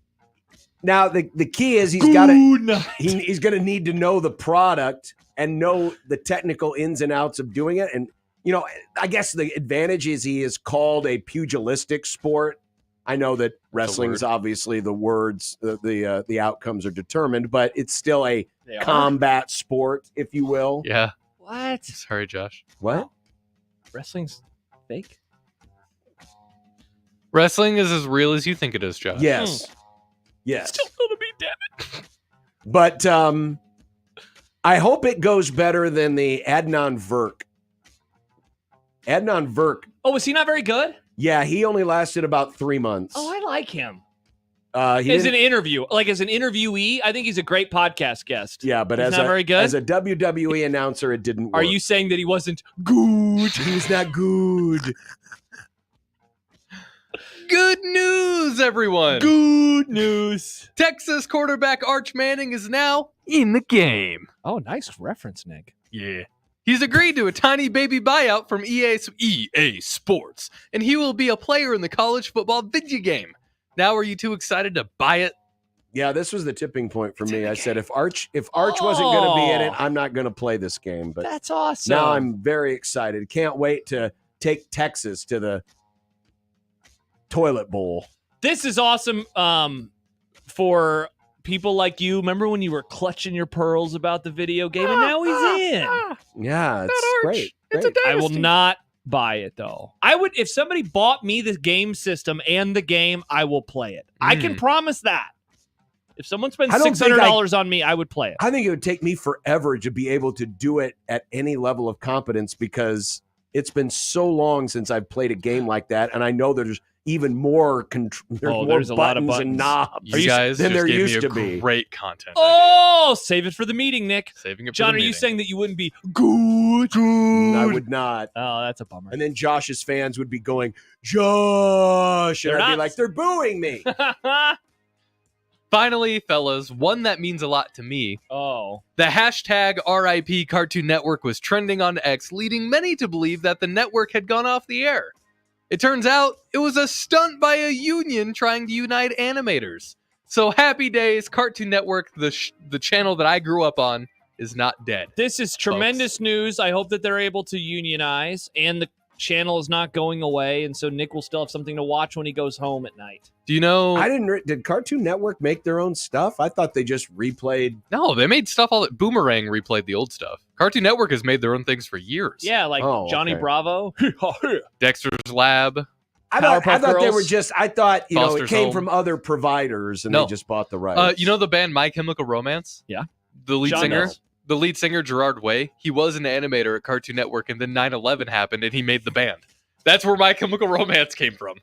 Now the key is he's going to need to know the product and know the technical ins and outs of doing it. And I guess the advantage is he is called a pugilistic sport. I know that wrestling is obviously the words, the outcomes are determined, but it's still a combat sport, if you will. Yeah. What? Sorry, Josh. What? Wrestling's fake? Wrestling is as real as you think it is, Josh. Yes. Yes. Still gonna be, damn it. But I hope it goes better than the Adnan Virk. Adnan Virk. Oh, was he not very good? Yeah, he only lasted about 3 months. Oh, I like him. As an interview, as an interviewee, I think he's a great podcast guest. Yeah, but he's not very good. As a WWE announcer, it didn't work. Are you saying that he wasn't good? He was not good. Good news, everyone. Good news. Texas quarterback Arch Manning is now in the game. Oh, nice reference, Nick. Yeah. He's agreed to a tiny baby buyout from EA Sports, and he will be a player in the college football video game. Now, are you too excited to buy it? Yeah, this was the tipping point for me. I said if Arch wasn't going to be in it, I'm not going to play this game. But that's awesome. Now I'm very excited. Can't wait to take Texas to the toilet bowl. This is awesome for people like you. Remember when you were clutching your pearls about the video game, and now he's in. Yeah, it's great. It's a dynasty. I will not buy it though. I would, if somebody bought me the game system and the game, I will play it. I can promise that. If someone spends $600 on me, I would play it. I think it would take me forever to be able to do it at any level of competence because It's been so long since I've played a game like that, and I know there's even more there's a lot of buttons and knobs You guys than just there gave used me to be. Great content. Oh, save it for the meeting, Nick. Saving it for John, the are you meeting. saying that you wouldn't be good? I would not. Oh, that's a bummer. And then Josh's fans would be going, Josh, and They're I'd be not. like, they're booing me. Finally, fellas, one that means a lot to me. Oh. The hashtag RIP Cartoon Network was trending on X, leading many to believe that the network had gone off the air. It turns out it was a stunt by a union trying to unite animators. So happy days, Cartoon Network, the channel that I grew up on, is not dead. This is tremendous news. I hope that they're able to unionize, and the channel is not going away, and so Nick will still have something to watch when he goes home at night. Do you know? Did Cartoon Network make their own stuff? I thought they just replayed. No, they made stuff all. Boomerang replayed the old stuff. Cartoon Network has made their own things for years. Yeah, like Johnny Bravo, Dexter's Lab. I thought Girls. they were just. I thought Foster's it came Home. from other providers, and No. they just bought the rights. You know the band My Chemical Romance? Yeah. The lead John singer. knows. The lead singer Gerard Way. He was an animator at Cartoon Network, and then 9/11 happened, and he made the band. That's where My Chemical Romance came from.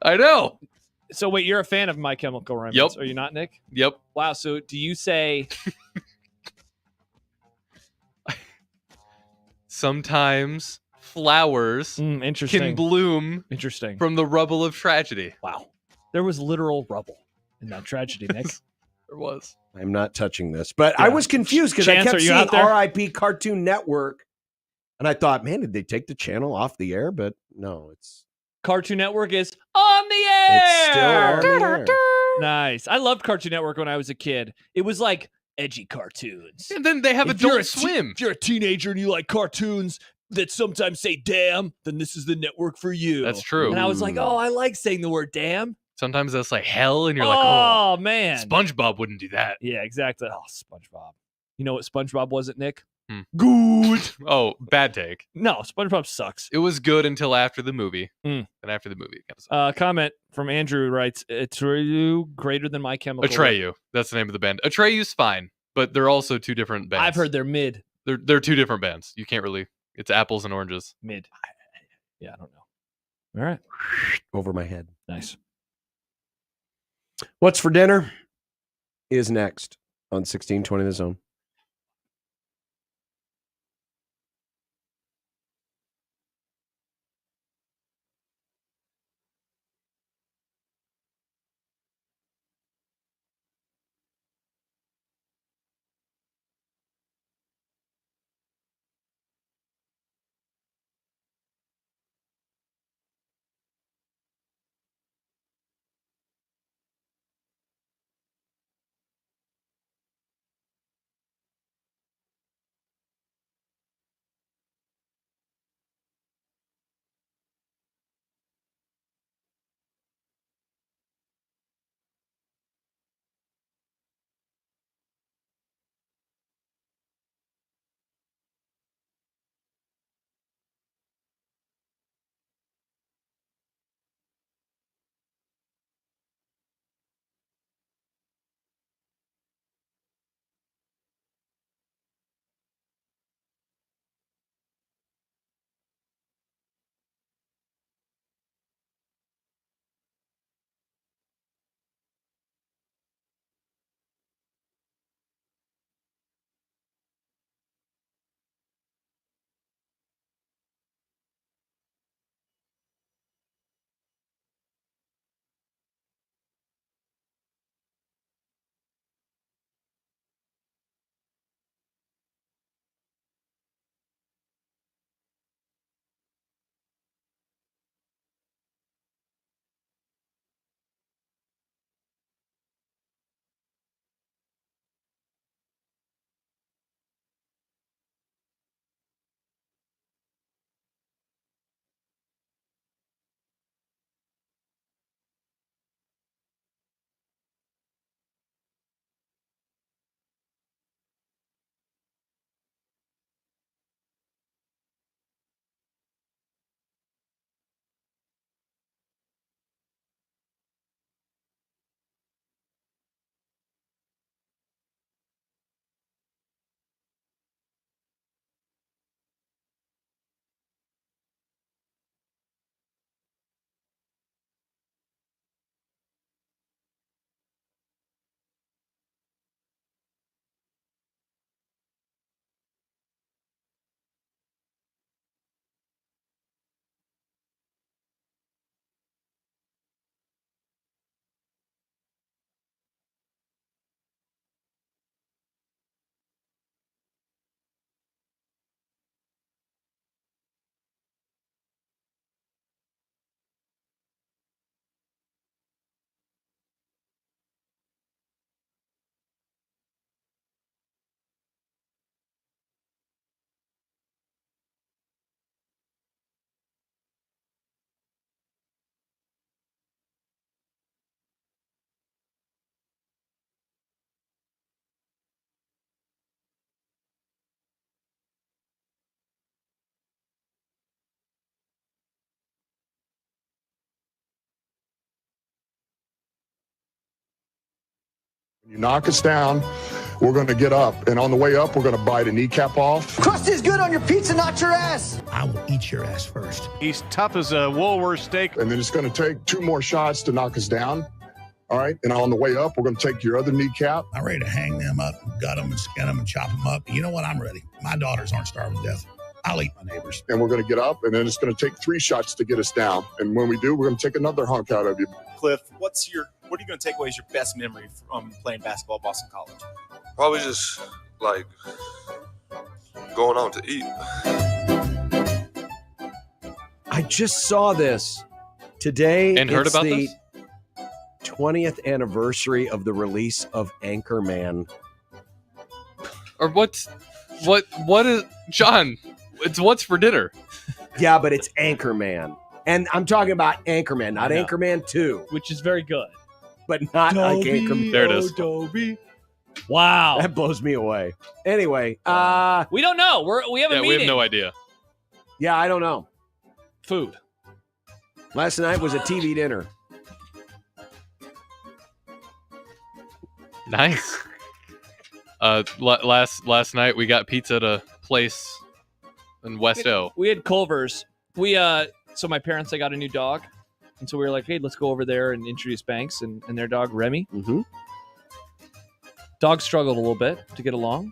I know. So wait, you're a fan of My Chemical Romance, Yep. are you not, Nick? Yep. Wow. So do you say Sometimes flowers interesting can bloom interesting from the rubble of tragedy. Wow. There was literal rubble in that tragedy, Nick. There was. I'm not touching this, but I was confused because I Chance, kept are you seeing out there? RIP Cartoon Network, and I thought, man, did they take the channel off the air? But no, it's Cartoon Network is on the air. It's still on the air. Nice. I loved Cartoon Network when I was a kid. It was like edgy cartoons. And then they have If you're Adult a Swim. If you're a teenager and you like cartoons that sometimes say damn, then this is the network for you. That's true. And I was like, oh, I like saying the word damn. Sometimes that's like hell, and you're like, oh, man. SpongeBob wouldn't do that. Yeah, exactly. Oh, SpongeBob. You know what SpongeBob wasn't, Nick? Good. Oh, bad take. No, SpongeBob sucks. It was good until after the movie. And after the movie, it kind of Comment from Andrew writes, Atreyu greater than My Chemical. Atreyu. That's the name of the band. Atreyu's fine, but they're also two different bands. I've heard they're mid. They're two different bands. You can't really. It's apples and oranges. Mid. Yeah, I don't know. All right. Over my head. Nice. What's for dinner is next on 1620 The Zone. You knock us down, we're going to get up. And on the way up, we're going to bite a kneecap off. Crust is good on your pizza, not your ass. I will eat your ass first. He's tough as a Woolworth steak. And then it's going to take 2 more shots to knock us down. All right. And on the way up, we're going to take your other kneecap. I'm ready to hang them up, gut them and skin them and chop them up. You know what? I'm ready. My daughters aren't starving to death. I'll eat my neighbors. And we're going to get up, and then it's going to take 3 shots to get us down. And when we do, we're going to take another hunk out of you. Cliff, what are you going to take away as your best memory from playing basketball at Boston College? Probably just like going out to eat. I just saw this today. And heard about the this? 20th anniversary of the release of Anchorman. Or what is John? It's what's for dinner. Yeah, but it's Anchorman. And I'm talking about Anchorman, not Anchorman 2. Which is very good. But not like Anchorman. There it is. Wow. That blows me away. Anyway, we don't know. We have a meeting. We have no idea. Yeah, I don't know. Food. Last night was a TV dinner. Nice. Last night we got pizza at a place in West O. We had Culver's. So my parents, they got a new dog. And so we were like, hey, let's go over there and introduce Banks and their dog, Remy. Mm-hmm. Dog struggled a little bit to get along.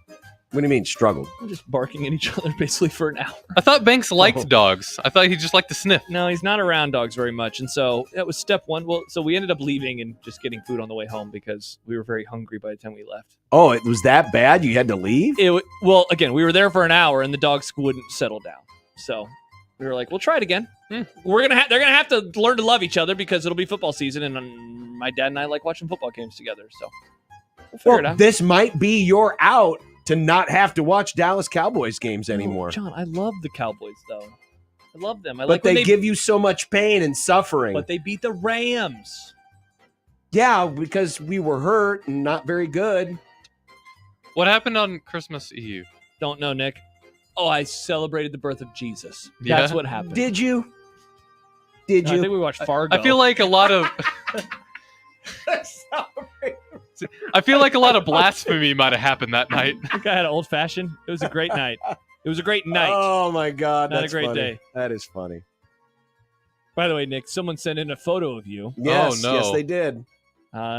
What do you mean struggled? We're just barking at each other basically for an hour. I thought Banks liked dogs. I thought he just liked to sniff. No, he's not around dogs very much. And so that was step one. Well, so we ended up leaving and just getting food on the way home because we were very hungry by the time we left. Oh, it was that bad? You had to leave? Well, again, we were there for an hour and the dogs wouldn't settle down. So we were like, we'll try it again. They're gonna have to learn to love each other because it'll be football season, and my dad and I like watching football games together. So we'll figure it out. This might be your out to not have to watch Dallas Cowboys games anymore. John, I love the Cowboys though. I love them. But they give you so much pain and suffering. But they beat the Rams. Yeah, because we were hurt and not very good. What happened on Christmas Eve? Don't know, Nick. Oh, I celebrated the birth of Jesus. Yeah? That's what happened. Did you? Did you? I think we watched Fargo. I feel like a lot of blasphemy might have happened that night. I think I had an old fashioned. It was a great night. It was a great night. Oh my God, not that's a great funny. day. That is funny. By the way, Nick, someone sent in a photo of you. Yes, oh, no. yes, they did.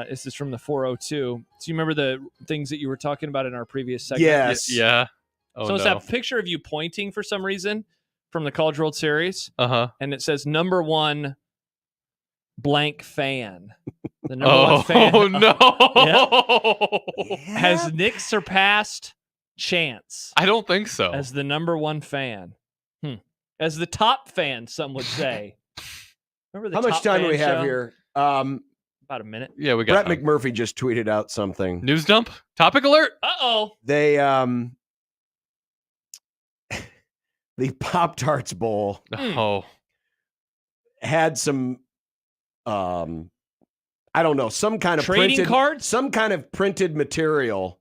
This is from the 402. Do you remember the things that you were talking about in our previous segment? Yes. Yeah. Oh, so it's no. that picture of you pointing for some reason from the College World Series. Uh-huh. And it says number 1 blank fan. The number 1 fan. Oh, no. Yep. Has Nick surpassed Chance? I don't think so. As the number 1 fan. As the top fan, some would say. Remember the How much Top time do Fan we have show? here? About a minute. Yeah, we got Brett McMurphy just tweeted out something. News dump? Topic alert? Uh-oh. They the Pop-Tarts Bowl had some I don't know, some kind of trading cards? Some kind of printed material.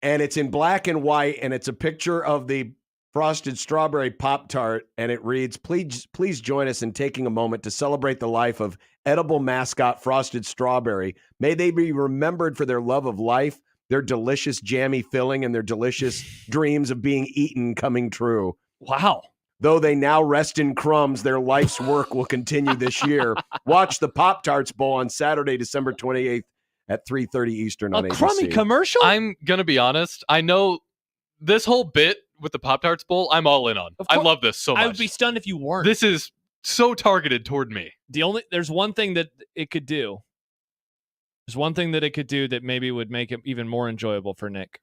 And it's in black and white, and it's a picture of the frosted strawberry Pop-Tart, and it reads, please join us in taking a moment to celebrate the life of edible mascot Frosted Strawberry. May they be remembered for their love of life, their delicious jammy filling, and their delicious dreams of being eaten coming true. Wow. Though they now rest in crumbs, their life's work will continue this year. Watch the Pop-Tarts Bowl on Saturday, December 28th at 3:30 Eastern on ABC. A crummy commercial? I'm going to be honest. I know this whole bit with the Pop-Tarts Bowl, I'm all in on. I love this so much. I would be stunned if you weren't. This is so targeted toward me. There's one thing that it could do. There's one thing that it could do that maybe would make it even more enjoyable for Nick.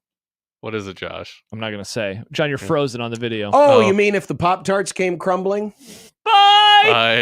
What is it, Josh? I'm not going to say. John, you're frozen on the video. Oh, you mean if the Pop-Tarts came crumbling? Bye! Bye.